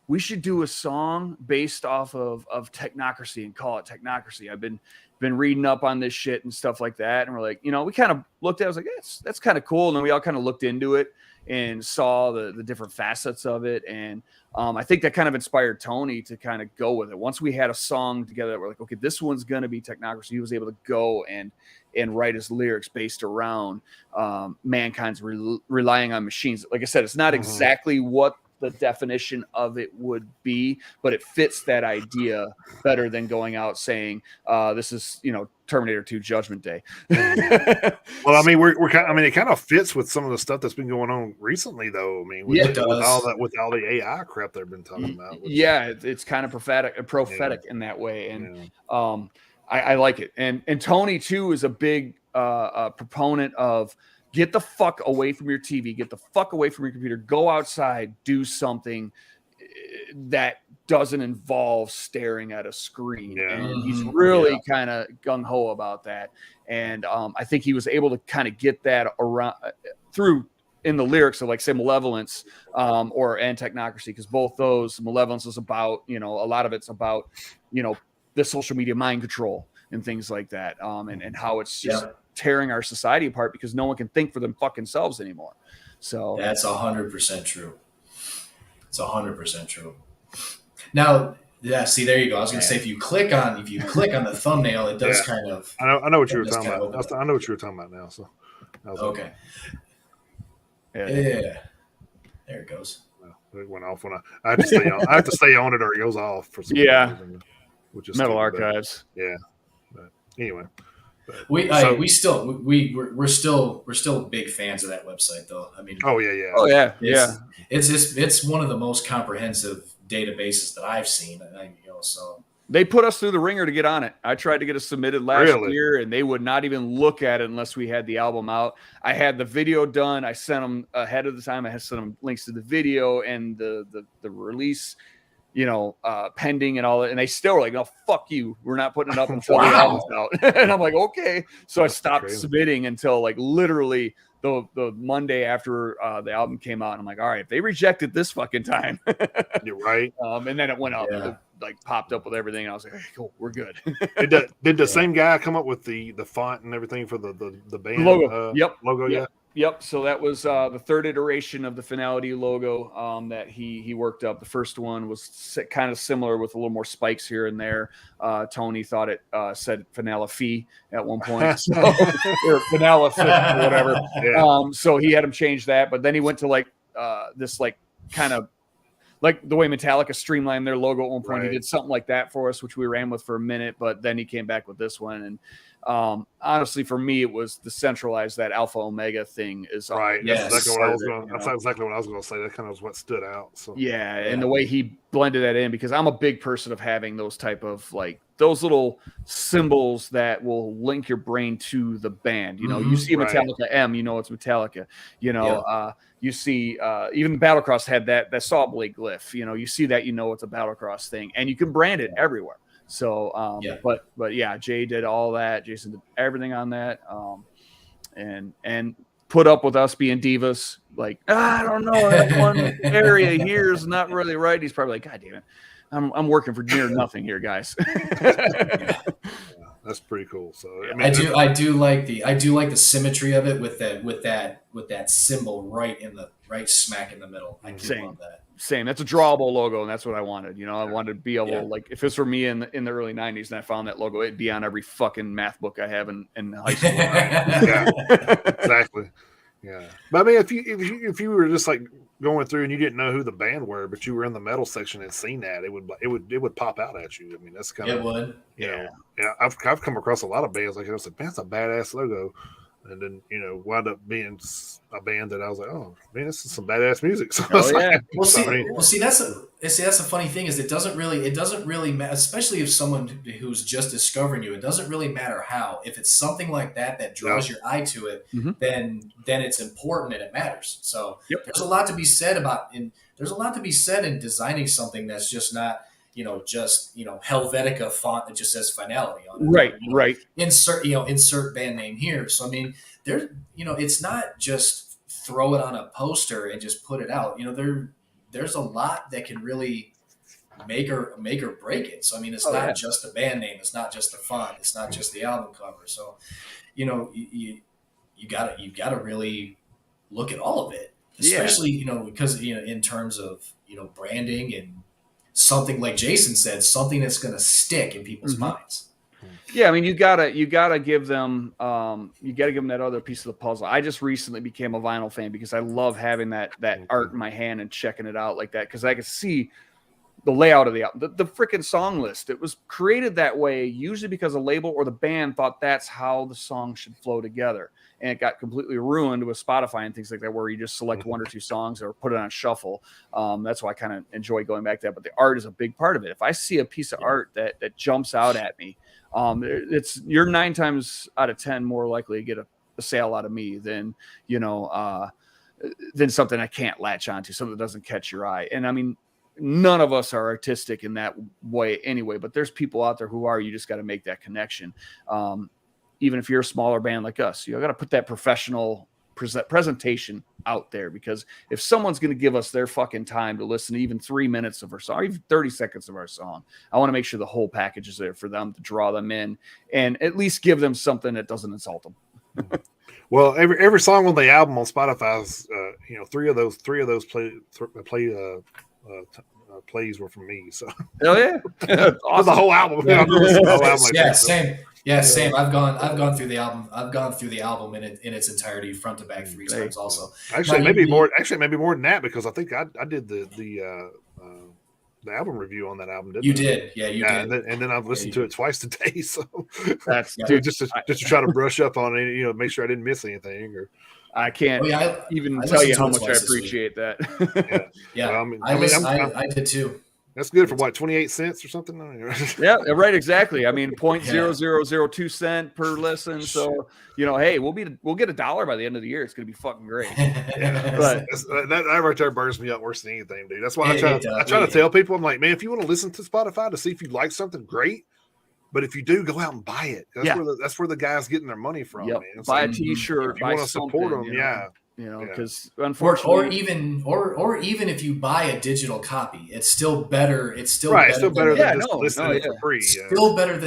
Speaker 3: we should do a song based off of technocracy and call it Technocracy. I've been reading up on this shit and stuff like that. And we're like, we kind of looked at it. I was like, that's kind of cool. And then we all kind of looked into it and saw the different facets of it. And I think that kind of inspired Tony to kind of go with it. Once we had a song together, we're like, okay, this one's going to be Technocracy. He was able to go and write his lyrics based around mankind's relying on machines. Like I said, it's not exactly what the definition of it would be, but it fits that idea better than going out saying this is Terminator 2 Judgment Day.
Speaker 2: Well, I mean, we're kind of, I mean, it kind of fits with some of the stuff that's been going on recently, though. I mean, with all the AI crap they've been talking about.
Speaker 3: It's kind of prophetic in that way, and I like it. And Tony too is a big proponent of get the fuck away from your TV, get the fuck away from your computer, go outside, do something that doesn't involve staring at a screen. And he's really kind of gung-ho about that. And I think he was able to kind of get that around through in the lyrics of, like, say, Malevolence and Technocracy, because both those, Malevolence is about, a lot of it's about, the social media mind control and things like that, and how it's just tearing our society apart because no one can think for them fucking selves anymore. So
Speaker 1: that's 100% true. It's 100% true. Now, see, there you go. I was going to say, if you click on the thumbnail, it does kind of.
Speaker 2: I know what you were talking about. I know what you were talking about now. So
Speaker 1: okay. Yeah. There it goes.
Speaker 2: It went off when I have to stay on. I have to stay on it or it goes off for some reason, which is
Speaker 3: Metal Archives.
Speaker 2: Yeah. But anyway.
Speaker 1: We're still big fans of that website, though. I mean, it's one of the most comprehensive databases that I've seen. So
Speaker 3: They put us through the ringer to get on it. I tried to get us submitted last year, and they would not even look at it unless we had the album out. I had the video done. I sent them ahead of the time. I had sent them links to the video and the release, pending and all that. And they still were like, "No, fuck you. We're not putting it up until the album's out." And I'm like, "Okay." So I stopped submitting until like literally the Monday after the album came out. And I'm like, "All right, if they reject it this fucking time."
Speaker 2: You're right.
Speaker 3: And then it went up. Yeah. Like popped up with everything. And I was like, "Hey, cool, we're good."
Speaker 2: Did the same guy come up with the font and everything for the band
Speaker 3: logo?
Speaker 2: Logo,
Speaker 3: yep. Yep. So that was the third iteration of the Finality logo that he worked up. The first one was kind of similar with a little more spikes here and there. Tony thought it said Finale at one point, so, or Finale or whatever. Yeah. So he had him change that, but then he went to like this like kind of like the way Metallica streamlined their logo at one point. Right. He did something like that for us, which we ran with for a minute, but then he came back with this one. And honestly, for me, it was the centralized, that Alpha Omega thing is
Speaker 2: right. Yes. That's exactly what I was going. That's exactly what I was going to say. That kind of was what stood out. So
Speaker 3: yeah, and the way he blended that in, because I'm a big person of having those type of like those little symbols that will link your brain to the band. You see Metallica M, it's Metallica. You see even Battlecross had that saw blade glyph. You see that, it's a Battlecross thing, and you can brand it everywhere. So but yeah, Jay did all that. Jason did everything on that. And put up with us being divas, like, I don't know, that one area here is not really right. He's probably like, God damn it, I'm working for near nothing here, guys.
Speaker 2: That's pretty cool. So
Speaker 1: I do like the symmetry of it with that symbol right smack in the middle. I do love that.
Speaker 3: Same. That's a drawable logo, and that's what I wanted. I wanted to be able, like, if it's for me in the early '90s, and I found that logo, it'd be on every fucking math book I have in high school.
Speaker 2: Yeah, exactly. Yeah, but I mean, if you were just like going through and you didn't know who the band were, but you were in the metal section and seen that, it would pop out at you. I mean, that's kind of,
Speaker 1: it would.
Speaker 2: Yeah. I've come across a lot of bands like that. I was like, man, that's a badass logo. And then, wound up being a band that I was like, oh man, this is some badass music. So
Speaker 1: that's a funny thing, is it doesn't really matter, especially if someone who's just discovering you, it doesn't really matter how. If it's something like that draws your eye to it, then it's important and it matters. So there's a lot to be said in designing something that's just not, Helvetica font that just says Finality on it.
Speaker 3: Right.
Speaker 1: Insert band name here. So I mean, it's not just throw it on a poster and just put it out. There's a lot that can really make or break it. So I mean, it's not just the band name, it's not just the font, it's not just the album cover. So, you gotta really look at all of it, especially because in terms of branding and something like Jason said, something that's going to stick in people's minds.
Speaker 3: Yeah, I mean, you gotta give them that other piece of the puzzle. I just recently became a vinyl fan because I love having that art in my hand and checking it out like that, because I could see the layout of the album, the freaking song list. It was created that way usually because a label or the band thought that's how the song should flow together, and it got completely ruined with Spotify and things like that, where you just select one or two songs or put it on shuffle. That's why I kind of enjoy going back to that. But the art is a big part of it. If I see a piece of art that jumps out at me, you're 9 times out of 10 more likely to get a sale out of me than something I can't latch onto, something that doesn't catch your eye. And I mean, none of us are artistic in that way anyway, but there's people out there who are. You just got to make that connection. Even if you're a smaller band like us, you got to put that professional presentation out there, because if someone's going to give us their fucking time to listen to even 3 minutes of our song, or even 30 seconds of our song, I want to make sure the whole package is there for them to draw them in and at least give them something that doesn't insult them.
Speaker 2: Well, every song on the album on Spotify is, 3 of those plays were from me. So
Speaker 3: oh yeah,
Speaker 2: awesome. The whole album.
Speaker 1: Same. Yeah, same. I've gone through the album. I've gone through the album in its entirety, front to back, 3 times. Also,
Speaker 2: actually, maybe more than that, because I think I did the album review on that album. Didn't
Speaker 1: you
Speaker 2: I?
Speaker 1: did, yeah, you did.
Speaker 2: And then I've listened to it twice today. So
Speaker 3: that's
Speaker 2: just to try to brush up on it. Make sure I didn't miss anything. Or
Speaker 3: I can't even tell you how much I appreciate that.
Speaker 1: Yeah, well, I did too.
Speaker 2: That's good for what, 28 cents or something?
Speaker 3: Yeah, right. Exactly. I mean,
Speaker 1: Yeah.
Speaker 3: 0.0002 per listen. So, hey, we'll get $1 by the end of the year. It's going to be fucking great.
Speaker 2: Yeah,
Speaker 3: But
Speaker 2: that right there burns me up worse than anything, dude. That's why I
Speaker 1: does.
Speaker 2: try to tell people, I'm like, man, if you want to listen to Spotify to see if you like something, great. But if you do, go out and buy it. That's where the guys getting their money from, man. It's
Speaker 3: buy
Speaker 2: like,
Speaker 3: a T-shirt,
Speaker 2: if you
Speaker 3: buy
Speaker 2: want to support
Speaker 3: something,
Speaker 2: them,
Speaker 3: because
Speaker 1: or
Speaker 3: unfortunately,
Speaker 1: even if you buy a digital copy, it's still better. It's still
Speaker 2: right.
Speaker 1: better
Speaker 2: It's still
Speaker 1: than
Speaker 2: better
Speaker 1: the,
Speaker 2: than just listening for free.
Speaker 1: still better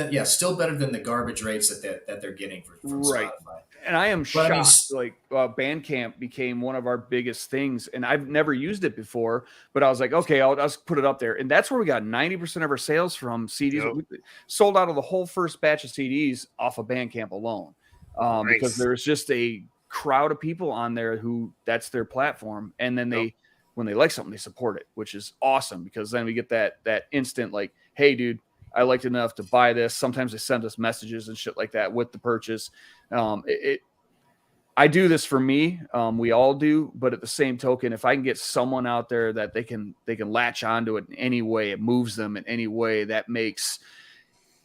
Speaker 1: than the garbage rates that they're getting from
Speaker 3: right.
Speaker 1: Spotify.
Speaker 3: And I am
Speaker 1: But
Speaker 3: shocked. Bandcamp became one of our biggest things, and I've never used it before. But I was like, okay, I'll just put it up there, and that's where we got 90% of our sales from CDs.
Speaker 2: Yep.
Speaker 3: We sold out of the whole first batch of CDs off of Bandcamp alone, because there's just a crowd of people on there who that's their platform, and then when they like something, they support it, which is awesome because then we get that instant like, hey, dude, I liked it enough to buy this. Sometimes they send us messages and shit like that with the purchase. I do this for me. We all do, but at the same token, if I can get someone out there that they can latch onto it in any way, it moves them in any way, that makes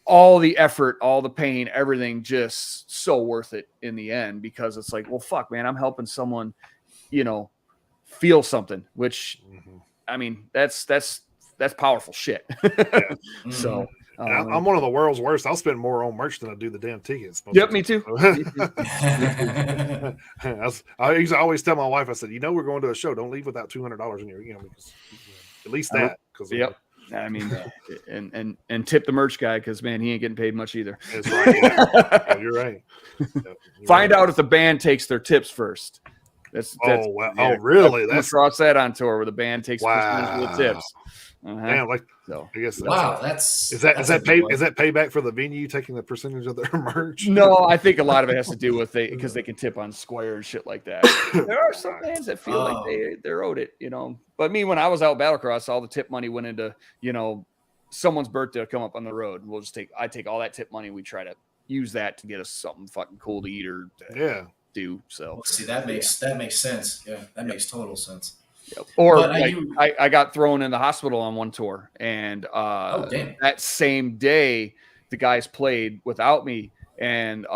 Speaker 3: all the effort, all the pain, everything just so worth it in the end, because it's like, well, fuck, man, I'm helping someone, feel something, which I mean, that's powerful shit. So
Speaker 2: I'm one of the world's worst. I'll spend more on merch than I do the damn tickets.
Speaker 3: Yep, me too.
Speaker 2: I always tell my wife, I said, we're going to a show. Don't leave without $200 in your, because at least that.
Speaker 3: Yep. I mean, and tip the merch guy, because man, he ain't getting paid much either.
Speaker 2: That's right. Yeah. You're right.
Speaker 3: Find out if the band takes their tips first.
Speaker 2: Oh, really?
Speaker 3: That's cross that on tour where the band takes percentage of the tips.
Speaker 2: Damn, I guess is that payback for the venue taking the percentage of their merch?
Speaker 3: No, I think a lot of it has to do with because they can tip on Square and shit like that. There are some bands that feel like they're owed it, But me, when I was out Battlecross, all the tip money went into someone's birthday to come up on the road. And I take all that tip money. We try to use that to get us something fucking cool to eat or do. So
Speaker 1: see, that makes sense. Yeah, that makes total sense.
Speaker 3: Yep. Or I got thrown in the hospital on one tour, and that same day the guys played without me, and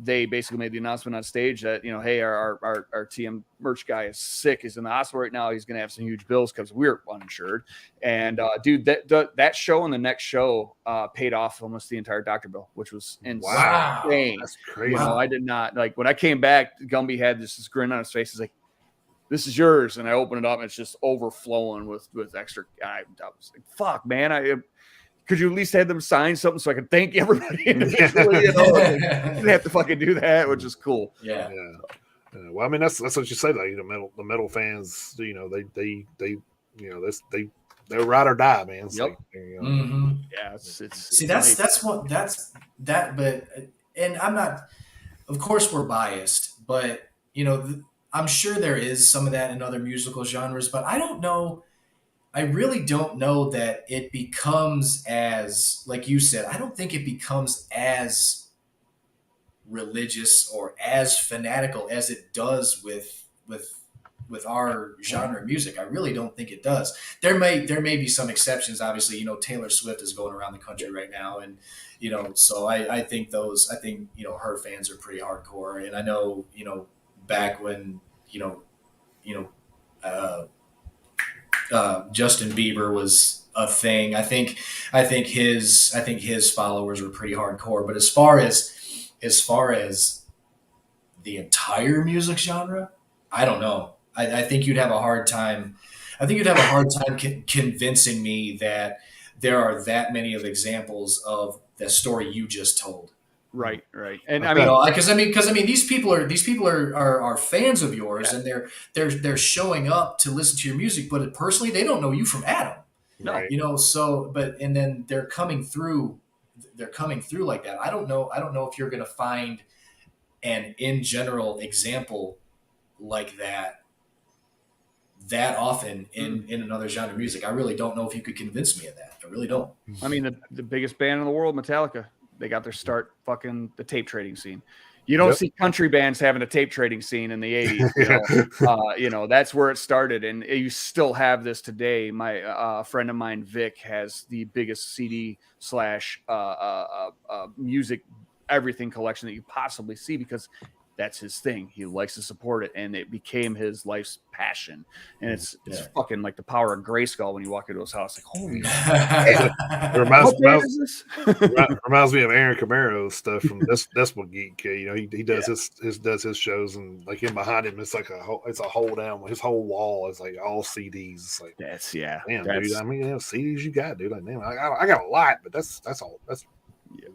Speaker 3: they basically made the announcement on stage that hey, our TM merch guy is sick, he's in the hospital right now, he's gonna have some huge bills because we're uninsured. And dude, that show and the next show paid off almost the entire doctor bill, which was insane.
Speaker 1: Wow,
Speaker 2: that's crazy.
Speaker 3: I did not like when I came back. Gumby had this grin on his face. He's like, this is yours. And I open it up and it's just overflowing with extra. I was like, fuck, man. Could you at least have them sign something so I could thank everybody individually? You didn't have to fucking do that, which is cool.
Speaker 1: Yeah.
Speaker 2: Well, I mean, that's what you say. Like, the metal fans, they they're ride or die, man.
Speaker 3: Yep.
Speaker 2: Like,
Speaker 3: Yeah.
Speaker 1: But and I'm not. Of course, we're biased, but I'm sure there is some of that in other musical genres, but I don't know. I really don't know that it becomes as, like you said, I don't think it becomes as religious or as fanatical as it does with our genre of music. I really don't think it does. There may be some exceptions. Obviously, Taylor Swift is going around the country right now, and so I think her fans are pretty hardcore. And I know back when Justin Bieber was a thing. I think his followers were pretty hardcore. But as far as the entire music genre, I don't know. I think you'd have a hard time. Convincing me that there are that many of examples of the story you just told.
Speaker 3: Right. And I mean,
Speaker 1: because these people are fans of yours, and they're showing up to listen to your music, but personally, they don't know you from Adam.
Speaker 2: Right.
Speaker 1: And then they're coming through like that. I don't know if you're going to find an in general example like that often in another genre of music. I really don't know if you could convince me of that. I really don't.
Speaker 3: I mean, the biggest band in the world, Metallica, they got their start fucking the tape trading scene. You don't
Speaker 2: Yep.
Speaker 3: see country bands having a tape trading scene in the 80s. That's where it started, and you still have this today. My friend of mine, Vic, has the biggest CD slash music everything collection that you possibly see because that's his thing. He likes to support it, and it became his life's passion. And it's fucking like the power of Grayskull when you walk into his house. Like, holy shit!
Speaker 2: It reminds me of Aaron Camaro's stuff from Decibel Geek. He does his shows, and like in behind him, it's like a hole down. His whole wall is like all CDs. It's like dude. I mean, CDs you got, dude. Like, damn, I got a lot, but that's all. That's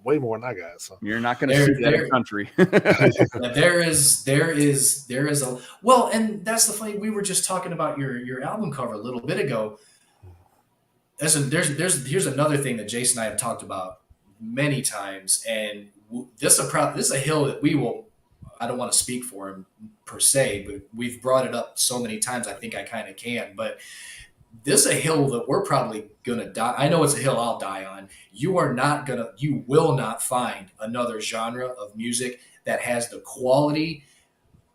Speaker 2: way more than I got. So
Speaker 3: you're not going to see that in country.
Speaker 1: there is a well, and that's the funny. We were just talking about your album cover a little bit ago. Here's another thing that Jason and I have talked about many times, and this is a hill that we will. I don't want to speak for him per se, but we've brought it up so many times. I think I kind of can, but this is a hill that we're probably gonna die. I know it's a hill I'll die on. You will not find another genre of music that has the quality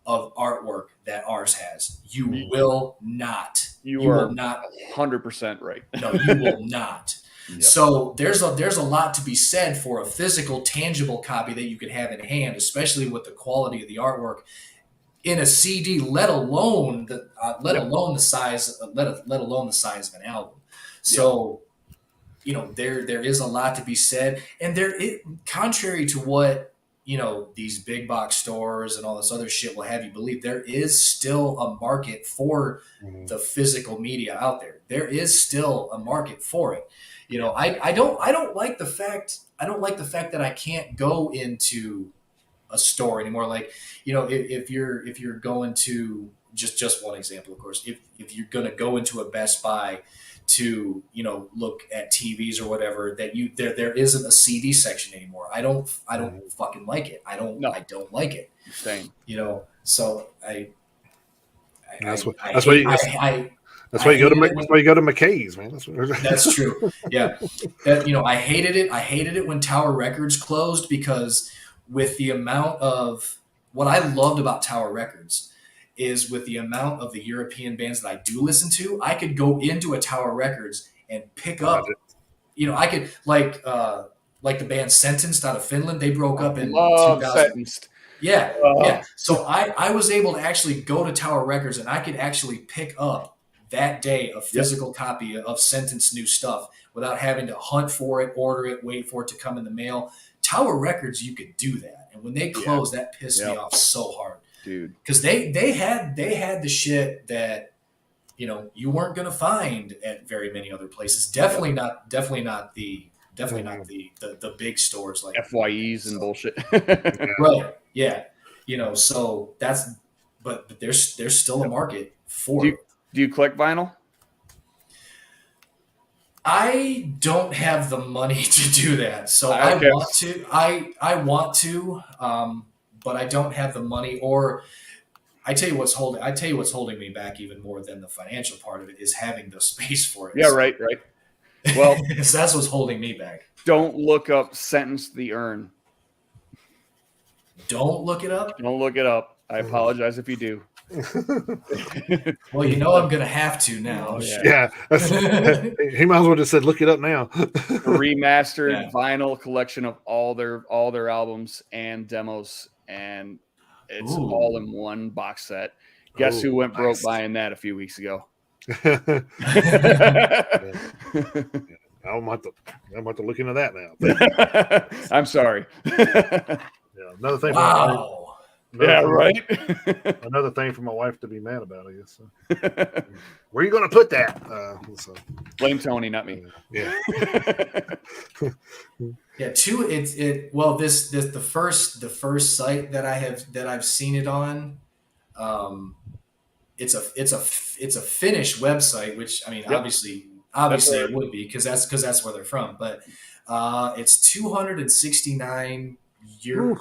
Speaker 1: of artwork that ours has. You will not.
Speaker 3: You will not 100% right.
Speaker 1: No, you will not. Yep. So there's a lot to be said for a physical, tangible copy that you can have in hand, especially with the quality of the artwork in a CD, let alone the size of an album. So, there is a lot to be said, and contrary to what these big box stores and all this other shit will have you believe, there is still a market for the physical media out there. There is still a market for it. I don't like the fact that I can't go into a store anymore. Like, if you're going to just one example, of course, if you're going to go into a Best Buy to, look at TVs or whatever, that there isn't a CD section anymore. I don't fucking like it. I don't like it.
Speaker 3: Same.
Speaker 1: So
Speaker 2: that's why you go to McKay's, man.
Speaker 1: That's true. Yeah. I hated it. I hated it when Tower Records closed because with the amount of what I loved about Tower Records is with the amount of the European bands that I do listen to, I could go into a Tower Records and pick up, I could like the band Sentenced out of Finland. They broke up in 2000.
Speaker 3: Sentenced.
Speaker 1: Yeah. So I was able to actually go to Tower Records and I could actually pick up that day a physical copy of Sentenced new stuff without having to hunt for it, order it, wait for it to come in the mail. Tower Records, you could do that, and when they closed, that pissed me off so hard,
Speaker 3: dude.
Speaker 1: Because they had the shit that you weren't gonna find at very many other places. Definitely not the big stores like
Speaker 3: FYEs and bullshit.
Speaker 1: Right? Yeah. So that's but there's still a market for it.
Speaker 3: Do you collect vinyl?
Speaker 1: I don't have the money to do that, so I want to, but I don't have the money. Or I tell you what's holding me back even more than the financial part of it is having the space for it.
Speaker 3: Yeah, right. Well,
Speaker 1: that's what's holding me back.
Speaker 3: Don't look up "Sentenced the Urn."
Speaker 1: Don't look it up.
Speaker 3: Don't look it up. I apologize if you do.
Speaker 1: Well, I'm gonna have to now.
Speaker 2: Yeah. He might as well just said, "Look it up now."
Speaker 3: A remastered vinyl collection of all their albums and demos, and it's all in one box set. Guess who went broke buying that a few weeks ago?
Speaker 2: I'm about to look into that now.
Speaker 3: I'm sorry.
Speaker 2: Another thing.
Speaker 1: Wow.
Speaker 3: Right.
Speaker 2: Another thing for my wife to be mad about, I guess. Where are you going to put that?
Speaker 3: Blame Tony, not me.
Speaker 2: Yeah.
Speaker 1: Yeah. Well, the first site that I've seen it on, it's a Finnish website, which I mean, obviously it would be because that's where they're from, but it's 269 euros.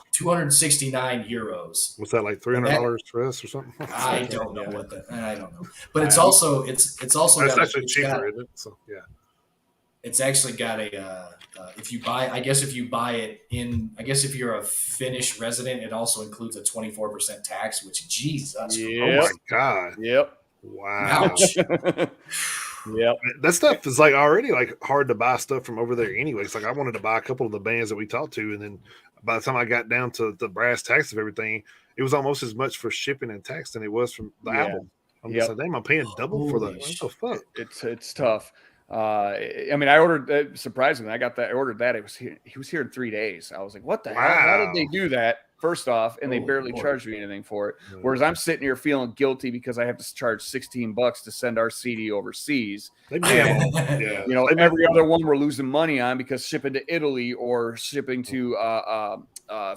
Speaker 2: What's that, like $300 for us or something?
Speaker 1: I don't know I don't know. But it's also
Speaker 2: that's actually cheaper, isn't it? So
Speaker 1: It's actually got if you buy, I guess if you buy it in, I guess if you're a Finnish resident, it also includes a 24% tax, which Jesus
Speaker 2: Oh my
Speaker 3: Yep.
Speaker 2: god!
Speaker 3: Yep.
Speaker 2: Wow.
Speaker 1: Ouch.
Speaker 3: Yep.
Speaker 2: That stuff is like already like hard to buy stuff from over there anyways. Like I wanted to buy a couple of the bands that we talked to, and then by the time I got down to the brass tacks of everything, it was almost as much for shipping and tax than it was from the
Speaker 3: Yeah.
Speaker 2: album. I'm just like, damn, I'm paying double for the
Speaker 1: Holy
Speaker 2: what
Speaker 1: shit.
Speaker 2: the fuck?
Speaker 3: It's tough. I mean, I ordered surprisingly, I got that. I ordered that. He was here in 3 days. I was like, what the hell? How did they
Speaker 2: Wow.
Speaker 3: do that? First off, and they
Speaker 1: Holy
Speaker 3: barely
Speaker 1: Lord.
Speaker 3: charged me anything for it.
Speaker 2: Yeah.
Speaker 3: Whereas I'm sitting here feeling guilty because I have to charge $16 to send our CD overseas.
Speaker 2: They may have, yeah.
Speaker 3: You know,
Speaker 2: They may-
Speaker 3: every other one we're losing money on because shipping to Italy or shipping to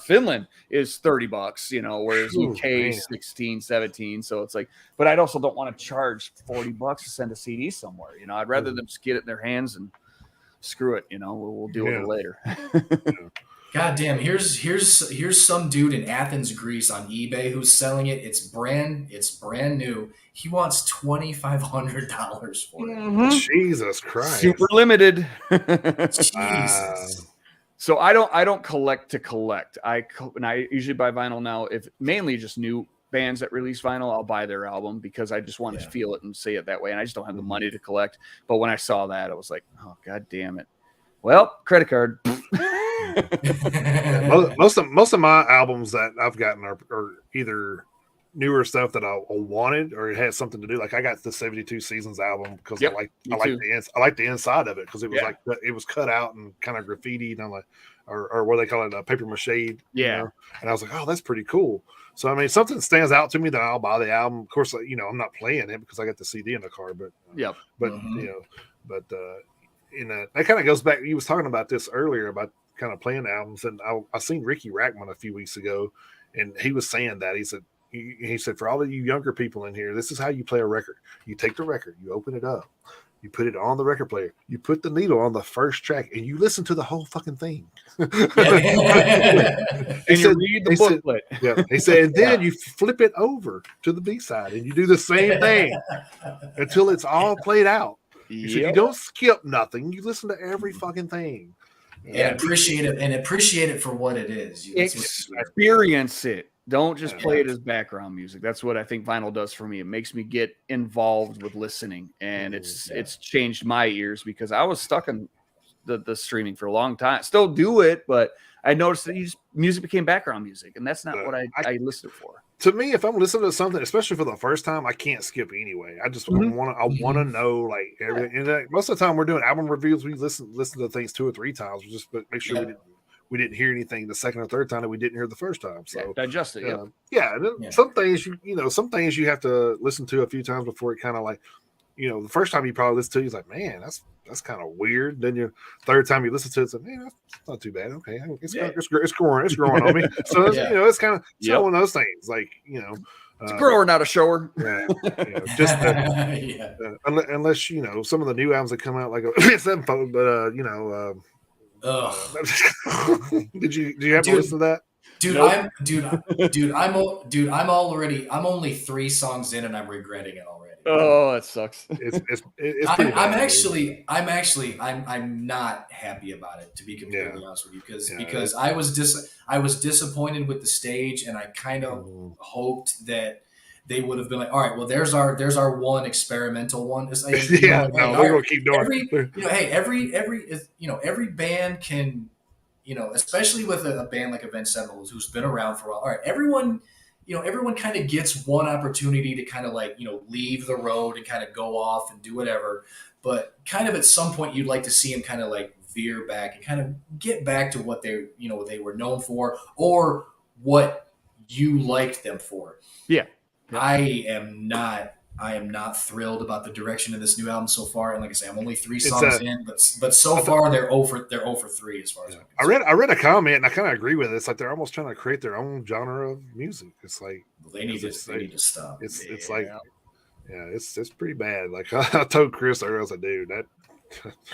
Speaker 3: Finland is $30, you know, whereas
Speaker 2: Phew,
Speaker 3: UK
Speaker 2: man.
Speaker 3: 16, 17. So it's like, but I also don't want to charge $40 to send a CD somewhere. You know, I'd rather them just get it in their hands and screw it. You know, we'll deal with it later.
Speaker 1: God damn, here's some dude in Athens, Greece on eBay who's selling it. It's brand new. He wants $2,500 for it.
Speaker 2: Jesus Christ.
Speaker 3: Super limited.
Speaker 1: Jesus.
Speaker 3: So I don't collect to collect. I usually buy vinyl now. If mainly just new bands that release vinyl, I'll buy their album because I just want to feel it and say it that way. And I just don't have the money to collect. But when I saw that, I was like, oh god damn it. Well, credit card.
Speaker 2: Yeah, most of my albums that I've gotten are either newer stuff that I wanted or it had something to do. Like I got the 72 Seasons album because I like the inside of it because it was like it was cut out and kind of graffiti and I'm like or what they call it, paper mache. You know? And I was like, oh, that's pretty cool. So I mean, something stands out to me that I'll buy the album. Of course, you know, I'm not playing it because I got the CD in the car, but you know, that kind of goes back. You was talking about this earlier about kind of playing albums, and I seen Ricky Rackman a few weeks ago, and he was saying that he said for all of you younger people in here, this is how you play a record. You take the record, you open it up, you put it on the record player, you put the needle on the first track, and you listen to the whole fucking thing.
Speaker 3: And you read the booklet.
Speaker 2: He said, and then you flip it over to the B side, and you do the same thing until it's all played out. He said, you don't skip nothing. You listen to every fucking thing.
Speaker 1: And appreciate it for what it is.
Speaker 3: Experience it. Don't just play it as background music. That's what I think vinyl does for me. It makes me get involved with listening, and it's changed my ears because I was stuck in the streaming for a long time. Still do it, but I noticed that music became background music, and that's not what I listened for.
Speaker 2: To me, if I'm listening to something, especially for the first time, I can't skip anyway. I just want to know like everything. And most of the time, we're doing album reviews. We listen to things 2 or 3 times, just make sure we didn't hear anything the second or third time that we didn't hear the first time. So
Speaker 3: digest it.
Speaker 2: Some things you have to listen to a few times before it kind of like, you know, the first time you probably listen to it, you're like, man, that's kind of weird. Then your third time you listen to it, it's like, man, that's not too bad. Okay, it's growing on me. So you know, it's kind of one of those things. Like, you know,
Speaker 3: it's a grower, not a shower.
Speaker 2: Unless you know some of the new albums that come out, like a Sevenfold, but you know, did you have to listen to that?
Speaker 1: I'm only 3 songs in and I'm regretting it already.
Speaker 3: Oh, it sucks.
Speaker 2: It's pretty bad.
Speaker 1: I'm not happy about it, to be completely honest with you, because I was disappointed with the stage, and I kind of hoped that they would have been like, all right, well, there's our one experimental one. It's like,
Speaker 2: we're gonna keep doing.
Speaker 1: Every band can, you know, especially with a band like Avenged Sevenfold who's been around for a while. All right, everyone kind of gets one opportunity to kind of like, you know, leave the road and kind of go off and do whatever. But kind of at some point, you'd like to see them kind of like veer back and kind of get back to what they were known for or what you liked them for.
Speaker 3: Yeah.
Speaker 1: I am not thrilled about the direction of this new album so far. And like I say, I'm only 3 songs in, but so far they're over 3 as far as I'm concerned.
Speaker 2: I read a comment and I kind of agree with it. It's like they're almost trying to create their own genre of music. It's like
Speaker 1: they need to stop.
Speaker 2: It's like it's pretty bad. Like I told Chris earlier, I was like, dude,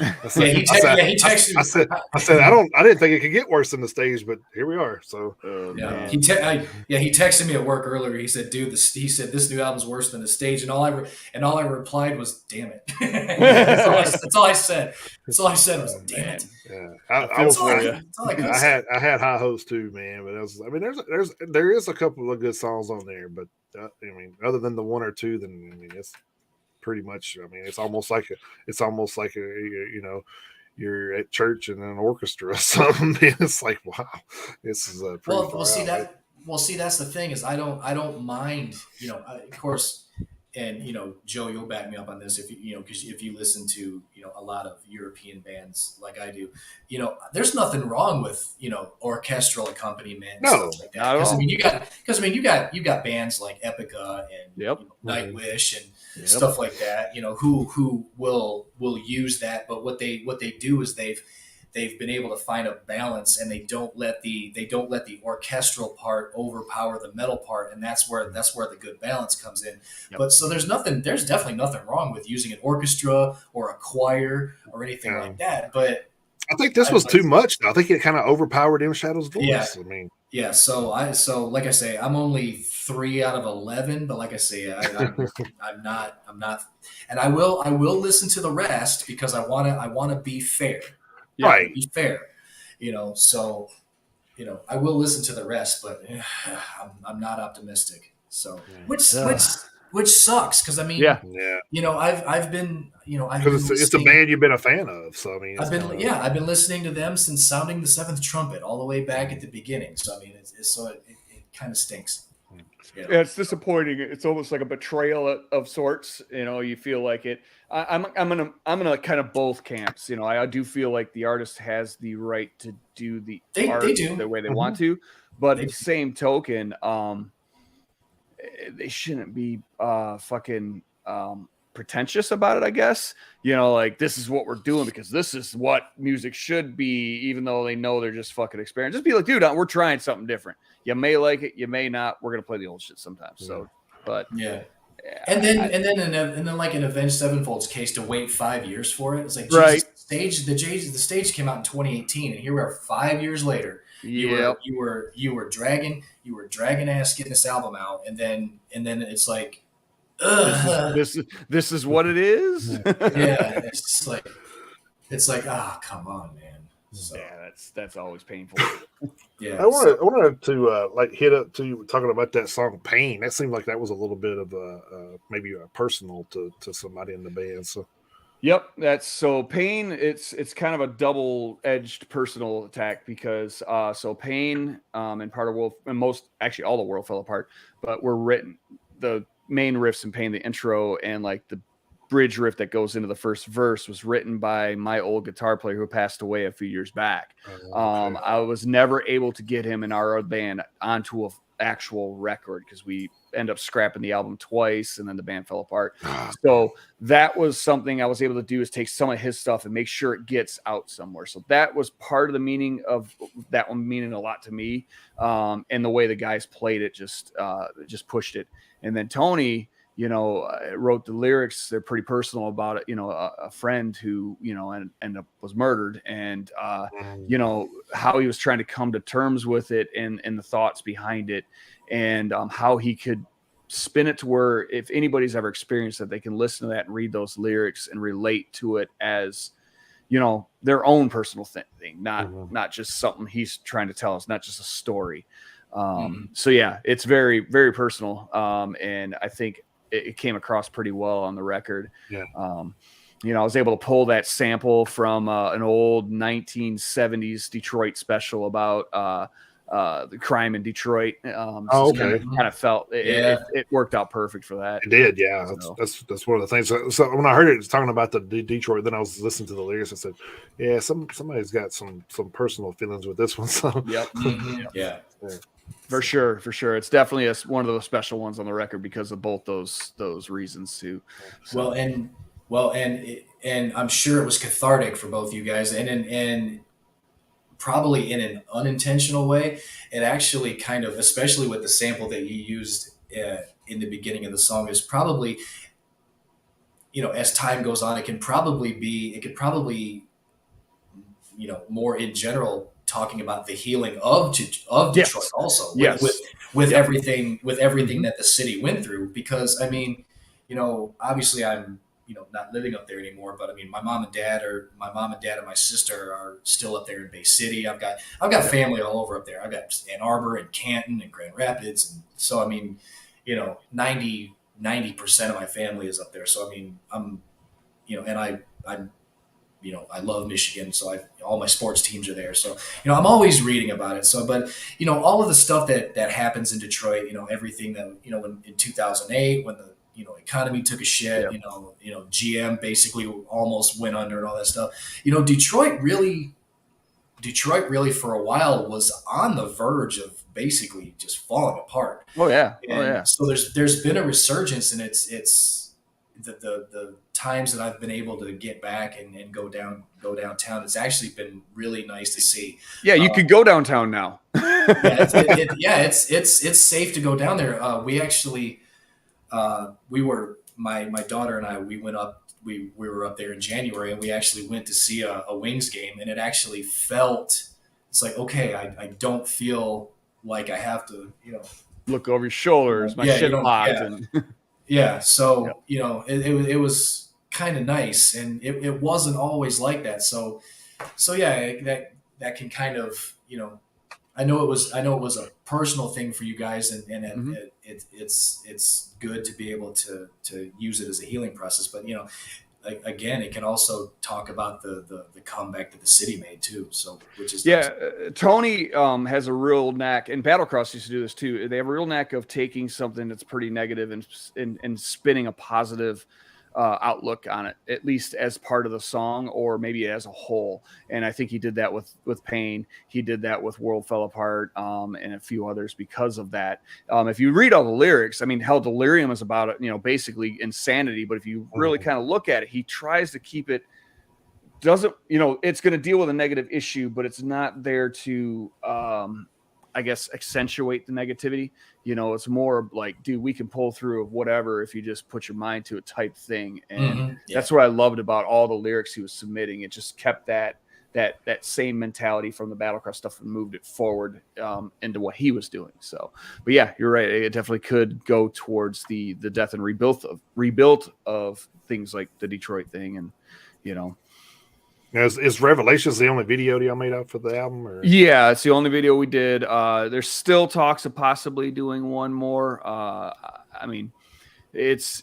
Speaker 2: I said,
Speaker 1: he texted.
Speaker 2: I said, I didn't think it could get worse than the stage, but here we are. So,
Speaker 1: Yeah, he texted me at work earlier. He said, "Dude, he said this new album's worse than the stage," and all I replied was, "Damn it." That's all I said. That's all I said was, "Damn it."
Speaker 2: yeah,
Speaker 3: I feel for you.
Speaker 1: That's all I could say.
Speaker 2: I had high hopes too, man. But I mean, there is a couple of good songs on there, but I mean, other than the one or two, then I mean, it's pretty much. I mean, it's almost like you know, you're at church and an orchestra or something. It's like, wow, this is a pretty far out.
Speaker 1: See, that's the thing is I don't mind, of course, and Joe, you'll back me up on this if because if you listen to a lot of European bands like I do, there's nothing wrong with orchestral accompaniment and
Speaker 2: No,
Speaker 1: stuff like that. Because you got bands like Epica and
Speaker 3: Yep.
Speaker 1: Nightwish and
Speaker 3: Yep.
Speaker 1: stuff like that, who will use that, but what they do is they've been able to find a balance, and they don't let the orchestral part overpower the metal part, and that's where the good balance comes in.
Speaker 3: Yep.
Speaker 1: But so there's definitely nothing wrong with using an orchestra or a choir or anything like that. But
Speaker 2: I think this was too much. Though. I think it kind of overpowered M Shadow's voice.
Speaker 1: Yeah.
Speaker 2: I mean,
Speaker 1: yeah. So like I say, I'm only 3 out of 11, but like I say, I'm not, and I will listen to the rest because I want to be fair.
Speaker 3: Yeah.
Speaker 2: Right.
Speaker 1: Be fair, so I will listen to the rest, but I'm not optimistic. So which sucks because I mean,
Speaker 3: Yeah.
Speaker 1: I've been
Speaker 2: because it's a band you've been a fan of. So I mean,
Speaker 1: I've been listening to them since sounding the seventh trumpet all the way back at the beginning. So I mean, it kind of stinks.
Speaker 3: Yeah, it's disappointing. It's almost like a betrayal of sorts. You feel like it. I'm gonna kind of both camps. I do feel like the artist has the right to do the art the way they want to, but at the same token, they shouldn't be fucking pretentious about it, I guess. Like this is what we're doing because this is what music should be, even though they know they're just fucking experimenting. Just be like, dude, we're trying something different. You may like it, you may not. We're gonna play the old shit sometimes. So, but
Speaker 1: yeah. And then like in Avenged Sevenfold's case, to wait 5 years for it, it's like
Speaker 3: right.
Speaker 1: The stage came out in 2018, and here we are 5 years later. You were dragging ass getting this album out, and then it's like,
Speaker 3: this is what it is.
Speaker 1: Yeah, it's like come on, man. So.
Speaker 3: Yeah, that's always painful.
Speaker 1: Yeah,
Speaker 2: I wanted to hit up to you talking about that song "Pain." That seemed like that was a little bit of maybe a personal to somebody in the band. So,
Speaker 3: yep, that's so Pain. It's kind of a double-edged personal attack because so Pain and part of World and most actually all the World Fell Apart, but were written the main riffs in Pain, the intro and like the bridge riff that goes into the first verse was written by my old guitar player who passed away a few years back. I was never able to get him in our band onto an actual record because we end up scrapping the album twice and then the band fell apart. So that was something I was able to do, is take some of his stuff and make sure it gets out somewhere. So that was part of the meaning of that one, meaning a lot to me. And the way the guys played it just pushed it. And then Tony, wrote the lyrics. They're pretty personal about it. A friend who, ended up was murdered, and, how he was trying to come to terms with it and the thoughts behind it, and how he could spin it to where if anybody's ever experienced it, they can listen to that and read those lyrics and relate to it as, their own personal thing, not just something he's trying to tell us, not just a story. So yeah, it's very, very personal. And I think it came across pretty well on the record.
Speaker 2: Yeah.
Speaker 3: I was able to pull that sample from an old 1970s Detroit special about the crime in Detroit.
Speaker 2: Okay.
Speaker 3: Kind of felt it worked out perfect for that.
Speaker 2: It did, yeah. That's one of the things. So when I heard it talking about the Detroit, then I was listening to the lyrics. I said, "Yeah, somebody's got some personal feelings with this one." So
Speaker 3: yep.
Speaker 1: Yeah.
Speaker 3: For sure. It's definitely one of those special ones on the record because of both those reasons too. So.
Speaker 1: And I'm sure it was cathartic for both you guys, and probably in an unintentional way, it actually kind of, especially with the sample that you used in the beginning of the song, is probably as time goes on, it could probably, more in general, talking about the healing of Detroit
Speaker 3: Yes.
Speaker 1: also,
Speaker 3: Yes.
Speaker 1: with
Speaker 3: Yep.
Speaker 1: everything
Speaker 3: Mhm.
Speaker 1: that the city went through. Because I mean, obviously I'm, not living up there anymore, but I mean, my mom and dad and my sister are still up there in Bay City. I've got
Speaker 3: Yep.
Speaker 1: family all over up there. I've got Ann Arbor and Canton and Grand Rapids, and so I mean, 90% of my family is up there. So I mean, and I'm I love Michigan, so all my sports teams are there. So, I'm always reading about it. So, but, all of the stuff that happens in Detroit, everything that, in 2008, when the, economy took a shit,
Speaker 3: Yep.
Speaker 1: GM basically almost went under and all that stuff. Detroit really for a while was on the verge of basically just falling apart.
Speaker 3: Oh yeah. Oh
Speaker 1: And
Speaker 3: yeah.
Speaker 1: so there's been a resurgence, and it's the times that I've been able to get back and go downtown. It's actually been really nice to see.
Speaker 3: Yeah, you
Speaker 1: Uh,
Speaker 3: could go downtown now.
Speaker 1: yeah, it's safe to go down there. We actually we were my daughter and I, we went up, we were up there in January, and we actually went to see a Wings game, and it actually felt, it's like, okay, I don't feel like I have to,
Speaker 3: Look over your shoulders, my
Speaker 1: yeah,
Speaker 3: shit locked,
Speaker 1: yeah,
Speaker 3: and
Speaker 1: yeah.
Speaker 3: yep.
Speaker 1: So, it was kind of nice, and it wasn't always like that. So yeah, that can kind of, I know it was a personal thing for you guys, and
Speaker 3: Mhm.
Speaker 1: it's good to be able to use it as a healing process. But again, it can also talk about the comeback that the city made too. So, which is nice.
Speaker 3: Yeah, Tony has a real knack, and Battlecross used to do this too. They have a real knack of taking something that's pretty negative and spinning a positive outlook on it, at least as part of the song or maybe as a whole. And I think he did that with Pain. He did that with World Fell Apart, and a few others because of that. If you read all the lyrics, I mean, hell, Delirium is about it, basically insanity. But if you really
Speaker 2: Mhm.
Speaker 3: kind of look at it, he tries to keep it, doesn't, it's going to deal with a negative issue, but it's not there to I guess accentuate the negativity. It's more like, dude, we can pull through whatever if you just put your mind to it type thing. And
Speaker 1: Yeah.
Speaker 3: that's what I loved about all the lyrics he was submitting. It just kept that same mentality from the Battlecross stuff and moved it forward into what he was doing. So, but yeah, you're right. It definitely could go towards the death and rebuilt of things like the Detroit thing. And you know
Speaker 2: Now, is Revelations the only video y'all made out for the album, or?
Speaker 3: Yeah, it's the only video we did. There's still talks of possibly doing one more. I mean, it's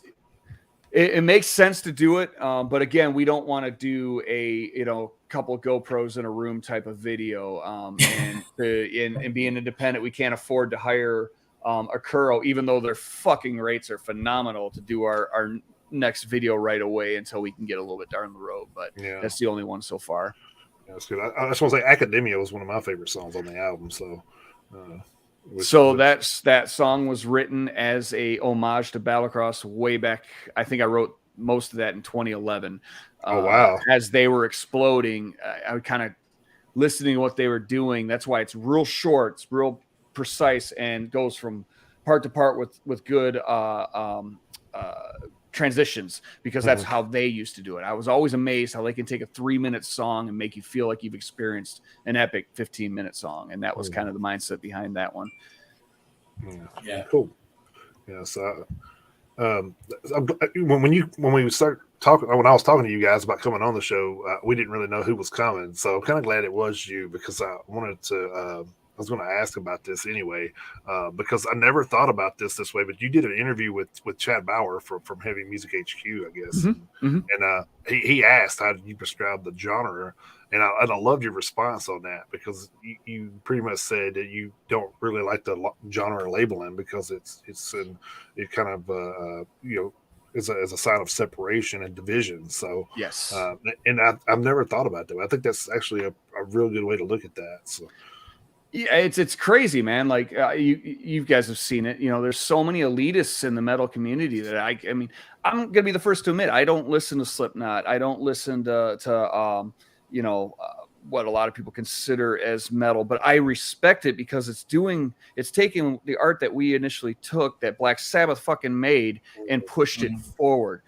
Speaker 3: it makes sense to do it, but again, we don't want to do a couple of GoPros in a room type of video. And being independent, we can't afford to hire a Kuro, even though their fucking rates are phenomenal, to do our next video right away until we can get a little bit down the road. But
Speaker 2: Yeah,
Speaker 3: that's the only one so far.
Speaker 2: yeah, that's good. I just want to say Academia was one of my favorite songs on the album. So, uh,
Speaker 3: So
Speaker 2: which
Speaker 3: that song was written as a homage to Battlecross way back. I think I wrote most of that in 2011.
Speaker 2: oh wow,
Speaker 3: As they were exploding, I was kind of listening to what they were doing. That's why it's real short, it's real precise, and goes from part to part with good transitions, because that's
Speaker 2: Mhm.
Speaker 3: how they used to do it. I was always amazed how they can take a 3-minute song and make you feel like you've experienced an epic 15-minute song. And that was kind of the mindset behind that one.
Speaker 2: Yeah.
Speaker 1: Yeah.
Speaker 2: Cool. Yeah. So, um, when we start talking, when I was talking to you guys about coming on the show, we didn't really know who was coming. So I'm kind of glad it was you, because I wanted to. I was going to ask about this anyway, because I never thought about this way. But you did an interview with Chad Bauer from Heavy Music HQ, I guess,
Speaker 3: Mm-hmm. Mm-hmm.
Speaker 2: and he asked, how did you describe the genre? And I loved your response on that, because you pretty much said that you don't really like the genre labeling, because it kind of is a sign of separation and division. So,
Speaker 3: Yes.
Speaker 2: and I've never thought about that. I think that's actually a real good way to look at that. So,
Speaker 3: Yeah, it's crazy, man. Like you guys have seen it. There's so many elitists in the metal community that I mean, I'm gonna be the first to admit I don't listen to Slipknot. I don't listen to what a lot of people consider as metal, but I respect it because it's taking the art that we initially took, that Black Sabbath fucking made, and pushed it forward.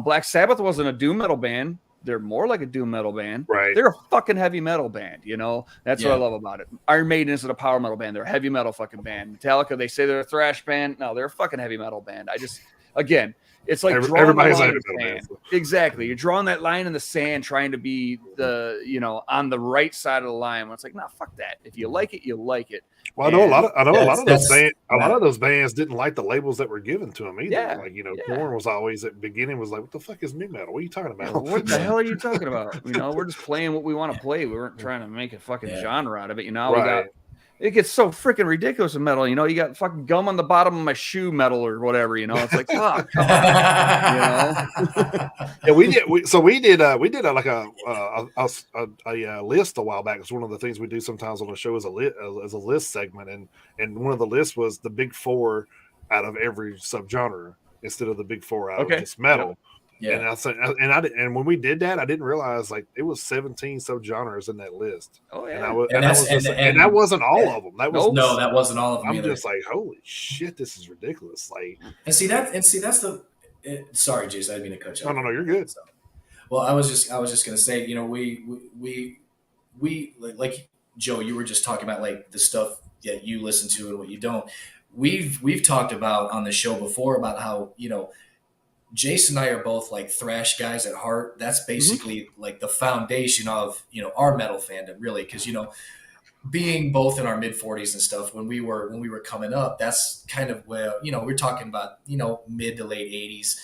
Speaker 3: Black Sabbath wasn't a doom metal band. They're more like a doom metal band.
Speaker 2: Right.
Speaker 3: They're a fucking heavy metal band, you know? That's what I love about it. Iron Maiden isn't a power metal band. They're a heavy metal fucking band. Metallica, they say they're a thrash band. No, they're a fucking heavy metal band. Again, it's like drawing the line in the sand. Exactly. You're drawing that line in the sand, trying to be on the right side of the line. When it's like, nah, fuck that. If you like it, you like it.
Speaker 2: Well, I know a lot of those bands didn't like the labels that were given to them either.
Speaker 3: Yeah,
Speaker 2: like, Korn was always at the beginning was like, what the fuck is new metal? What are you talking about?
Speaker 3: What the hell are you talking about? We're just playing what we want to play. We weren't trying to make a fucking genre out of it.
Speaker 2: Right.
Speaker 3: It gets so freaking ridiculous in metal. You got fucking gum on the bottom of my shoe metal or whatever. It's like, fuck, come on.
Speaker 2: Yeah, we did. We did a list a while back. It's one of the things we do sometimes on the show as a list segment, and one of the lists was the big four out of every subgenre instead of the big four out of just metal. Yeah. And when we did that, I didn't realize like it was 17 subgenres in that list.
Speaker 3: Oh yeah.
Speaker 2: And that wasn't all of them. That was
Speaker 1: that wasn't all of them.
Speaker 2: I'm
Speaker 1: either.
Speaker 2: just like, holy shit, this is ridiculous. Like,
Speaker 1: that's the. Sorry, Jason, I didn't mean to cut you off.
Speaker 2: No, you're good.
Speaker 1: So, well, I was just gonna say, we like Joe, you were just talking about like the stuff that you listen to and what you don't. We've talked about on the show before about how Jason and I are both like thrash guys at heart. That's basically like the foundation of our metal fandom, really, because being both in our mid 40s and stuff when we were coming up, that's kind of where we're talking about mid to late 80s,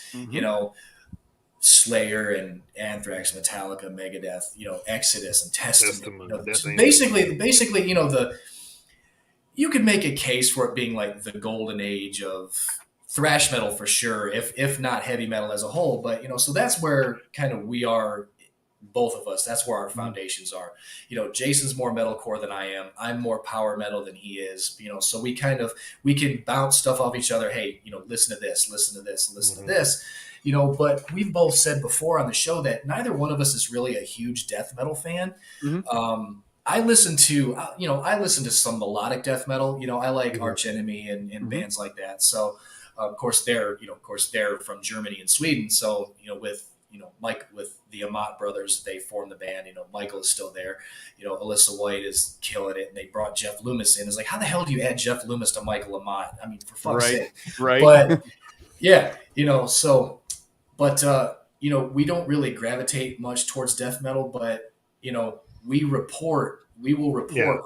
Speaker 1: Slayer and Anthrax, Metallica, Megadeth, Exodus and Testament. Basically, you could make a case for it being like the golden age of thrash metal for sure, if not heavy metal as a whole. But so that's where kind of we are, both of us. That's where our foundations are. Jason's more metalcore than I am. I'm more power metal than he is. So we can bounce stuff off each other. Hey, listen to this, listen to this, listen to this. But we've both said before on the show that neither one of us is really a huge death metal fan. I listen to some melodic death metal. I like Arch Enemy and bands like that. So. Of course, they're from Germany and Sweden. So with the Amat brothers, they formed the band. Michael is still there. Alyssa White is killing it, and they brought Jeff Loomis in. It's like, how the hell do you add Jeff Loomis to Michael Amat? I mean, for fuck's sake,
Speaker 3: right?
Speaker 1: But yeah, we don't really gravitate much towards death metal, but we will report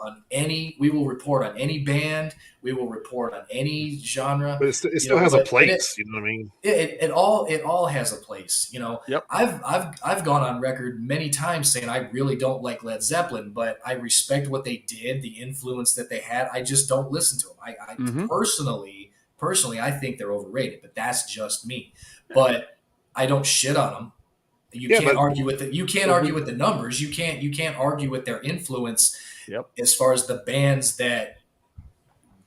Speaker 1: on any band. We will report on any genre.
Speaker 2: But it still has a place. You know what I mean?
Speaker 1: It all has a place.
Speaker 3: Yep.
Speaker 1: I've gone on record many times saying I really don't like Led Zeppelin, but I respect what they did, the influence that they had. I just don't listen to them. I personally, I think they're overrated, but that's just me. But I don't shit on them. You can't argue with the numbers. You can't argue with their influence.
Speaker 3: Yep.
Speaker 1: As far as the bands that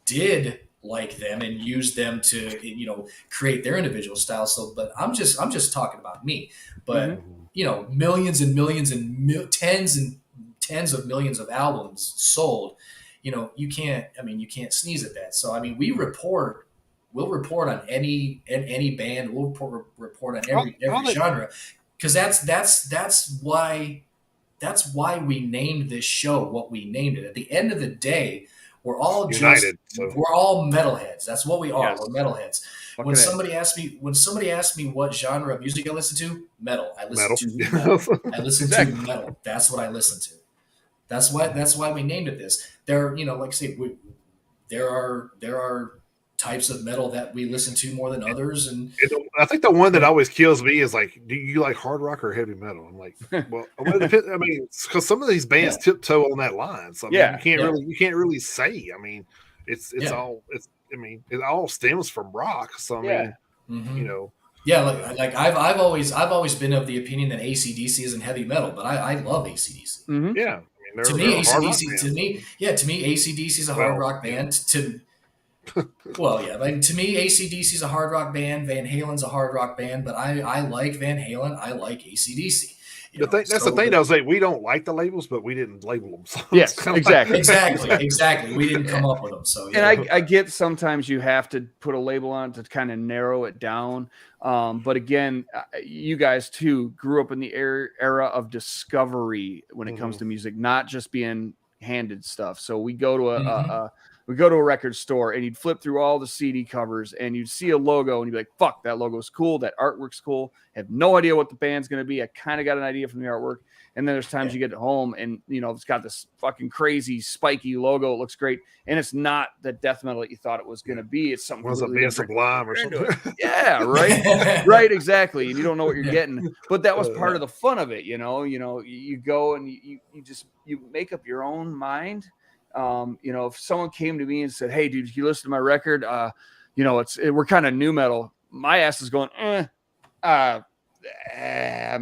Speaker 1: did like them and use them to create their individual style. So, but I'm just talking about me. But millions and millions and tens of millions of albums sold. You can't sneeze at that. So I mean, we'll report on any band. We'll report on every genre. Because that's why we named this show what we named it. At the end of the day, we're all united. We're all metalheads. That's what we are. Yes. We're metalheads. Okay. When somebody asks me what genre of music I listen to, metal. I listen to metal. I listen to metal. That's what I listen to. That's why we named it this. There, like I say, there are types of metal that we listen to more than others, and
Speaker 2: I think the one that always kills me is like, do you like hard rock or heavy metal? I'm like, well, I mean, because some of these bands tiptoe on that line, so you can't really say. I mean, it all stems from rock. So I mean,
Speaker 1: like I've always been of the opinion that AC/DC isn't heavy metal, but I love AC/DC.
Speaker 3: Mm-hmm.
Speaker 2: Yeah, I mean,
Speaker 1: to me, AC/DC is a hard rock band. To me, AC/DC is a hard rock band. Van Halen's a hard rock band, but I like Van Halen. I like AC/DC.
Speaker 2: That's the thing. Though, say we don't like the labels, but we didn't label them. So
Speaker 3: yes, exactly,
Speaker 1: exactly. We didn't come up with them. So
Speaker 3: and I get sometimes you have to put a label on it to kind of narrow it down. But again, you guys too grew up in the era of discovery when it comes to music, not just being handed stuff. So we go to a record store and you'd flip through all the CD covers and you'd see a logo and you'd be like, fuck, that logo's cool. That artwork's cool. Have no idea what the band's going to be. I kind of got an idea from the artwork. And then there's times you get home and, it's got this fucking crazy spiky logo. It looks great. And it's not the death metal that you thought it was going to be. It's something
Speaker 2: completely different. Sublime or something.
Speaker 3: Yeah, right. Right, exactly. And you don't know what you're getting. But that was part of the fun of it, you go and you make up your own mind. If someone came to me and said, hey, dude, you listen to my record? We're kind of new metal. My ass is going, I'm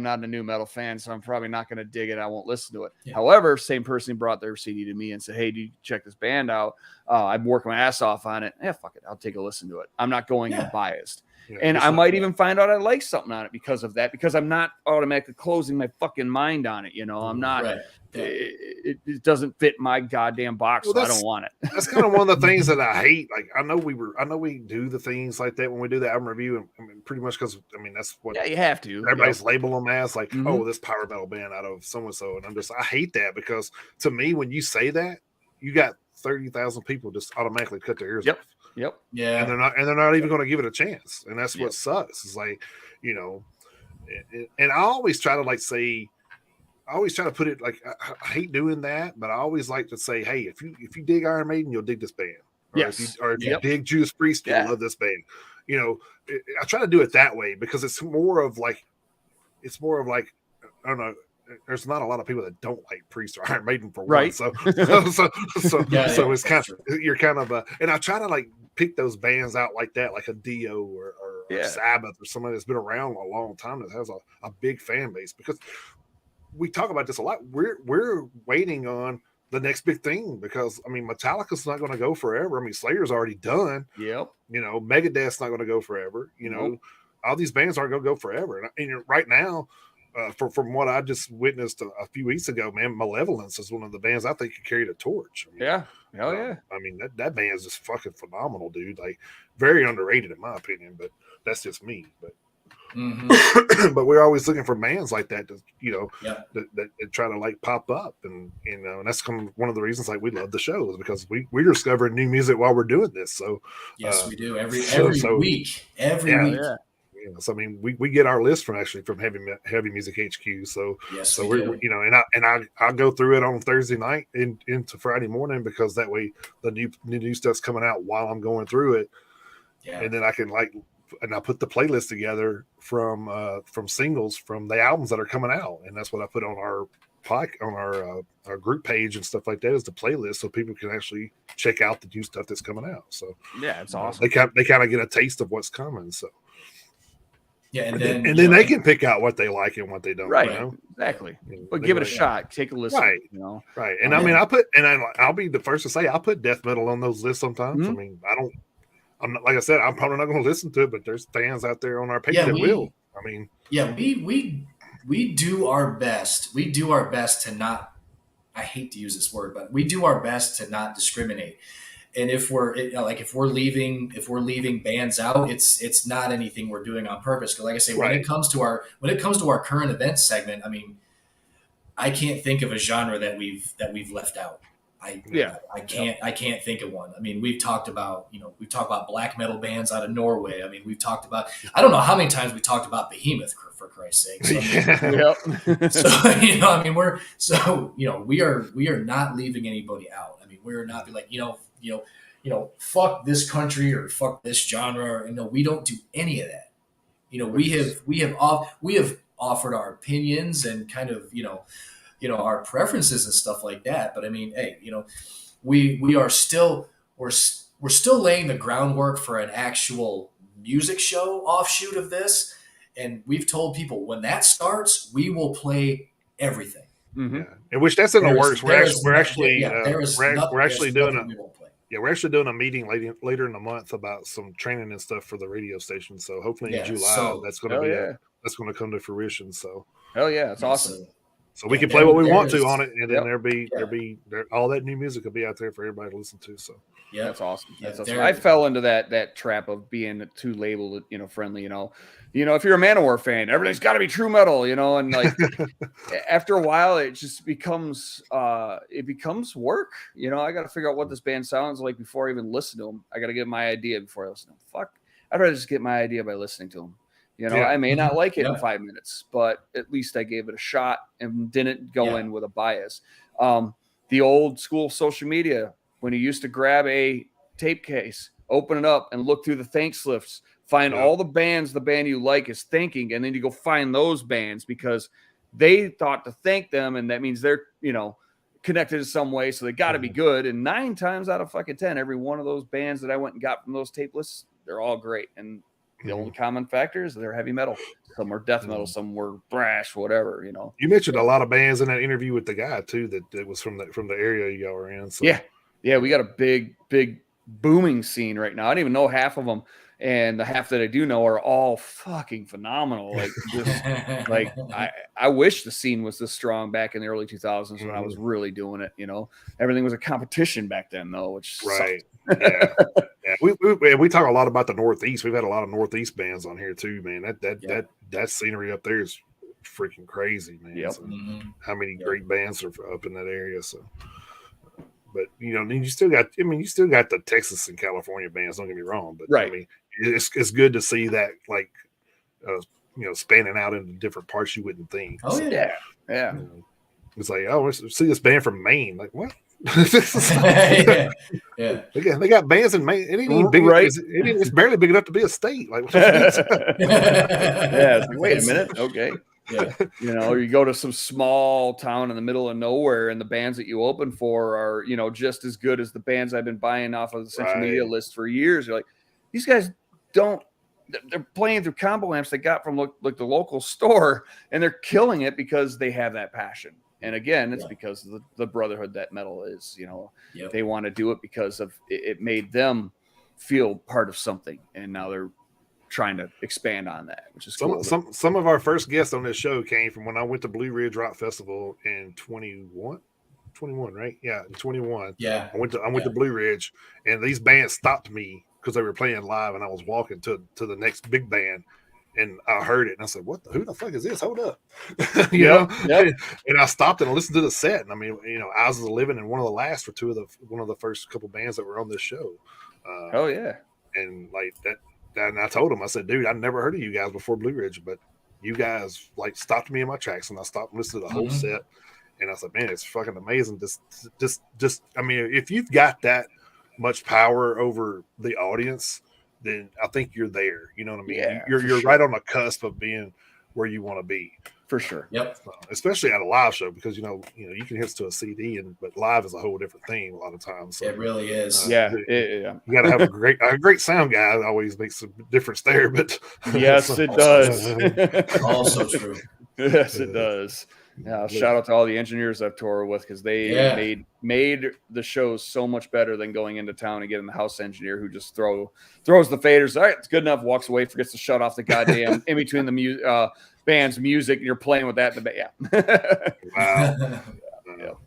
Speaker 3: not a new metal fan, so I'm probably not going to dig it. I won't listen to it. Yeah. However, same person brought their CD to me and said, hey, dude, check this band out. I'm working my ass off on it. Yeah, fuck it. I'll take a listen to it. I'm not going in biased. Yeah, and I might even find out I like something on it because of that, because I'm not automatically closing my fucking mind on it. I'm not, it doesn't fit my goddamn box. Well, so I don't want it.
Speaker 2: That's kind of one of the things that I hate. Like, I know we do the things like that when we do the album review. And I mean, pretty much because, that's what
Speaker 3: you have to.
Speaker 2: Everybody's label them as like, oh, this power metal band out of so-and-so. And I hate that because to me, when you say that, you got 30,000 people just automatically cut their ears off.
Speaker 3: Yep.
Speaker 1: Yeah.
Speaker 2: And they're not even going to give it a chance. And that's what sucks. It's like, and I always try to put it like, I hate doing that, but I always like to say, hey, if you dig Iron Maiden, you'll dig this band. Or if you dig Judas Priest, you'll love this band. I try to do it that way because it's more of like, I don't know. There's not a lot of people that don't like Priest or Iron Maiden for one. So it's kind of, you're kind of and I try to like pick those bands out like that, like a Dio or Sabbath or somebody that's been around a long time that has a big fan base, because we talk about this a lot. We're waiting on the next big thing because Metallica's not going to go forever. Slayer's already done.
Speaker 3: Yep.
Speaker 2: Megadeth's not going to go forever. All these bands aren't going to go forever. And right now, from what I just witnessed a few weeks ago, man, Malevolence is one of the bands I think could carry the torch.
Speaker 3: Yeah. Hell yeah.
Speaker 2: That band is just fucking phenomenal, dude. Like, very underrated in my opinion, but that's just me. But but we're always looking for bands like that to, that try to like pop up, and that's one of the reasons like we love the show is because we're discovering new music while we're doing this. So
Speaker 1: yes, we do every week. Every week.
Speaker 2: Yeah. So we get our list from Heavy Music HQ. So we're and I'll go through it on Thursday night into Friday morning, because that way the new stuff's coming out while I'm going through it. Yeah. And then I can I put the playlist together from singles from the albums that are coming out, and that's what I put on our group page and stuff like that, is the playlist, so people can actually check out the new stuff that's coming out. So
Speaker 3: yeah, it's awesome.
Speaker 2: They kind of get a taste of what's coming. So.
Speaker 1: Yeah, and
Speaker 2: then they can pick out what they like and what they don't.
Speaker 3: Right, exactly. But give it a shot. Take a listen.
Speaker 2: Right, right. And I'll be the first to say I'll put death metal on those lists sometimes. I'm not, like I said, I'm probably not going to listen to it, but there's fans out there on our page that will.
Speaker 1: We do our best. We do our best to not. I hate to use this word, but we do our best to not discriminate. And if we're leaving bands out, it's not anything we're doing on purpose. Because like I say, when it comes to our current event segment, I can't think of a genre that we've left out. I can't think of one. We've talked about black metal bands out of Norway. We've talked about, I don't know how many times we talked about Behemoth, for Christ's sake. So, we are not leaving anybody out. We're not be like, fuck this country or fuck this genre. We don't do any of that. We have offered our opinions and kind of, our preferences and stuff like that. But hey, we are still, we're still laying the groundwork for an actual music show offshoot of this. And we've told people when that starts, we will play everything.
Speaker 2: Mm-hmm. Yeah. In which that's in the works. We're actually doing a meeting later in the month about some training and stuff for the radio station. So hopefully in July that's going to come to fruition. So
Speaker 3: Hell yeah, it's awesome.
Speaker 2: So we can play what we want to
Speaker 1: there's-
Speaker 2: on it, and then
Speaker 1: Yeah.
Speaker 2: there'll be all that new music will be out there for everybody to listen to. So
Speaker 1: Yeah,
Speaker 3: That's awesome.
Speaker 1: Yeah,
Speaker 3: That's awesome.
Speaker 1: there-
Speaker 3: I fell into that trap of being too labeled, friendly. If you're a Manowar fan, everything's got to be true metal, and like after a while, it just becomes work. I got to figure out what this band sounds like before I even listen to them. I got to get my idea before I listen to them. Fuck, I'd rather just get my idea by listening to them. I may not like it in 5 minutes, but at least I gave it a shot and didn't go in with a bias. The old school social media, when you used to grab a tape case, open it up and look through the thanks lists, find all the bands the band you like is thanking, and then you go find those bands because they thought to thank them, and that means they're, connected in some way, so they got to be good. And 9 times out of fucking 10, every one of those bands that I went and got from those tape lists, they're all great. And the only common factor is they're heavy metal. Some were death metal, some were thrash, whatever.
Speaker 2: You mentioned a lot of bands in that interview with the guy too that was from the area y'all were in. So.
Speaker 3: Yeah, we got a big booming scene right now. I don't even know half of them, and the half that I do know are all fucking phenomenal. Like, just like I wish the scene was this strong back in the early 2000s when I was really doing it. Everything was a competition back then, though, which
Speaker 2: right.
Speaker 3: Sucked.
Speaker 2: Yeah. We talk a lot about the Northeast. We've had a lot of Northeast bands on here too, man. That scenery up there is freaking crazy, man.
Speaker 3: Yep.
Speaker 2: So how many great bands are up in that area? So, but you still got the Texas and California bands. Don't get me wrong, but
Speaker 3: right.
Speaker 2: I mean, it's good to see that spanning out into different parts you wouldn't think.
Speaker 1: Oh yeah.
Speaker 2: It's like, see this band from Maine. Like what?
Speaker 1: Yeah.
Speaker 2: They got bands in Maine. It ain't even big,
Speaker 3: right?
Speaker 2: It's barely big enough to be a state. Like,
Speaker 3: it's like, wait a minute, okay.
Speaker 1: Yeah.
Speaker 3: Or you go to some small town in the middle of nowhere, and the bands that you open for are, just as good as the bands I've been buying off of the social media list for years. You're like, these guys they're playing through combo amps they got from like the local store, and they're killing it because they have that passion. And again, it's because of the brotherhood that metal is. They want to do it because of it made them feel part of something, and now they're trying to expand on that, which is cool.
Speaker 2: Some of our first guests on this show came from when I went to Blue Ridge Rock Festival in 21, right? Yeah, in 21.
Speaker 1: Yeah.
Speaker 2: I went to Blue Ridge, and these bands stopped me because they were playing live, and I was walking to the next big band. And I heard it, and I said, who the fuck is this? Hold up.
Speaker 3: Yep.
Speaker 2: And I stopped and listened to the set. And I mean, Eyes of the Living and one of the last were one of the first couple bands that were on this show.
Speaker 3: Oh, yeah.
Speaker 2: And like that, and I told him, I said, dude, I never heard of you guys before Blue Ridge, but you guys like stopped me in my tracks, and I stopped and listened to the whole set. And I said, man, it's fucking amazing. Just, I mean, if you've got that much power over the audience, then I think you're there. You know what I mean?
Speaker 3: Yeah,
Speaker 2: you're right on the cusp of being where you want to be.
Speaker 3: For sure.
Speaker 1: Yep.
Speaker 2: Especially at a live show, because you can hit to a CD, but live is a whole different thing a lot of times. So,
Speaker 1: it really is.
Speaker 3: Yeah.
Speaker 2: You got to have a great sound guy. That always makes a difference there. But
Speaker 3: yes, it does.
Speaker 1: Also true.
Speaker 3: Yes, it does. Yeah, shout out to all the engineers I've toured with, because they made the shows so much better than going into town and getting the house engineer who just throws the faders. All right, it's good enough. Walks away, forgets to shut off the goddamn in between the band's music, and you're playing with that.
Speaker 2: Wow.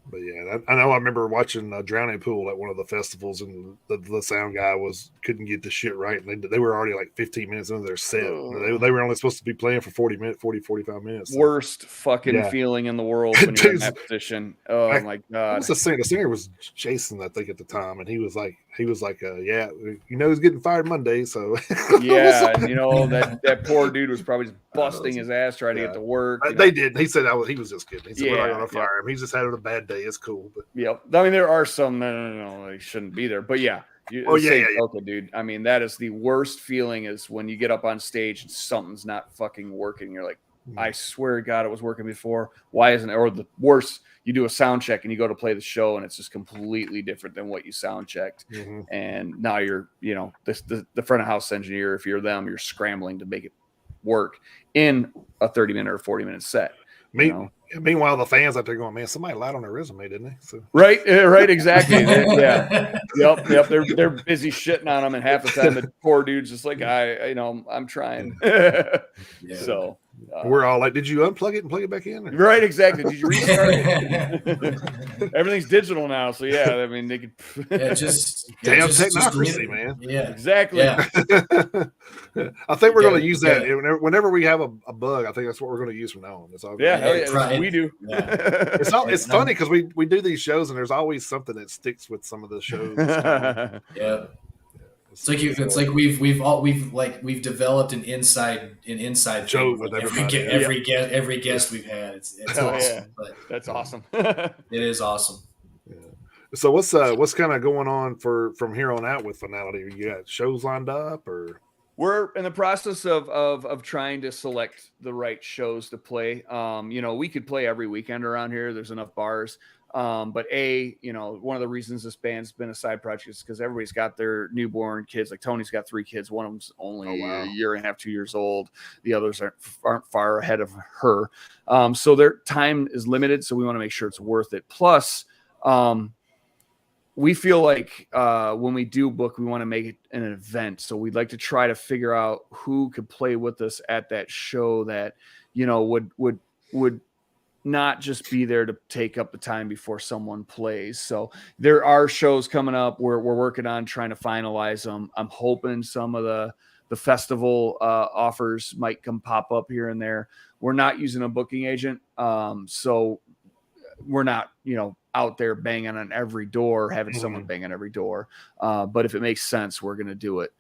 Speaker 2: But yeah, I know. I remember watching Drowning Pool at one of the festivals, and the sound guy couldn't get the shit right, and they were already like 15 minutes into their set. They were only supposed to be playing for 45 minutes. So.
Speaker 3: Worst fucking feeling in the world when you're in that position. Oh my god!
Speaker 2: The singer was Jason, I think, at the time, and he was like, yeah, he's getting fired Monday, so
Speaker 3: yeah, and that poor dude was probably just busting his ass trying to get to work.
Speaker 2: They did. He said he was just kidding. He said, we're not going to fire him. He's just having a bad day. It's cool. But
Speaker 3: I mean, there are some they shouldn't be there, but yeah. Okay, dude. I mean, that is the worst feeling, is when you get up on stage and something's not fucking working. You're like, I swear to God, it was working before. Why isn't it? Or the worst, you do a sound check and you go to play the show and it's just completely different than what you sound checked. And now you're, the front of house engineer, if you're them, you're scrambling to make it work in a 30-minute or 40-minute set.
Speaker 2: Meanwhile, the fans out there going, man, somebody lied on their resume, didn't they? So.
Speaker 3: Right, exactly. Yeah. Yep. They're busy shitting on them, and half the time the poor dude's just like, I'm trying. So
Speaker 2: We're all like, did you unplug it and plug it back in?
Speaker 3: Right, exactly. Did you restart it? Everything's digital now, so yeah. I mean, they could.
Speaker 2: Damn technocracy, man.
Speaker 1: Yeah,
Speaker 3: exactly.
Speaker 1: Yeah.
Speaker 2: I think we're going to use that whenever we have a bug. I think that's what we're going to use from now on. That's all.
Speaker 3: Yeah, hell yeah, that's what we do.
Speaker 1: Yeah.
Speaker 2: It's funny because we do these shows and there's always something that sticks with some of the shows.
Speaker 1: Yeah. It's like we've developed an inside
Speaker 2: joke
Speaker 1: with every guest we've had. It's awesome.
Speaker 3: Yeah. That's awesome.
Speaker 1: It is awesome.
Speaker 2: Yeah. So what's kind of going on from here on out with Finality? You got shows lined up, or
Speaker 3: we're in the process of trying to select the right shows to play. We could play every weekend around here. There's enough bars. But one of the reasons this band's been a side project is because everybody's got their newborn kids. Like Tony's got 3 kids. One of them's only a year and a half, 2 years old. The others aren't far ahead of her. So their time is limited. So we want to make sure it's worth it. Plus, we feel like when we do book, we want to make it an event. So we'd like to try to figure out who could play with us at that show that, would not just be there to take up the time before someone plays. So there are shows coming up. We're working on trying to finalize them. I'm hoping some of the festival offers might come pop up here and there. We're not using a booking agent. So we're not, out there banging on every door, having someone bang on every door. But if it makes sense, we're going to do it.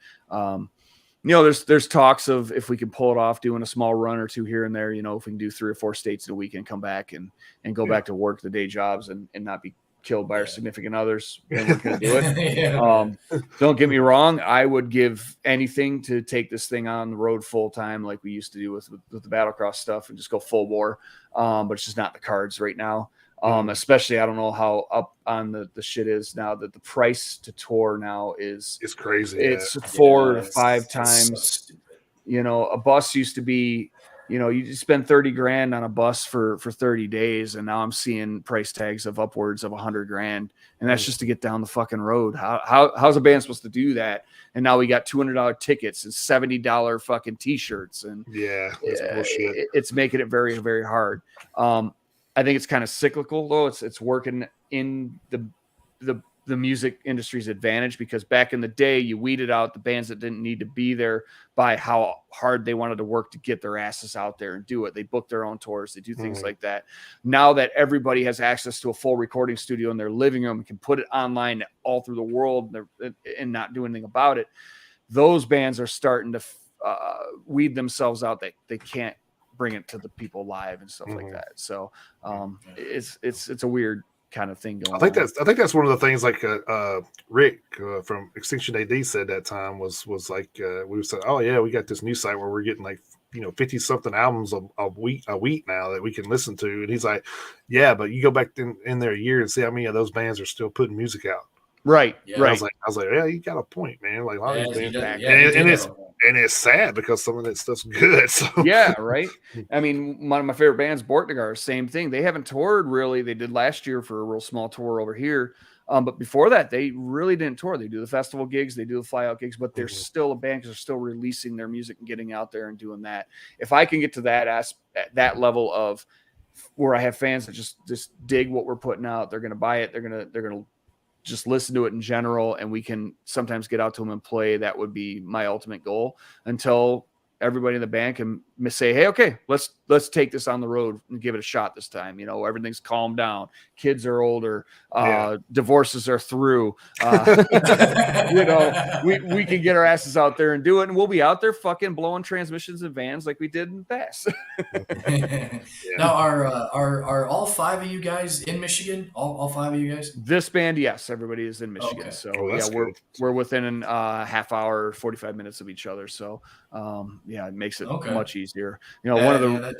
Speaker 3: There's talks of if we can pull it off, doing a small run or 2 here and there, if we can do 3 or 4 states in a week and come back and go back to work the day jobs and not be killed by our significant others, then we're going to do it. Don't get me wrong. I would give anything to take this thing on the road full time, like we used to do with the Battlecross stuff, and just go full bore. But it's just not in the cards right now. Especially, I don't know how up on the shit is now that the price to tour now it's
Speaker 2: crazy.
Speaker 3: It's 4 to 5 times. So a bus used to be, you spend $30,000 on a bus for 30 days. And now I'm seeing price tags of upwards of $100,000. And that's just to get down the fucking road. How's a band supposed to do that? And now we got $200 tickets and $70 fucking t-shirts. And
Speaker 2: it's bullshit.
Speaker 3: It's making it very, very hard. I think it's kind of cyclical, though. It's working in the music industry's advantage, because back in the day, you weeded out the bands that didn't need to be there by how hard they wanted to work to get their asses out there and do it. They book their own tours. They do things like that. Now that everybody has access to a full recording studio in their living room and can put it online all through the world and not do anything about it, those bands are starting to weed themselves out. They can't bring it to the people live and stuff like that. So it's a weird kind of thing going on.
Speaker 2: I think that's one of the things like Rick from Extinction AD said that time was like we said, oh yeah, we got this new site where we're getting like 50 something albums a week now that we can listen to, and he's like, yeah, but you go back in there a year and see how many of those bands are still putting music out.
Speaker 3: Right.
Speaker 2: I was like, yeah, you got a point, man. Like a lot of these bands, and it's sad because some of that stuff's good. So
Speaker 3: yeah, right. I mean, one of my favorite bands, Bortnagar, same thing. They haven't toured really. They did last year for a real small tour over here. But before that, they really didn't tour. They do the festival gigs, they do the fly out gigs, but they're still a band because they're still releasing their music and getting out there and doing that. If I can get to that level of where I have fans that just dig what we're putting out, they're going to buy it. They're going to just listen to it in general, and we can sometimes get out to them and play. That would be my ultimate goal until everybody in the band can say, hey, okay, let's take this on the road and give it a shot this time. Everything's calmed down. Kids are older. Divorces are through. We can get our asses out there and do it. And we'll be out there fucking blowing transmissions in vans like we did in the past.
Speaker 1: Now, are all 5 of you guys in Michigan? All 5 of you guys?
Speaker 3: This band, yes, everybody is in Michigan. Okay. So we're within a half hour, 45 minutes of each other. So it makes it much easier.
Speaker 1: That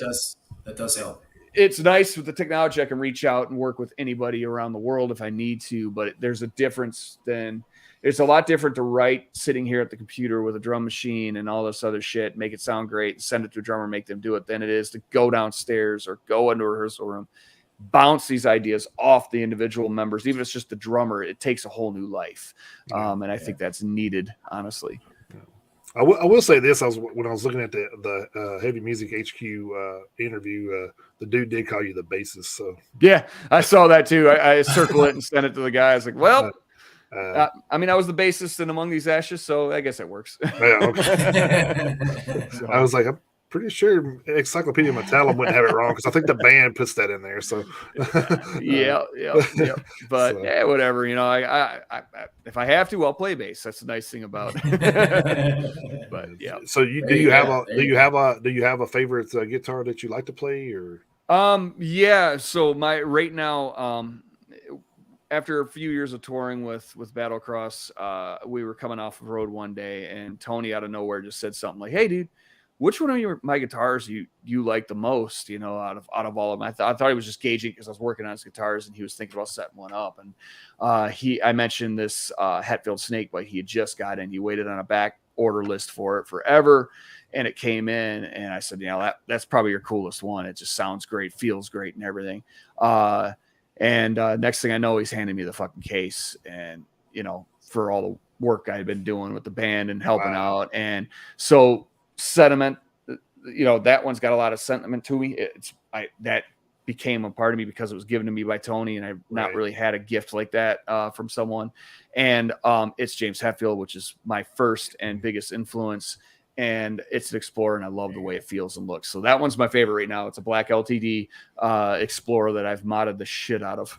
Speaker 1: does help.
Speaker 3: It's nice with the technology. I can reach out and work with anybody around the world if I need to, but there's a difference. It's a lot different to write sitting here at the computer with a drum machine and all this other shit, make it sound great, send it to a drummer, make them do it, than it is to go downstairs or go into a rehearsal room, bounce these ideas off the individual members. Even if it's just the drummer, it takes a whole new life. And I think that's needed, honestly.
Speaker 2: I will say this: when I was looking at the Heavy Music HQ interview, the dude did call you the bassist. So
Speaker 3: Yeah, I saw that too. I circled it and sent it to the guy. I was like, well, I mean, I was the bassist in Among These Ashes, so I guess it works.
Speaker 2: yeah, okay.
Speaker 3: So,
Speaker 2: I was like, I'm pretty sure Encyclopedia Metallum wouldn't have it wrong because I think the band puts that in there. So
Speaker 3: yeah. But
Speaker 2: so,
Speaker 3: yeah, whatever. You know, I if I have to, I'll play bass. That's the nice thing about it. But yeah.
Speaker 2: So do you have a favorite guitar that you like to play or?
Speaker 3: Yeah. So my right now, after a few years of touring with Battlecross, we were coming off the road one day, and Tony out of nowhere just said something like, "Hey, dude, which one of my guitars you like the most? You know, out of all of them." I thought he was just gauging because I was working on his guitars, and he was thinking about setting one up. And I mentioned this Hetfield Snakebite he had just got in. He waited on a back order list for it forever, and it came in. And I said, that's probably your coolest one. It just sounds great, feels great, and everything. And next thing I know, he's handing me the fucking case, and for all the work I had been doing with the band and helping out. And so sentiment, that one's got a lot of sentiment to me. That became a part of me because it was given to me by Tony, and I've not really had a gift like that from someone. And it's James Hetfield, which is my first and biggest influence. And it's an Explorer, and I love the way it feels and looks. So that one's my favorite right now. It's a black LTD Explorer that I've modded the shit out of.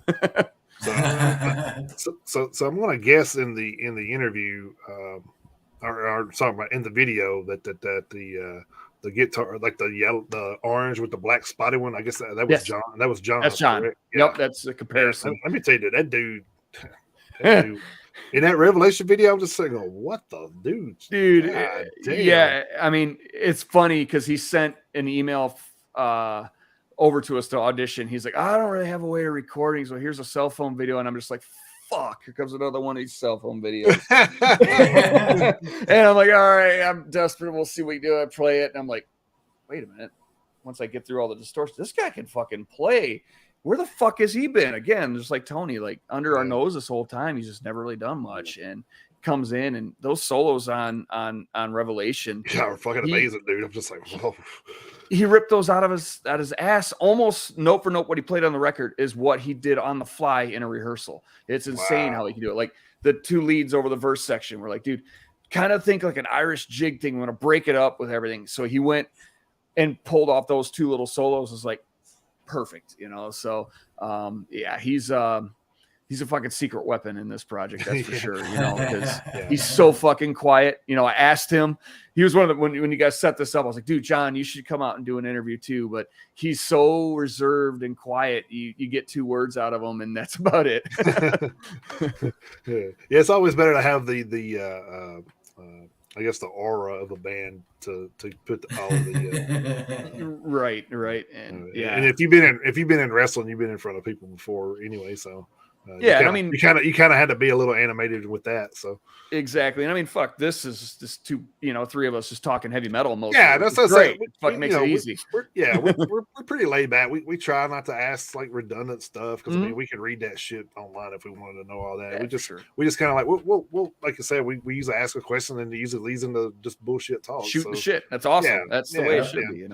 Speaker 2: So I'm going to guess in the interview, or sorry, in the video that the guitar, like the yellow, the orange with the black spotted one. I guess that was John. That was John.
Speaker 3: That's John.
Speaker 2: Yeah.
Speaker 3: Yep, that's a comparison.
Speaker 2: Yeah, let me tell you, that dude in that Revelation video, I'm just saying, what the dude?
Speaker 3: Yeah. I mean, it's funny because he sent an email over to us to audition. He's like, I don't really have a way of recording, so here's a cell phone video. And I'm just like, fuck, here comes another one of these cell phone videos. And I'm like, all right, I'm desperate. We'll see what we do. I play it. And I'm like, wait a minute. Once I get through all the distortion, this guy can fucking play. Where the fuck has he been? Again, just like Tony, like under our nose this whole time. He's just never really done much. And comes in, and those solos on Revelation,
Speaker 2: are fucking amazing, dude. I'm just like, whoa.
Speaker 3: He ripped those out of his ass. Almost note for note what he played on the record is what he did on the fly in a rehearsal. It's insane how he can do it. Like the two leads over the verse section were like, dude, kind of think like an Irish jig thing. I'm gonna break it up with everything. So he went and pulled off those two little solos. Is like perfect, So he's a fucking secret weapon in this project, that's for sure, because he's so fucking quiet. I asked him, he was one of the, when you guys set this up, I was like, dude, John, you should come out and do an interview too. But he's so reserved and quiet. You get 2 words out of him, and that's about it.
Speaker 2: Yeah, it's always better to have the I guess the aura of a band to put all the
Speaker 3: right. And
Speaker 2: and if you've been in wrestling, you've been in front of people before anyway, so
Speaker 3: I mean,
Speaker 2: you kind of had to be a little animated with that. So
Speaker 3: exactly, and I mean, fuck, this is just 3 of us just talking heavy metal mostly.
Speaker 2: Yeah, that's
Speaker 3: great. It fucking makes it easy.
Speaker 2: We're pretty laid back. We try not to ask like redundant stuff because I mean we can read that shit online if we wanted to know all that.
Speaker 3: Yeah,
Speaker 2: we just kind of like we'll like I said, we usually ask a question and it usually leads into just bullshit talk.
Speaker 3: Shoot the shit. That's awesome. Yeah, that's the way it should be.
Speaker 2: And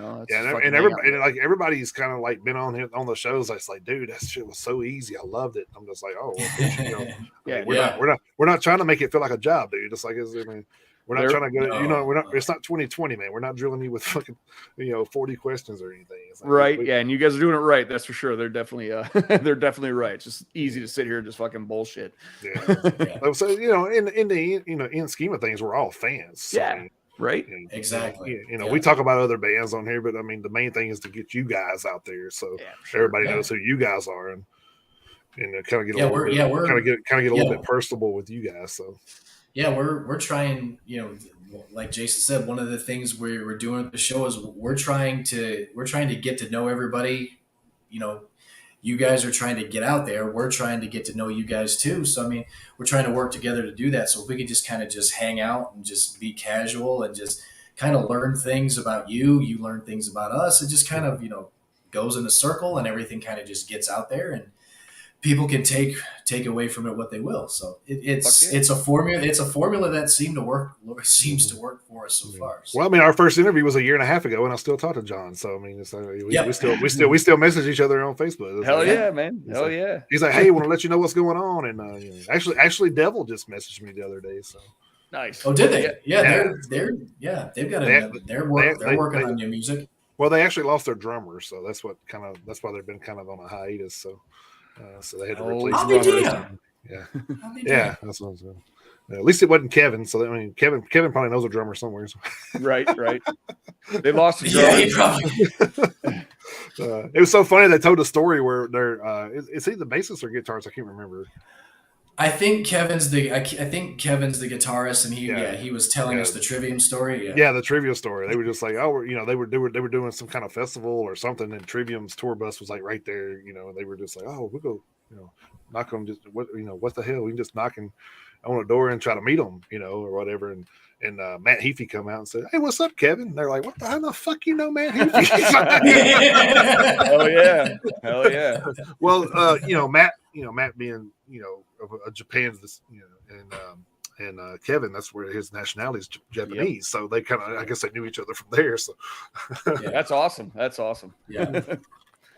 Speaker 2: everybody's kind of like been on the shows. It's like, dude, that shit was so easy. I loved it. I'm just like, oh, well, we're not trying to make it feel like a job, dude. It's like, we're not trying to go. We're not. It's not 2020, man. We're not drilling you with fucking 40 questions or anything. It's like,
Speaker 3: right? And you guys are doing it right. That's for sure. They're definitely they're definitely right. It's just easy to sit here and just fucking bullshit.
Speaker 2: Yeah. So in the scheme of things, we're all fans. So,
Speaker 3: yeah. Right.
Speaker 1: Exactly.
Speaker 2: We talk about other bands on here, but I mean, the main thing is to get you guys out there so everybody knows who you guys are and kind of get a little bit personable with you guys. So
Speaker 1: we're trying. Like Jason said, one of the things we're doing at the show is we're trying to get to know everybody. You guys are trying to get out there. We're trying to get to know you guys too. So, I mean, we're trying to work together to do that. So if we could just kind of just hang out and just be casual and just kind of learn things about you learn things about us. It just kind of, goes in a circle and everything kind of just gets out there and people can take take away from it what they will. So
Speaker 3: Fuck yeah.
Speaker 1: it's a formula. It's a formula that seems to work for us so far. So.
Speaker 2: Well, I mean, our first interview was a year and a half ago, and I still talk to John. So I mean, it's like we still message each other on Facebook. It's
Speaker 3: Hell
Speaker 2: like,
Speaker 3: yeah, man. Hell
Speaker 2: like,
Speaker 3: yeah.
Speaker 2: He's like, hey, want to let you know what's going on, and actually, Devil just messaged me the other day. So
Speaker 3: Nice.
Speaker 1: Oh, did they?
Speaker 2: Yeah.
Speaker 1: They've got they're working on new music.
Speaker 2: Well, they actually lost their drummer, so that's why they've been kind of on a hiatus. So they had to replace.
Speaker 1: I'll be
Speaker 2: drummers.
Speaker 1: damned.
Speaker 2: Yeah,
Speaker 1: I'll be
Speaker 2: yeah,
Speaker 1: damned.
Speaker 2: that's what I'm saying. At least it wasn't Kevin. So I mean, Kevin probably knows a drummer somewhere. So.
Speaker 3: Right. They lost the
Speaker 1: Yeah,
Speaker 3: drummer.
Speaker 1: he probably.
Speaker 2: It was so funny. They told a story where they're it's either bassist or guitarist. I can't remember.
Speaker 1: I think Kevin's the guitarist, and he was telling us the Trivium story.
Speaker 2: Yeah, the Trivium story. They were just like, oh, they were doing some kind of festival or something, and Trivium's tour bus was like right there. And they were just like, oh, we'll go, knock on what the hell? We can just knock on a door and try to meet them, or whatever. And Matt Heafy come out and said, hey, what's up, Kevin? And they're like, what the fuck, Matt Heafy?
Speaker 3: Hell yeah.
Speaker 2: Well, Matt being, of Japan's, and Kevin, that's where his nationality is Japanese. Yep. So they kind of, I guess they knew each other from there. So
Speaker 3: yeah, that's awesome.
Speaker 1: Yeah. But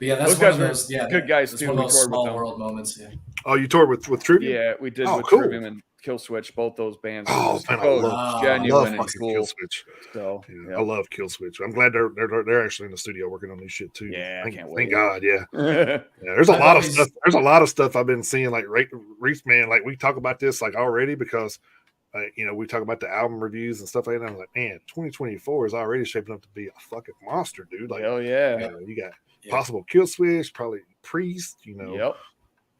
Speaker 1: yeah, that's
Speaker 3: those
Speaker 1: one
Speaker 3: guys
Speaker 1: of those. Yeah,
Speaker 3: good guys too.
Speaker 1: One of those small
Speaker 3: with
Speaker 1: world moments. Yeah.
Speaker 2: Oh, you toured with Trivium?
Speaker 3: Yeah, we did with
Speaker 2: cool.
Speaker 3: Trivium and Kill Switch. Both those bands.
Speaker 2: Oh, man, I love
Speaker 3: genuine and cool.
Speaker 2: Kill Switch.
Speaker 3: So
Speaker 2: I love Kill Switch. I'm glad they're actually in the studio working on new shit too.
Speaker 3: Yeah, I can't wait.
Speaker 2: Thank God. Yeah. There's a lot of stuff. There's a lot of stuff I've been seeing. Like Reese, man. Like we talk about this like already because. We talk about the album reviews and stuff like that. I'm like, man, 2024 is already shaping up to be a fucking monster, dude. Like,
Speaker 3: hell yeah.
Speaker 2: You got possible Kill Switch, probably Priest,
Speaker 3: Yep.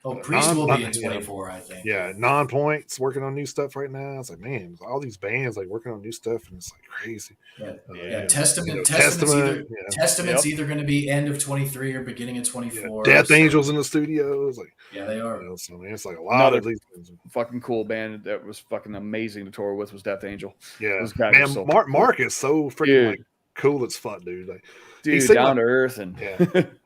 Speaker 1: Oh, Priest will be in 24, I think.
Speaker 2: Yeah, Non-Points working on new stuff right now. It's like, man, all these bands like working on new stuff, and it's like crazy.
Speaker 1: Testament's either going to be end of 23 or beginning of 24.
Speaker 2: Death Angels in the studio. It's like,
Speaker 1: yeah, they are.
Speaker 2: So man, it's like a lot of these things.
Speaker 3: Fucking cool band that was fucking amazing to tour with was Death Angel.
Speaker 2: Yeah, man, Mark is so freaking like cool as fuck, dude. Like,
Speaker 3: dude, down to earth, and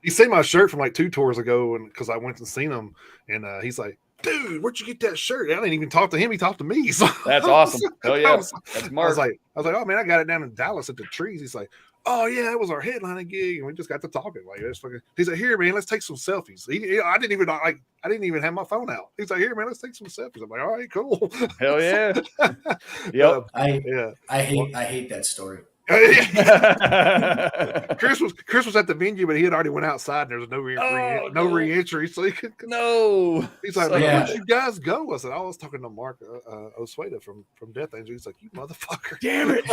Speaker 2: he seen my shirt from like 2 tours ago, and because I went and seen him, and he's like, dude, where'd you get that shirt? I didn't even talk to him; he talked to me. So
Speaker 3: that's awesome. Hell yeah, that's Mark.
Speaker 2: I was like, oh man, I got it down in Dallas at the Trees. He's like, oh yeah, it was our headlining gig, and we just got to talking. Like, that's fucking. He's like, here, man, let's take some selfies. I didn't even have my phone out. He's like, here, man, let's take some selfies. I'm like, all right, cool.
Speaker 3: Hell yeah. Yep.
Speaker 1: I hate that story.
Speaker 2: Chris was at the venue, but he had already went outside. And there was no re-entry, so he could.
Speaker 3: No,
Speaker 2: he's like, where'd you guys go? I said, I was talking to Mark Osweda from Death Angel. He's like, you motherfucker,
Speaker 3: damn it.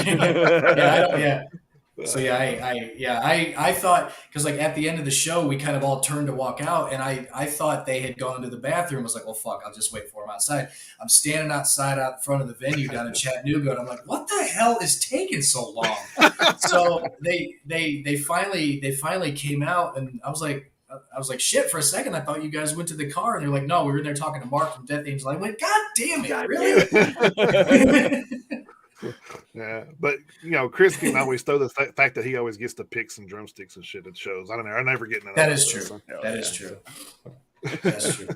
Speaker 1: So I thought, because like at the end of the show we kind of all turned to walk out, and I thought they had gone to the bathroom. I was like, well, fuck, I'll just wait for them outside. I'm standing outside out front of the venue down in Chattanooga, and I'm like, what the hell is taking so long? So they finally came out, and I was like, shit, for a second I thought you guys went to the car, and they're like, no, we were in there talking to Mark from Death Angel. I went, god damn it, really?
Speaker 2: Yeah, but Chris can always throw the fact that he always gets to pick some drumsticks and shit at shows. I don't know. I never get none of that.
Speaker 1: Is true. So. That is true. That's true.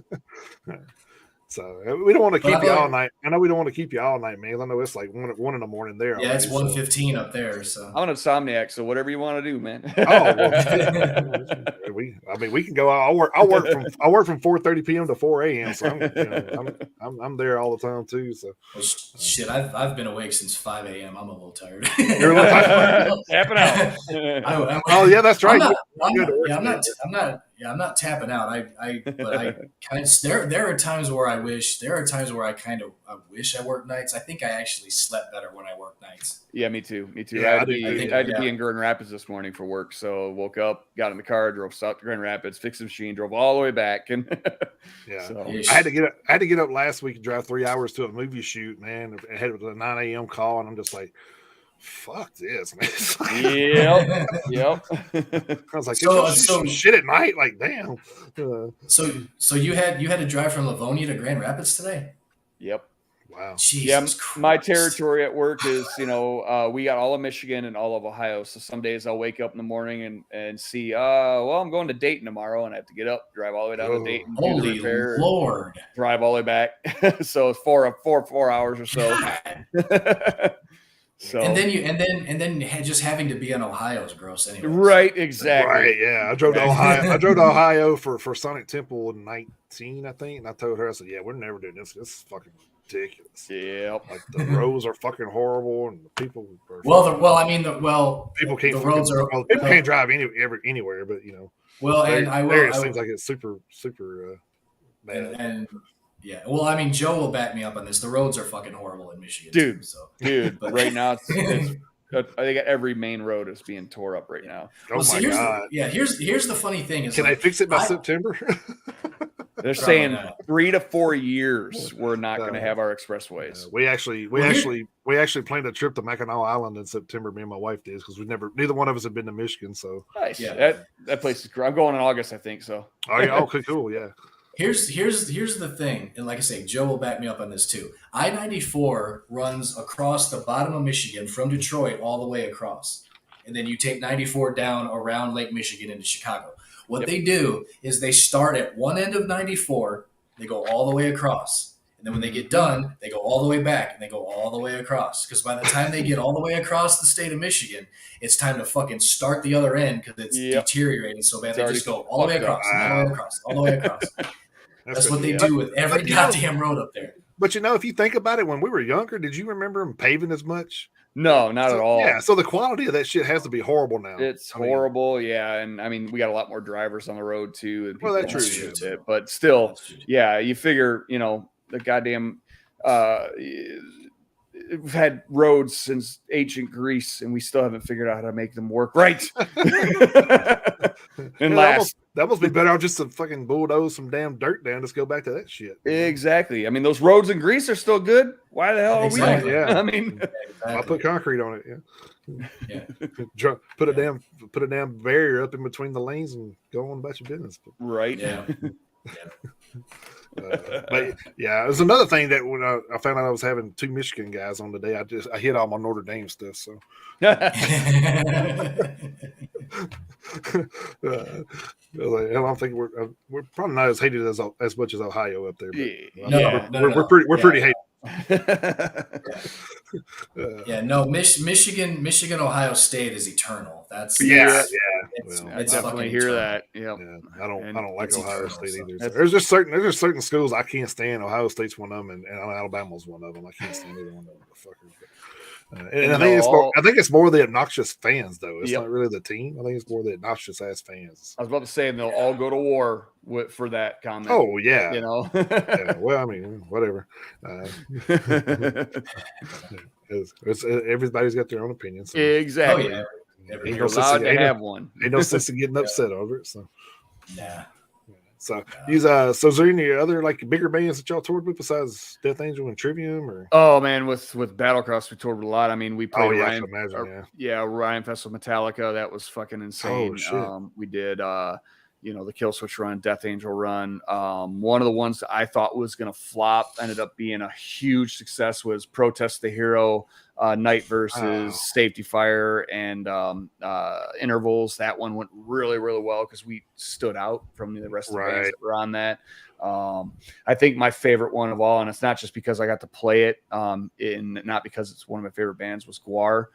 Speaker 2: So we don't want to keep you all night. I know we don't want to keep you all night, man. I know it's like 1 in the morning there.
Speaker 1: Yeah, it's 1:15 up there. So
Speaker 3: I'm an insomniac, so whatever you want to do, man.
Speaker 2: We can go. I'll work from 4:30 p.m. to 4 a.m. So I'm there all the time too. So
Speaker 1: shit, I've been awake since 5 a.m. I'm a little tired.
Speaker 3: You're tapping out.
Speaker 2: Yeah, that's right.
Speaker 1: I'm not tapping out. But I kind of there are times where I wish I wish I worked nights. I think I actually slept better when I worked nights.
Speaker 3: Yeah, me too.
Speaker 2: Yeah,
Speaker 3: I had to be in Grand Rapids this morning for work, so woke up, got in the car, drove south to Grand Rapids, fixed the machine, drove all the way back, and
Speaker 2: So I had to get up last week and drive 3 hours to a movie shoot, man. I had a 9 a.m. call, and I'm just like, fuck this, man.
Speaker 3: Yep.
Speaker 2: I was like, so shit at night, like damn.
Speaker 1: So you had to drive from Livonia to Grand Rapids today?
Speaker 3: Yep.
Speaker 2: Wow.
Speaker 1: Jesus
Speaker 3: my
Speaker 1: Christ.
Speaker 3: territory at work is, we got all of Michigan and all of Ohio. So some days I'll wake up in the morning and see, well, I'm going to Dayton tomorrow, and I have to get up, drive all the way down to Dayton, do the
Speaker 1: Holy
Speaker 3: repair,
Speaker 1: Lord.
Speaker 3: drive all the way back. So it's 4 hours or so. So
Speaker 1: And then just having to be in Ohio is gross anyway.
Speaker 3: right, exactly.
Speaker 2: Right, yeah. I drove to Ohio. I drove to Ohio for Sonic Temple in 19, I think, and I told her, I said, "Yeah, we're never doing this. This is fucking ridiculous.
Speaker 3: Yep.
Speaker 2: Like the roads are fucking horrible, and the people are
Speaker 1: people
Speaker 2: can't drive anywhere, but
Speaker 1: Well, and
Speaker 2: it seems like it's super bad.
Speaker 1: And yeah, well, I mean, Joe will back me up on this. The roads are fucking horrible in Michigan,
Speaker 3: dude.
Speaker 1: Too,
Speaker 3: But right now, it's I think every main road is being tore up right now.
Speaker 2: Oh my god!
Speaker 1: Here's the funny thing is,
Speaker 2: can they fix it by September?
Speaker 3: They're saying 3 to 4 years we're not going to have our expressways.
Speaker 2: We actually planned a trip to Mackinac Island in September. Me and my wife did, because neither one of us had been to Michigan. So
Speaker 3: nice. Yeah, that place is great. I'm going in August, I think. So
Speaker 2: okay, cool. Yeah.
Speaker 1: Here's the thing, and like I say, Joe will back me up on this too. I-94 runs across the bottom of Michigan from Detroit all the way across, and then you take 94 down around Lake Michigan into Chicago. What they do is they start at one end of 94, they go all the way across, and then when they get done, they go all the way back, and they go all the way across. Because by the time they get all the way across the state of Michigan, it's time to fucking start the other end because it's deteriorating so bad. They just go all the way across, all the way across, all the way across. That's what they do with every goddamn road up there.
Speaker 2: But if you think about it, when we were younger, did you remember them paving as much?
Speaker 3: No, not at all.
Speaker 2: Yeah, so the quality of that shit has to be horrible now.
Speaker 3: It's horrible, yeah. And I mean, we got a lot more drivers on the road too. And
Speaker 2: that's true.
Speaker 3: It, but still, you figure, the goddamn we've had roads since ancient Greece, and we still haven't figured out how to make them work right. And
Speaker 2: that must be better. I'll just fucking bulldoze some damn dirt down. Just go back to that shit.
Speaker 3: Exactly. I mean, those roads in Greece are still good. Why the hell are we?
Speaker 2: Yeah.
Speaker 3: I mean,
Speaker 2: I'll put concrete on it. Yeah. Put a damn barrier up in between the lanes and go on about your business.
Speaker 3: Right.
Speaker 1: Yeah.
Speaker 2: But yeah, there's another thing that when I found out I was having 2 Michigan guys on today, I hit all my Notre Dame stuff. So I'm thinking we're probably not as hated as much as Ohio up there. But we're pretty hated.
Speaker 1: Michigan, Ohio State is eternal. That's
Speaker 3: I definitely hear that. Yep.
Speaker 2: Yeah, I don't like Ohio State either. So there's just certain schools I can't stand. Ohio State's one of them, and Alabama's one of them. I can't stand either one of them. And I think it's more the obnoxious fans, though. It's not really the team. I think it's more the obnoxious ass fans.
Speaker 3: I was about to say, and they'll all go to war for that comment.
Speaker 2: Oh yeah,
Speaker 3: yeah,
Speaker 2: well, I mean, whatever. Everybody's got their own opinion. So.
Speaker 3: Exactly.
Speaker 1: Oh, yeah.
Speaker 3: You're allowed to have one.
Speaker 2: Ain't no sense in getting upset over it. So.
Speaker 1: Yeah.
Speaker 2: So, so is there any other bigger bands that y'all toured with besides Death Angel and Trivium? Or
Speaker 3: oh man, with Battlecross we toured with a lot. I mean, we played
Speaker 2: Ryan
Speaker 3: Festival Metallica. That was fucking insane.
Speaker 2: Oh shit.
Speaker 3: We did the Kill Switch run, Death Angel run. One of the ones that I thought was gonna flop ended up being a huge success was Protest the Hero, Night versus Safety Fire and Intervals. That one went really, really well because we stood out from the rest of the bands that were on that. I think my favorite one of all, and it's not just because I got to play it, not because it's one of my favorite bands, was Guar.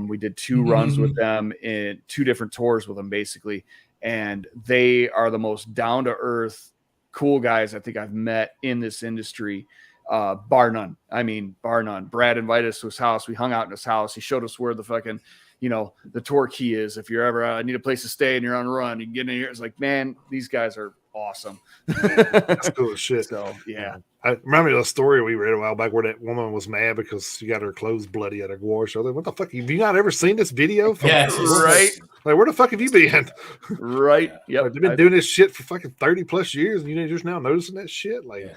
Speaker 3: We did 2 runs with them in 2 different tours with them, basically. And they are the most down-to-earth, cool guys I think I've met in this industry, bar none. I mean, bar none. Brad invited us to his house. We hung out in his house. He showed us where the fucking, the tour key is. If you're ever need a place to stay and you're on a run, you can get in here. It's like, man, these guys are awesome.
Speaker 2: That's cool as shit.
Speaker 3: So, yeah.
Speaker 2: I remember the story we read a while back where that woman was mad because she got her clothes bloody at a Guar show. Like, what the fuck? Have you not ever seen this video?
Speaker 1: Yes,
Speaker 3: right.
Speaker 2: Like, where the fuck have you been?
Speaker 3: Right. Yep.
Speaker 2: Like, they've been doing this shit for fucking 30 plus years, and you're just now noticing that shit. Like,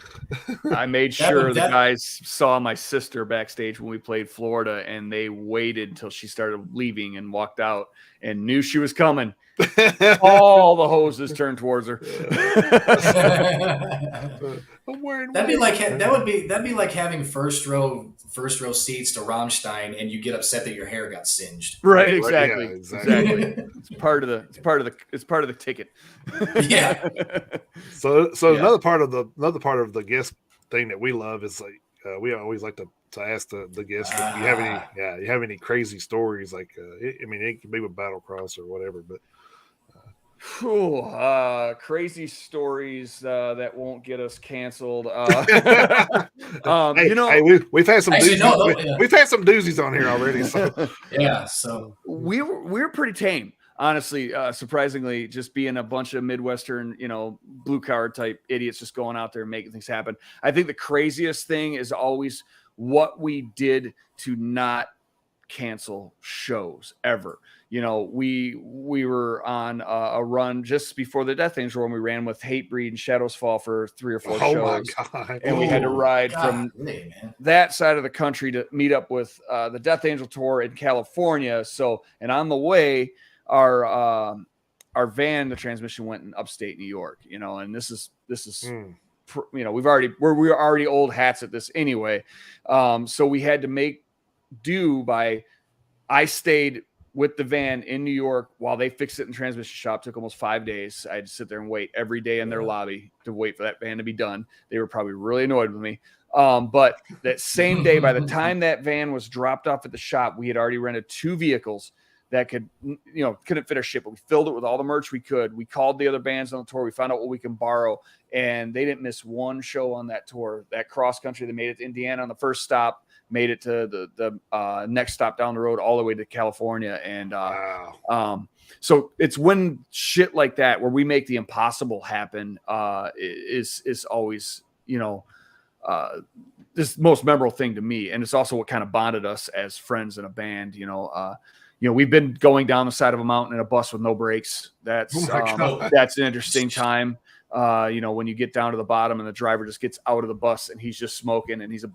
Speaker 3: I made sure the guys saw my sister backstage when we played Florida, and they waited till she started leaving and walked out and knew she was coming. All the hoses turned towards her.
Speaker 2: I'm wearing
Speaker 1: that'd be like having first row seats to Rammstein, and you get upset that your hair got singed.
Speaker 3: Right,
Speaker 2: Yeah,
Speaker 3: exactly.
Speaker 2: exactly.
Speaker 3: It's part of the ticket.
Speaker 1: Yeah.
Speaker 2: So
Speaker 3: Yeah.
Speaker 2: another part of the guest thing that we love is like we always like to ask the guests if you have any crazy stories, like I mean, it can be with Battlecross or whatever, but
Speaker 3: crazy stories that won't get us canceled.
Speaker 2: hey, we've had some
Speaker 1: Actually,
Speaker 2: doozies. We've had some doozies on here already. So
Speaker 1: yeah, so
Speaker 3: we were pretty tame, honestly. Surprisingly, just being a bunch of Midwestern, blue collar type idiots just going out there and making things happen. I think the craziest thing is always what we did to not cancel shows ever. We were on a run just before the Death Angel when we ran with Hatebreed and Shadows Fall for 3 or 4 shows.
Speaker 2: My God.
Speaker 3: And we had to ride from that side of the country to meet up with the Death Angel tour in California. So, and on the way, our van, the transmission went in upstate New York, and this is we're already old hats at this anyway. So we had to make do by, I stayed with the van in New York while they fixed it in the transmission shop. It took almost 5 days. I had to sit there and wait every day in their lobby to wait for that van to be done. They were probably really annoyed with me. But that same day, by the time that van was dropped off at the shop, we had already rented 2 vehicles that couldn't fit our ship, but we filled it with all the merch we could. We called the other bands on the tour. We found out what we can borrow, and they didn't miss one show on that tour. That cross country, they made it to Indiana on the first stop, made it to the next stop down the road all the way to California. And so it's when shit like that, where we make the impossible happen, is always, this most memorable thing to me. And it's also what kind of bonded us as friends in a band. We've been going down the side of a mountain in a bus with no brakes. That's an interesting time. When you get down to the bottom and the driver just gets out of the bus and he's just smoking, and he's a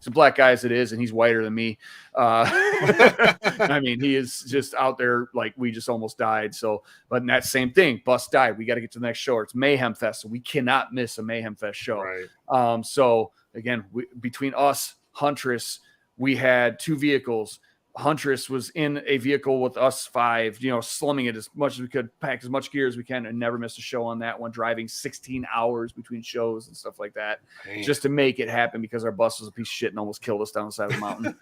Speaker 3: black guy as it is, and he's whiter than me. I mean, he is just out there like we just almost died. So, but in that same thing, bus died. We got to get to the next show. It's Mayhem Fest, so we cannot miss a Mayhem Fest show.
Speaker 2: Right.
Speaker 3: So again, between us, Huntress, we had 2 vehicles. Huntress was in a vehicle with us 5, slumming it as much as we could, pack as much gear as we can, and never missed a show on that one, driving 16 hours between shows and stuff like that, just to make it happen, because our bus was a piece of shit and almost killed us down the side of the mountain.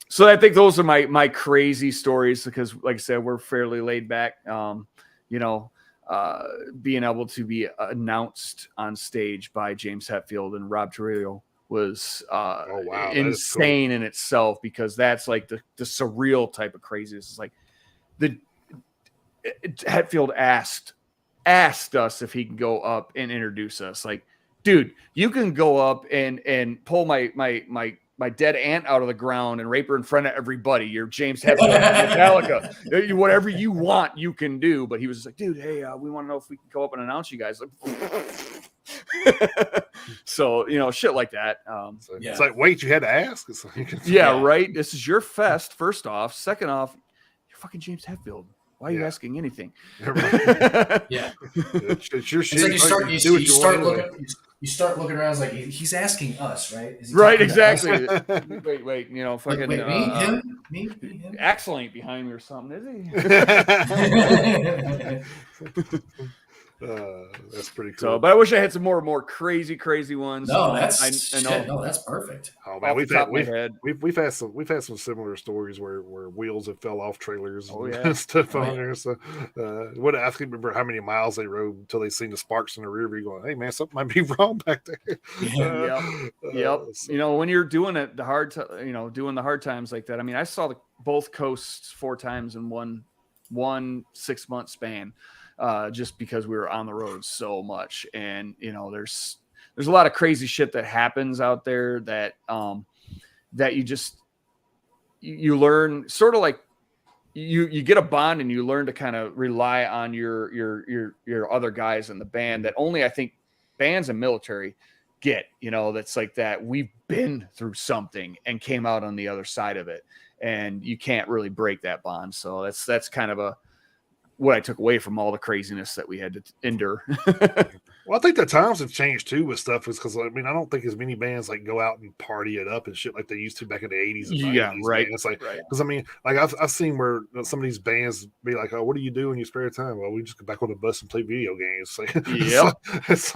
Speaker 3: So I think those are my crazy stories, because like I said, we're fairly laid back. Being able to be announced on stage by James Hetfield and Rob Trujillo was insane in itself, because that's like the surreal type of craziness. It's like Hetfield asked us if he can go up and introduce us. Like, dude, you can go up and pull my dead aunt out of the ground and rape her in front of everybody. You're James Hetfield, Metallica. Whatever you want, you can do. But he was just like, dude, hey, we want to know if we can go up and announce you guys. Like, so shit like that.
Speaker 2: It's like, wait, you had to ask.
Speaker 3: Right. This is your fest. First off, second off, you're fucking James Hetfield. Why are you asking anything?
Speaker 1: Yeah,
Speaker 2: it's your shit.
Speaker 1: It's like you start looking around. It's like he's asking us, right?
Speaker 3: Right, exactly. wait, fucking
Speaker 1: me, him.
Speaker 3: Axel ain't behind me or something, is he?
Speaker 2: That's pretty cool.
Speaker 3: So, but I wish I had some more crazy ones.
Speaker 1: No, that's perfect.
Speaker 2: Oh man, we've had some similar stories where wheels have fell off trailers and stuff on there. So, I can't remember how many miles they rode until they seen the sparks in the rear view, going, "Hey man, something might be wrong back there."
Speaker 3: Yep. So. When you're doing it, doing the hard times like that. I mean, I saw both coasts 4 times in one 6-month span. Just because we were on the road so much, and there's a lot of crazy shit that happens out there that you learn, sort of like you get a bond, and you learn to kind of rely on your other guys in the band that only I think bands and military get. That's like that. We've been through something and came out on the other side of it, and you can't really break that bond. So that's kind of what I took away from all the craziness that we had to endure.
Speaker 2: Well, I think the times have changed too with stuff, is because I don't think as many bands like go out and party it up and shit like they used to back in the 80s and 90s.
Speaker 3: Yeah, right.
Speaker 2: Man. It's like,
Speaker 3: right.
Speaker 2: because like I've seen where some of these bands be like, "Oh, what do you do in your spare time?" Well, we just go back on the bus and play video games. It's like, it's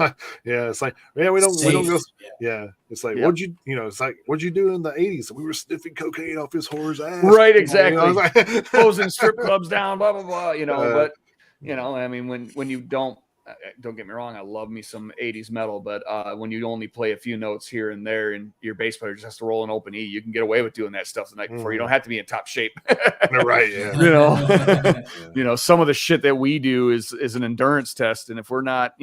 Speaker 2: like, yeah, we don't go. Yeah, it's like, what'd you do in the 80s? We were sniffing cocaine off his whore's ass.
Speaker 3: Right, exactly.
Speaker 2: Like,
Speaker 3: closing strip clubs down, blah blah blah. But I mean, when you don't get me wrong, I love me some 80s metal, but when you only play a few notes here and there and your bass player just has to roll an open E, you can get away with doing that stuff the night before. You don't have to be in top shape.
Speaker 2: Right, yeah.
Speaker 3: Some of the shit that we do is an endurance test, and if we're not,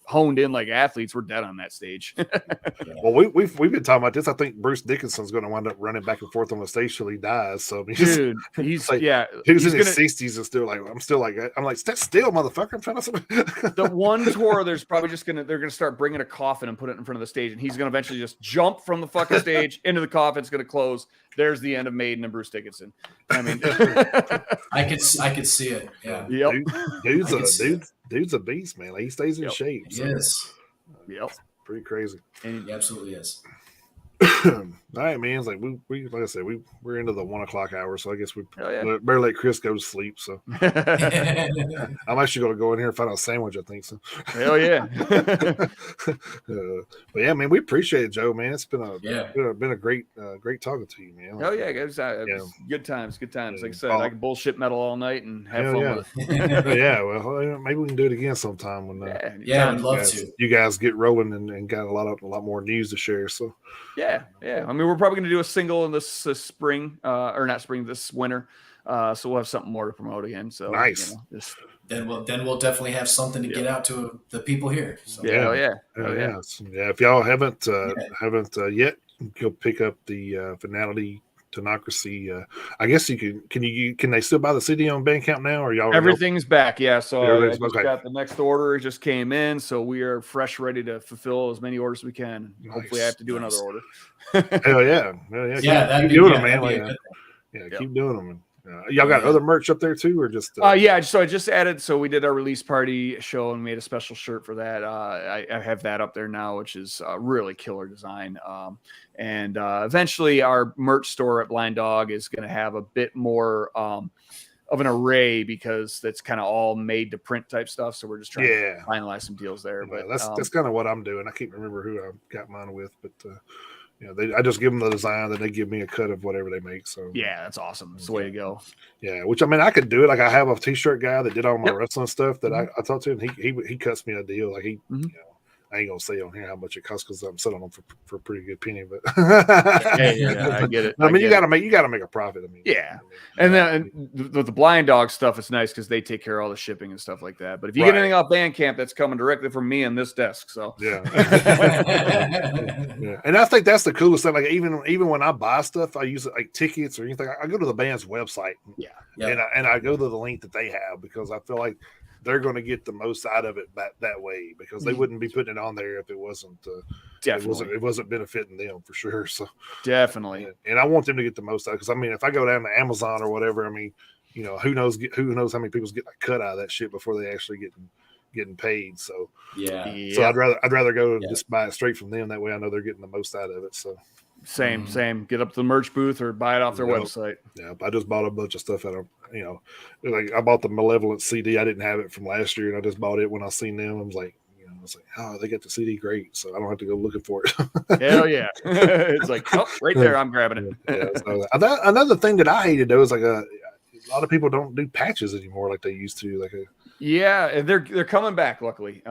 Speaker 3: honed in like athletes, we're dead on that stage.
Speaker 2: Well, we've been talking about this. I think Bruce Dickinson's going to wind up running back and forth on the stage till he dies. So
Speaker 3: dude, he's
Speaker 2: like, he was in his 60s and still like, I'm like, stand still, motherfucker. I'm trying to.
Speaker 3: The one tour, there's probably they're gonna start bringing a coffin and put it in front of the stage, and he's gonna eventually just jump from the fucking stage into the coffin. It's gonna close. There's the end of Maiden and Bruce Dickinson. I mean,
Speaker 1: I could see it. Yeah.
Speaker 2: Yep. Dude's a beast, man. Like, he stays in shape. So.
Speaker 1: Yes.
Speaker 3: Yep.
Speaker 2: Pretty crazy.
Speaker 1: And he absolutely is.
Speaker 2: All right, man. It's like we like I said, we're into the 1 o'clock hour, so I guess we better let Chris go to sleep. So I'm actually going to go in here and find out a sandwich. I think so.
Speaker 3: Hell yeah.
Speaker 2: But yeah, man, we appreciate it, Joe. Man, it's been a great talking to you, man.
Speaker 3: Hell yeah, guys. Good times. Good times. Like I said, I can bullshit metal all night and have fun with
Speaker 2: it. Yeah, well, maybe we can do it again sometime when
Speaker 1: I'd love to.
Speaker 2: You guys get rolling and got a lot more news to share. So
Speaker 3: yeah. I mean, we're probably going to do a single in this spring, or not spring, this winter. So we'll have something more to promote again. So
Speaker 2: nice.
Speaker 1: Then we'll definitely have something to get out to the people here. So.
Speaker 2: Yeah. If y'all haven't yet, go pick up the Finality Tenocracy. I guess you can they still buy the CD on Bandcamp now, or y'all?
Speaker 3: Everything's back, yeah. So I just got the next order. It just came in, so we are fresh, ready to fulfill as many orders as we can. Nice. Hopefully, I have to do another order.
Speaker 2: Hell yeah, keep doing them, man. Keep doing them. Y'all got other merch up there too, or just?
Speaker 3: So I just added. So we did our release party show and made a special shirt for that. I have that up there now, which is a really killer design. And eventually, our merch store at Blind Dog is going to have a bit more of an array, because that's kind of all made to print type stuff. So we're just trying to finalize some deals there. But
Speaker 2: that's kind of what I'm doing. I can't remember who I got mine with, but. I just give them the design, then they give me a cut of whatever they make. So
Speaker 3: that's awesome. It's the way to go.
Speaker 2: Yeah, which I could do it. Like, I have a T-shirt guy that did all my wrestling stuff that I talked to him. He cuts me a deal. Like I ain't gonna say on here how much it costs because I'm selling them for a pretty good penny. But
Speaker 3: I get it.
Speaker 2: You gotta make a profit.
Speaker 3: And then with the Blind Dog stuff, it's nice because they take care of all the shipping and stuff like that. But if you get anything off Bandcamp, that's coming directly from me and this desk. So
Speaker 2: and I think that's the coolest thing. Like, even when I buy stuff, I use it like tickets or anything. I go to the band's website, and I go to the link that they have, because I feel like they're going to get the most out of it that way, because they wouldn't be putting it on there if it wasn't it wasn't benefiting them for sure. So
Speaker 3: definitely,
Speaker 2: and I want them to get the most out, because if I go down to Amazon or whatever, who knows how many people get a cut out of that shit before they actually getting paid. So so I'd rather go and just buy it straight from them. That way I know they're getting the most out of it. So
Speaker 3: same. Get up to the merch booth or buy it off their website.
Speaker 2: Yeah, I just bought a bunch of stuff out of like I bought the Malevolent CD. I didn't have it from last year, and I just bought it when I seen them. I was like, oh, they got the CD, great. So I don't have to go looking for it.
Speaker 3: Hell yeah. It's like, right there, I'm grabbing it.
Speaker 2: So another thing that I hated though is like a lot of people don't do patches anymore like they used to.
Speaker 3: They're coming back, luckily.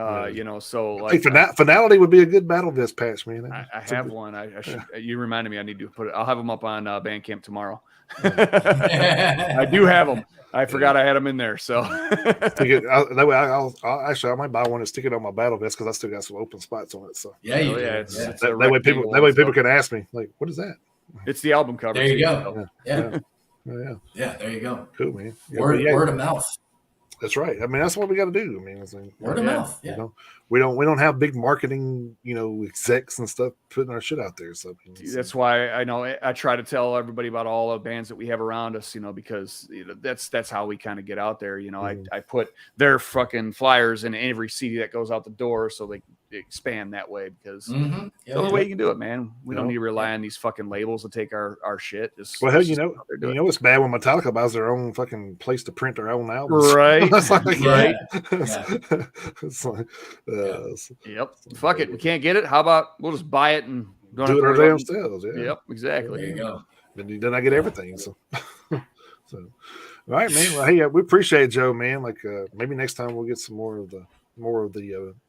Speaker 3: So like
Speaker 2: Finality would be a good battle vest patch, man.
Speaker 3: I have one. I should. You reminded me. I need to put it. I'll have them up on Bandcamp tomorrow. I do have them. I forgot I had them in there. So
Speaker 2: that way, I might buy one and stick it on my battle vest, because I still got some open spots on it. So that way people can ask me, like, what is that?
Speaker 3: It's the album cover.
Speaker 1: There you go.
Speaker 2: Yeah,
Speaker 1: there you go.
Speaker 2: Cool, man.
Speaker 1: Word of mouth.
Speaker 2: That's right. I mean, that's what we got to do. I mean, it's like,
Speaker 1: Word of mouth. Yeah.
Speaker 2: We don't have big marketing, execs and stuff putting our shit out there. So
Speaker 3: that's why I know I try to tell everybody about all the bands that we have around us, because that's how we kind of get out there. I put their fucking flyers in every CD that goes out the door, so they expand that way, because the only way you can do it, man. We don't need to rely on these fucking labels to take our shit.
Speaker 2: Well, hell, it's bad when Metallica buys their own fucking place to print their own albums.
Speaker 3: Right.
Speaker 1: Right.
Speaker 2: It's like,
Speaker 3: yep. Fuck it. We can't get it. How about we'll just buy it and
Speaker 2: do it our damn selves? Yeah.
Speaker 3: Yep. Exactly.
Speaker 1: There you go.
Speaker 2: Then I get everything. So, all right, man. Well, hey, we appreciate it, Joe, man. Like, maybe next time we'll get some more of the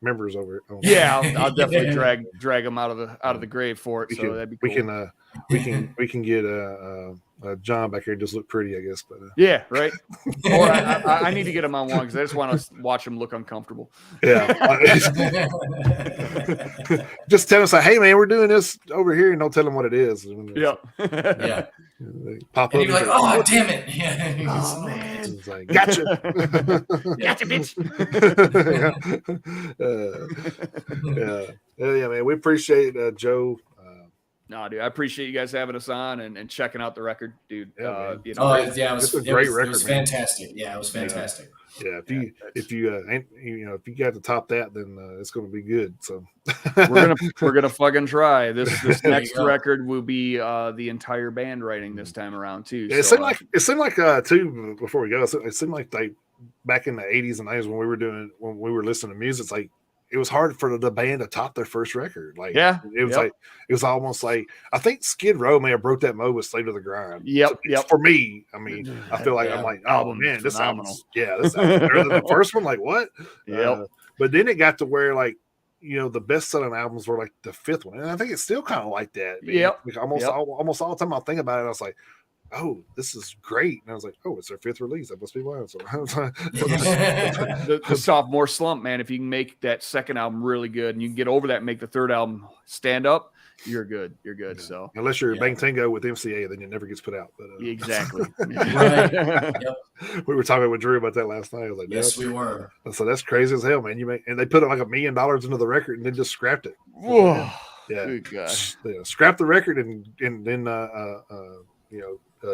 Speaker 2: members over.
Speaker 3: Yeah, I'll definitely drag them out of the grave for it. That'd be cool.
Speaker 2: We can get John back here just look pretty, I guess. But
Speaker 3: yeah, right. Or I need to get him on one because I just want to watch him look uncomfortable.
Speaker 2: Yeah. Just tell us, like, hey man, we're doing this over here, and don't tell them what it is.
Speaker 3: Yeah.
Speaker 1: Yeah.
Speaker 2: Pop
Speaker 1: and
Speaker 2: up.
Speaker 1: You're like, oh damn it! Yeah.
Speaker 3: Oh man.
Speaker 2: It's like, gotcha.
Speaker 3: Gotcha, bitch.
Speaker 2: Yeah, man. We appreciate Joe.
Speaker 3: No, dude, I appreciate you guys having us on and checking out the record, dude.
Speaker 2: Yeah,
Speaker 1: it was
Speaker 2: a great record.
Speaker 1: It was fantastic. Yeah, it was fantastic.
Speaker 2: Yeah, if you got to top that, then it's going to be good. So
Speaker 3: we're gonna fucking try. This next record will be the entire band writing this time around too.
Speaker 2: Yeah, it seemed like too, before we go, it seemed like back in the 80s and 90s when we were listening to music, it's like it was hard for the band to top their first record. Like, it was almost like, I think Skid Row may have broke that mode with Slave to the Grind.
Speaker 3: Yep.
Speaker 2: For me, I mean, I feel like I'm like, oh man, this album's better than the first one. Like, what?
Speaker 3: Yep.
Speaker 2: But then it got to where, like, the best selling albums were like the fifth one, and I think it's still kind of like that.
Speaker 3: Yep.
Speaker 2: Like almost all the time I think about it, I was like, oh, this is great. And I was like, oh, it's their fifth release. That must be why. So
Speaker 3: the sophomore slump, man. If you can make that second album really good and you can get over that and make the third album stand up, you're good. You're good. Yeah. So
Speaker 2: unless you're Bang Tango with MCA, then it never gets put out. But,
Speaker 3: exactly.
Speaker 1: Right. Yep.
Speaker 2: We were talking with Drew about that last night. I was like,
Speaker 1: yes, we were.
Speaker 2: So that's crazy as hell, man. And they put like $1 million into the record and then just scrapped it.
Speaker 3: Whoa.
Speaker 2: Yeah.
Speaker 3: Good gosh.
Speaker 2: Yeah. Scrap the record and then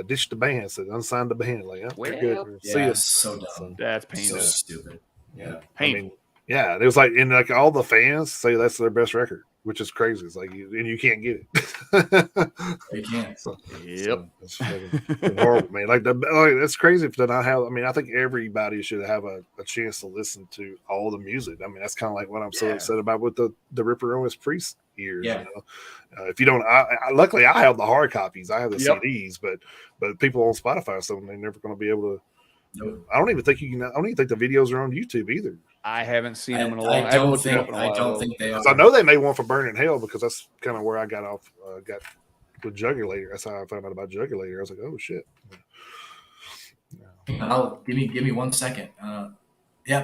Speaker 2: ditch the band, so unsigned the band. Like, good.
Speaker 1: See you. So dumb.
Speaker 3: So, that's painful.
Speaker 1: So stupid. Yeah.
Speaker 3: Painful.
Speaker 2: I mean, it was like, and like all the fans say that's their best record, which is crazy. It's like, you can't get it.
Speaker 1: You can't.
Speaker 3: Yep.
Speaker 2: It's horrible, man. Like that's crazy to not have. I mean, I think everybody should have a chance to listen to all the music. I mean, that's kind of like what I'm so upset about with the Ripper Owens Priest years.
Speaker 1: Yeah.
Speaker 2: If you don't, luckily I have the hard copies. I have the CDs, but people on Spotify, so they're never going to be able to.
Speaker 1: Nope.
Speaker 2: I don't even think I don't even think the videos are on YouTube either.
Speaker 3: I haven't seen them in a long.
Speaker 1: I don't think they are.
Speaker 2: I know they made one for Burning Hell because that's kind of where I got off. Got with Jugulator. That's how I found out about Jugulator. I was like, oh shit.
Speaker 1: Give me 1 second.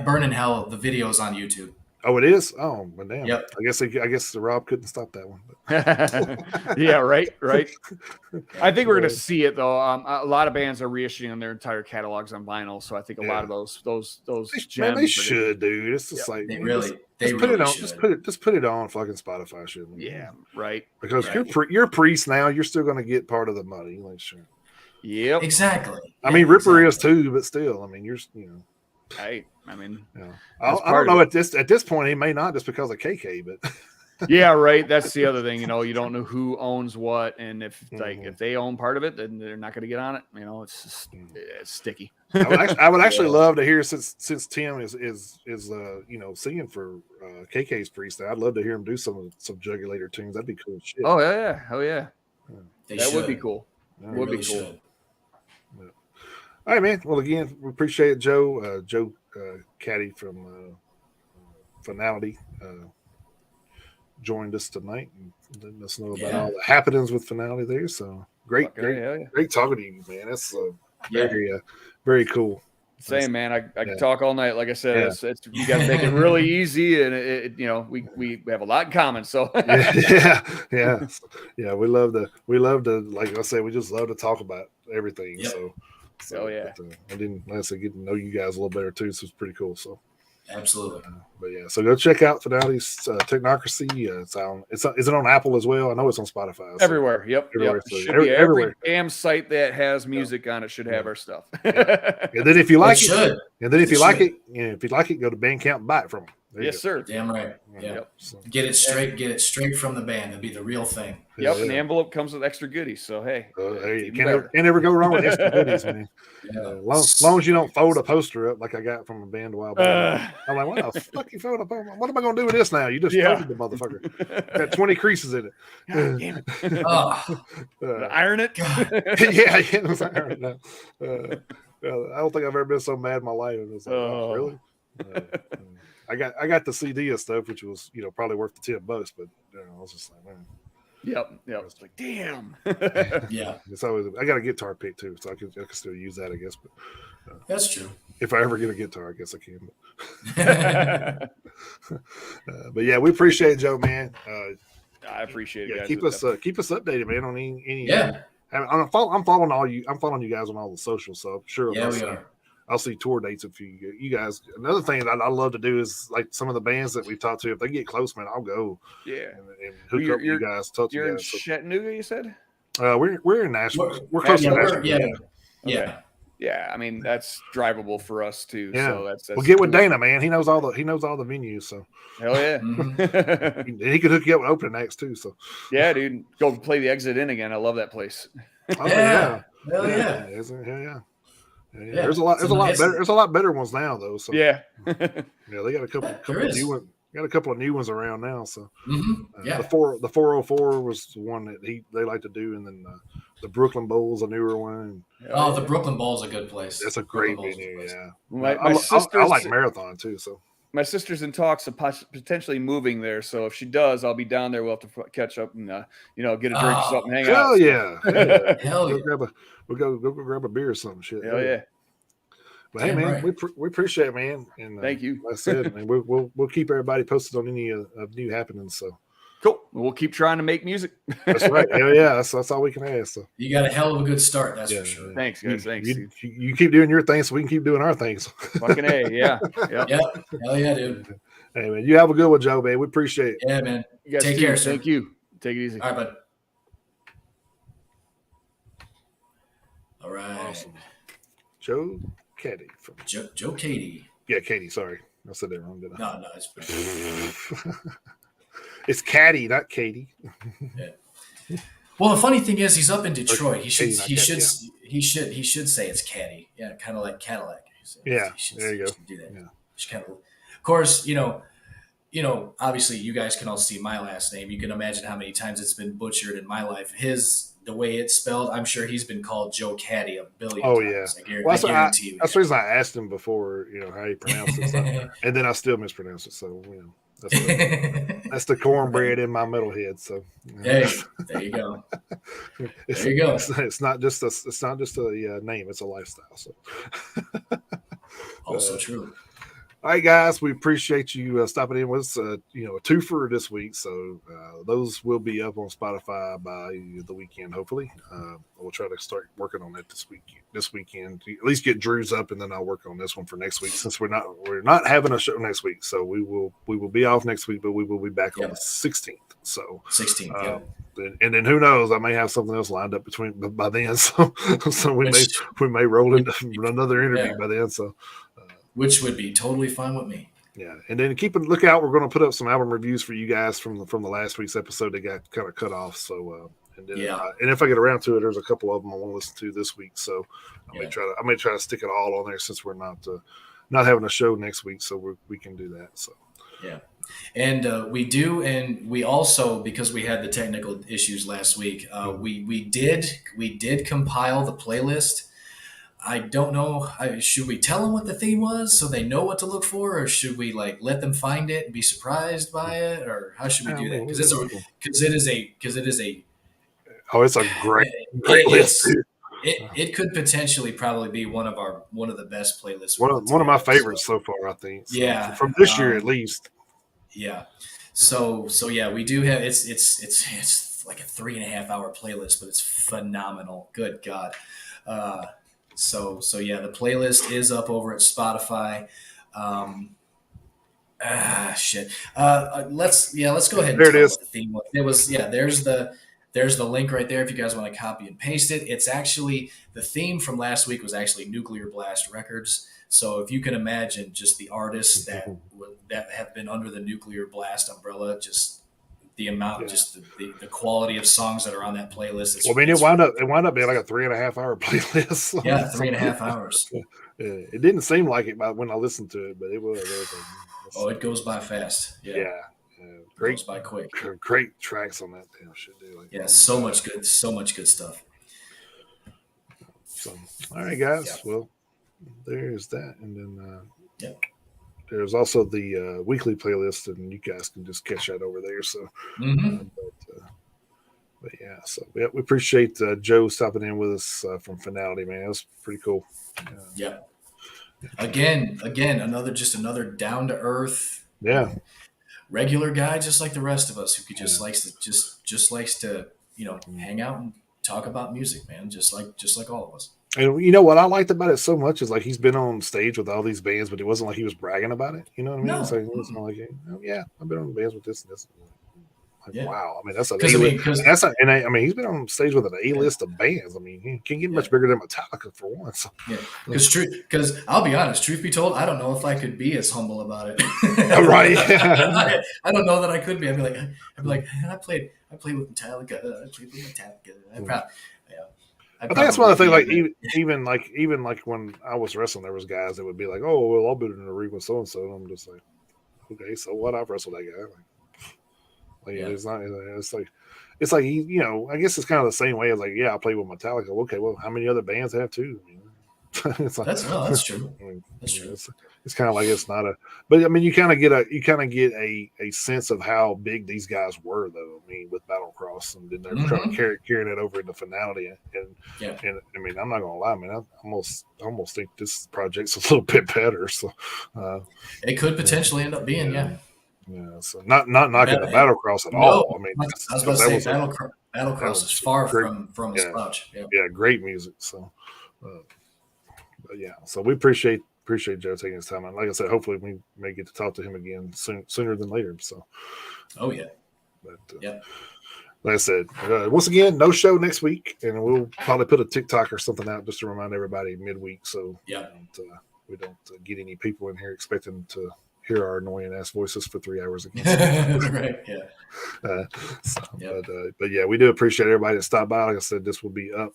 Speaker 1: Burning Hell. The video's on YouTube.
Speaker 2: Oh, it is. Oh, but damn.
Speaker 1: Yep.
Speaker 2: I guess Rob couldn't stop that one.
Speaker 3: Yeah, right. I think we're gonna see it though. A lot of bands are reissuing their entire catalogs on vinyl, so I think a lot of those gems.
Speaker 2: Man, they should, dude. It's just like
Speaker 1: they really
Speaker 2: put it on.
Speaker 1: Should.
Speaker 2: Just put it on fucking Spotify, shouldn't it?
Speaker 3: Yeah, right.
Speaker 2: Because you're a priest now, you're still gonna get part of the money. Like, sure.
Speaker 3: Yep.
Speaker 1: Exactly.
Speaker 2: I mean, Ripper is too, but still, I mean, you're.
Speaker 3: Hey, I mean,
Speaker 2: I don't know at this point he may not just because of KK, but
Speaker 3: yeah, right. That's the other thing. You don't know who owns what, and if they own part of it, then they're not going to get on it. It's just it's sticky.
Speaker 2: I would actually love to hear since Tim is singing for KK's Priest. I'd love to hear him do some Jugulator tunes. That'd be cool shit.
Speaker 3: Oh yeah,
Speaker 1: That
Speaker 3: would be cool.
Speaker 1: Would be cool.
Speaker 2: All right, man. Well, again, we appreciate it, Joe. Joe Caddy from Finality joined us tonight and letting us know about all the happenings with Finality there. So great talking to you, man. That's very cool.
Speaker 3: Same, man. I can talk all night. Like I said, it's you got to make it really easy, and we have a lot in common. So
Speaker 2: yeah. We love to. Like I said, we just love to talk about everything.
Speaker 1: Yep.
Speaker 2: So So,
Speaker 3: Oh yeah.
Speaker 2: but, I didn't, like I said, get to know you guys a little better too. So it's pretty cool. So.
Speaker 1: Absolutely.
Speaker 2: But yeah, so go check out Finality's Technocracy. Is it on Apple as well? I know it's on Spotify. So
Speaker 3: Everywhere. Yep.
Speaker 2: everywhere.
Speaker 3: Yep.
Speaker 2: So
Speaker 3: Should be
Speaker 2: everywhere.
Speaker 3: every damn site that has music on it should have our stuff.
Speaker 2: And then if you like it,
Speaker 1: should.
Speaker 2: and then if
Speaker 1: It
Speaker 2: you like
Speaker 1: should.
Speaker 2: it, if you like it, go to Bandcamp and buy it from them. There you
Speaker 3: Yes,
Speaker 2: go.
Speaker 3: sir.
Speaker 1: Damn right. Yeah.
Speaker 3: Yep.
Speaker 2: So,
Speaker 1: Get it straight from the band. It'll be the real thing.
Speaker 3: Yep. And the envelope comes with extra goodies. So hey,
Speaker 2: hey, you
Speaker 3: even better.
Speaker 2: can't ever go wrong with extra goodies, man.
Speaker 1: Yeah.
Speaker 2: Long as you don't fold a poster up like I got from a band a while back. I'm like, what the fuck you fold up? What am I going to do with this now? You just folded the motherfucker. Got 20 creases in it.
Speaker 3: God damn it. Iron it.
Speaker 2: Yeah, it was iron. I don't think I've ever been so mad in my life. It was like, oh, really? I got the CD and stuff, which was probably worth the $10, but I was just like, man.
Speaker 3: Yep. It's like, damn.
Speaker 1: Yeah.
Speaker 2: It's always I got a guitar pick too, so I can still use that, I guess. But
Speaker 1: that's true.
Speaker 2: If I ever get a guitar, I guess I can. But yeah, we appreciate it, Joe, man.
Speaker 3: I appreciate it.
Speaker 2: Yeah,
Speaker 3: guys.
Speaker 2: keep us updated, man, on any.
Speaker 1: Yeah.
Speaker 2: I'm following all you. I'm following you guys on all the socials, so I'm sure.
Speaker 1: Yeah, we are.
Speaker 2: I'll see tour dates if you guys. Another thing that I love to do is like some of the bands that we've talked to. If they get close, man, I'll go.
Speaker 3: Yeah,
Speaker 2: and hook up with you guys. Talk to you guys.
Speaker 3: You're in Chattanooga, you said.
Speaker 2: We're in Nashville. We're close to Nashville.
Speaker 1: Yeah.
Speaker 3: Okay. Yeah, I mean that's drivable for us too.
Speaker 2: Yeah.
Speaker 3: So that's
Speaker 2: we'll get with Dana, man. He knows all the venues. So
Speaker 3: hell yeah.
Speaker 2: And he could hook you up with opening acts too. So
Speaker 3: yeah, dude, go play the Exit In again. I love that place.
Speaker 1: Oh yeah. Hell yeah.
Speaker 2: Yeah.
Speaker 1: Yeah,
Speaker 2: there's a lot better ones now though. So
Speaker 3: yeah,
Speaker 2: they got a couple of new ones. Got a couple of new ones around now. So
Speaker 1: yeah,
Speaker 2: the 404 was the one that they like to do, and then the Brooklyn Bowl's a newer one.
Speaker 1: Oh, the Brooklyn Bowl's a good place.
Speaker 2: That's a great venue. Yeah,
Speaker 3: I
Speaker 2: like Marathon too. So
Speaker 3: my sister's in talks of potentially moving there. So if she does, I'll be down there. We'll have to catch up and get a drink or something, hang out.
Speaker 2: Hell yeah!
Speaker 1: Hell yeah!
Speaker 2: We'll go grab a beer or something. Shit.
Speaker 3: Hell yeah!
Speaker 2: But hey, man, right. we appreciate it, man. And
Speaker 3: thank you.
Speaker 2: Like I said, man, we'll keep everybody posted on any of new happenings. So
Speaker 3: cool. We'll keep trying to make music.
Speaker 2: That's right. Hell yeah, that's all we can ask. So
Speaker 1: you got a hell of a good start. That's for sure.
Speaker 3: Thanks, guys. Thanks.
Speaker 2: You keep doing your thing, so we can keep doing our things.
Speaker 3: Fucking A, yeah.
Speaker 1: Yep. Hell yeah, dude.
Speaker 2: Hey man, you have a good one, Joe, man. We appreciate it.
Speaker 1: Yeah, man.
Speaker 3: You guys
Speaker 1: take care, sir.
Speaker 3: Thank you. Take it easy.
Speaker 1: All right, bud. All right.
Speaker 2: Awesome. Joe Katie from
Speaker 1: Joe Katie.
Speaker 2: Yeah, Katie. Sorry, I said that wrong, didn't I?
Speaker 1: No, it's fine.
Speaker 2: It's Caddy, not Katie.
Speaker 1: Yeah. Well, the funny thing is, he's up in Detroit. He should say it's Caddy. Yeah, kind of like Cadillac. So
Speaker 2: yeah, there you go.
Speaker 1: Do that.
Speaker 2: Yeah.
Speaker 1: Of course, obviously, you guys can all see my last name. You can imagine how many times it's been butchered in my life. The way it's spelled, I'm sure he's been called Joe Caddy a billion times.
Speaker 2: Yeah. I guarantee you. That's the reason I asked him before, how he pronounced it. So. And then I still mispronounce it. So, that's the cornbread in my metalhead. So,
Speaker 1: hey, there you go. There you go.
Speaker 2: It's not just a name; it's a lifestyle. So,
Speaker 1: also true.
Speaker 2: All right, guys, we appreciate you stopping in with us. A twofer this week, so those will be up on Spotify by the weekend. Hopefully, we'll try to start working on that this weekend. At least get Drew's up, and then I'll work on this one for next week. Since we're not having a show next week, so we will be off next week, but we will be back on the 16th. So
Speaker 1: 16th,
Speaker 2: and then who knows? I may have something else lined up by then. So we may roll into another interview by then. So.
Speaker 1: Which would be totally fine with me.
Speaker 2: Yeah, and then keep a lookout. We're going to put up some album reviews for you guys from the last week's episode that got kind of cut off. So, and if I get around to it, there's a couple of them I want to listen to this week. So, I may try to stick it all on there since we're not having a show next week, so we can do that. So,
Speaker 1: yeah, and we do, and we also, because we had the technical issues last week, we did compile the playlist. I don't know. Should we tell them what the theme was so they know what to look for, or should we let them find it and be surprised by it, or how should we do that? Because it is a.
Speaker 2: Oh, it's a great list.
Speaker 1: It could potentially probably be one of the best playlists.
Speaker 2: One of my favorites so far, I think. So,
Speaker 1: yeah,
Speaker 2: from this year at least.
Speaker 1: Yeah. So yeah, we do have it's like a 3.5 hour playlist, but it's phenomenal. Good God. So yeah, the playlist is up over at Spotify. Shit. Let's go ahead and
Speaker 2: There it
Speaker 1: tell them
Speaker 2: is.
Speaker 1: what the theme was. It was there's the link right there if you guys want to copy and paste it. It's actually the theme from last week was actually Nuclear Blast Records. So if you can imagine just the artists that have been under the Nuclear Blast umbrella, just the amount,
Speaker 2: Yeah.
Speaker 1: just the quality of songs that are on that playlist.
Speaker 2: Well, I mean, it wound up being like a 3.5 hour playlist.
Speaker 1: Yeah, 3.5 hours.
Speaker 2: It didn't seem like it when I listened to it, but it was.
Speaker 1: Oh, it goes by fast. Yeah,
Speaker 2: great,
Speaker 1: goes by quick.
Speaker 2: Great tracks on that damn shit, dude. Like,
Speaker 1: Yeah,
Speaker 2: oh
Speaker 1: so much good stuff.
Speaker 2: So, all right, guys.
Speaker 1: Yeah.
Speaker 2: Well, there's that, and then
Speaker 1: Yep.
Speaker 2: there's also the weekly playlist, and you guys can just catch that over there. So, but yeah, so we appreciate Joe stopping in with us from Finality, man. It was pretty cool.
Speaker 1: Yeah. Again, another down to earth, regular guy, just like the rest of us, who just likes to hang out and talk about music, man, just like all of us.
Speaker 2: And you know what I liked about it so much is like he's been on stage with all these bands, but it wasn't like he was bragging about it. You know what I mean?
Speaker 1: No.
Speaker 2: It's like, it's not like, oh, yeah, I've been on bands with this and this. Like,
Speaker 1: Yeah.
Speaker 2: wow. I mean, that's he's been on stage with an A-list of bands. I mean, he can't get much bigger than Metallica for one. So.
Speaker 1: Yeah, because I'll be honest, truth be told, I don't know if I could be as humble about it.
Speaker 2: Right.
Speaker 1: I don't know that I could be. I'd be like, I played with Metallica. I played with Metallica. I
Speaker 2: think that's one of the things. Like even when I was wrestling, there was guys that would be like, "Oh, well, I'll be in a ring with so and so," and I'm just like, "Okay, so what? I've wrestled that guy." It's not. It's like he. You know, I guess it's kind of the same way as like, yeah, I played with Metallica. Okay, well, how many other bands have too? I mean,
Speaker 1: it's like, that's true.
Speaker 2: I mean,
Speaker 1: that's true.
Speaker 2: It's kind of like it's not a. But I mean, you kind of get a sense of how big these guys were, though. I mean, with Battlecross, and then they're trying to carrying it over into Finality, and I mean, I'm not gonna lie, man. I almost think this project's a little bit better. So
Speaker 1: it could potentially end up being,
Speaker 2: yeah. So not knocking the Battlecross at all. I mean,
Speaker 1: I was about to say Battlecross is far from a slouch.
Speaker 2: Yeah, great music. So, but yeah, so we appreciate Joe taking his time. And like I said, hopefully we may get to talk to him again sooner than later. So,
Speaker 1: oh yeah,
Speaker 2: but like I said, once again, no show next week, and we'll probably put a TikTok or something out just to remind everybody midweek. So we don't get any people in here expecting to hear our annoying ass voices for 3 hours again.
Speaker 1: Right. Yeah.
Speaker 2: But yeah, we do appreciate everybody that stopped by. Like I said, this will be up.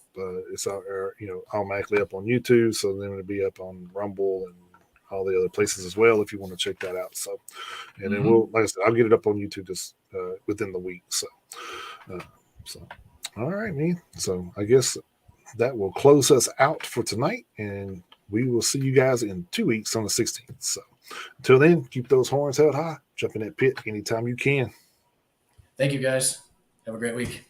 Speaker 2: It's automatically up on YouTube, so then it'll be up on Rumble and all the other places as well if you want to check that out. So, and then like I said, I'll get it up on YouTube just within the week. So, all right, man. So I guess that will close us out for tonight, and we will see you guys in 2 weeks on the 16th. So. Until then, keep those horns held high. Jump in that pit anytime you can.
Speaker 1: Thank you, guys. Have a great week.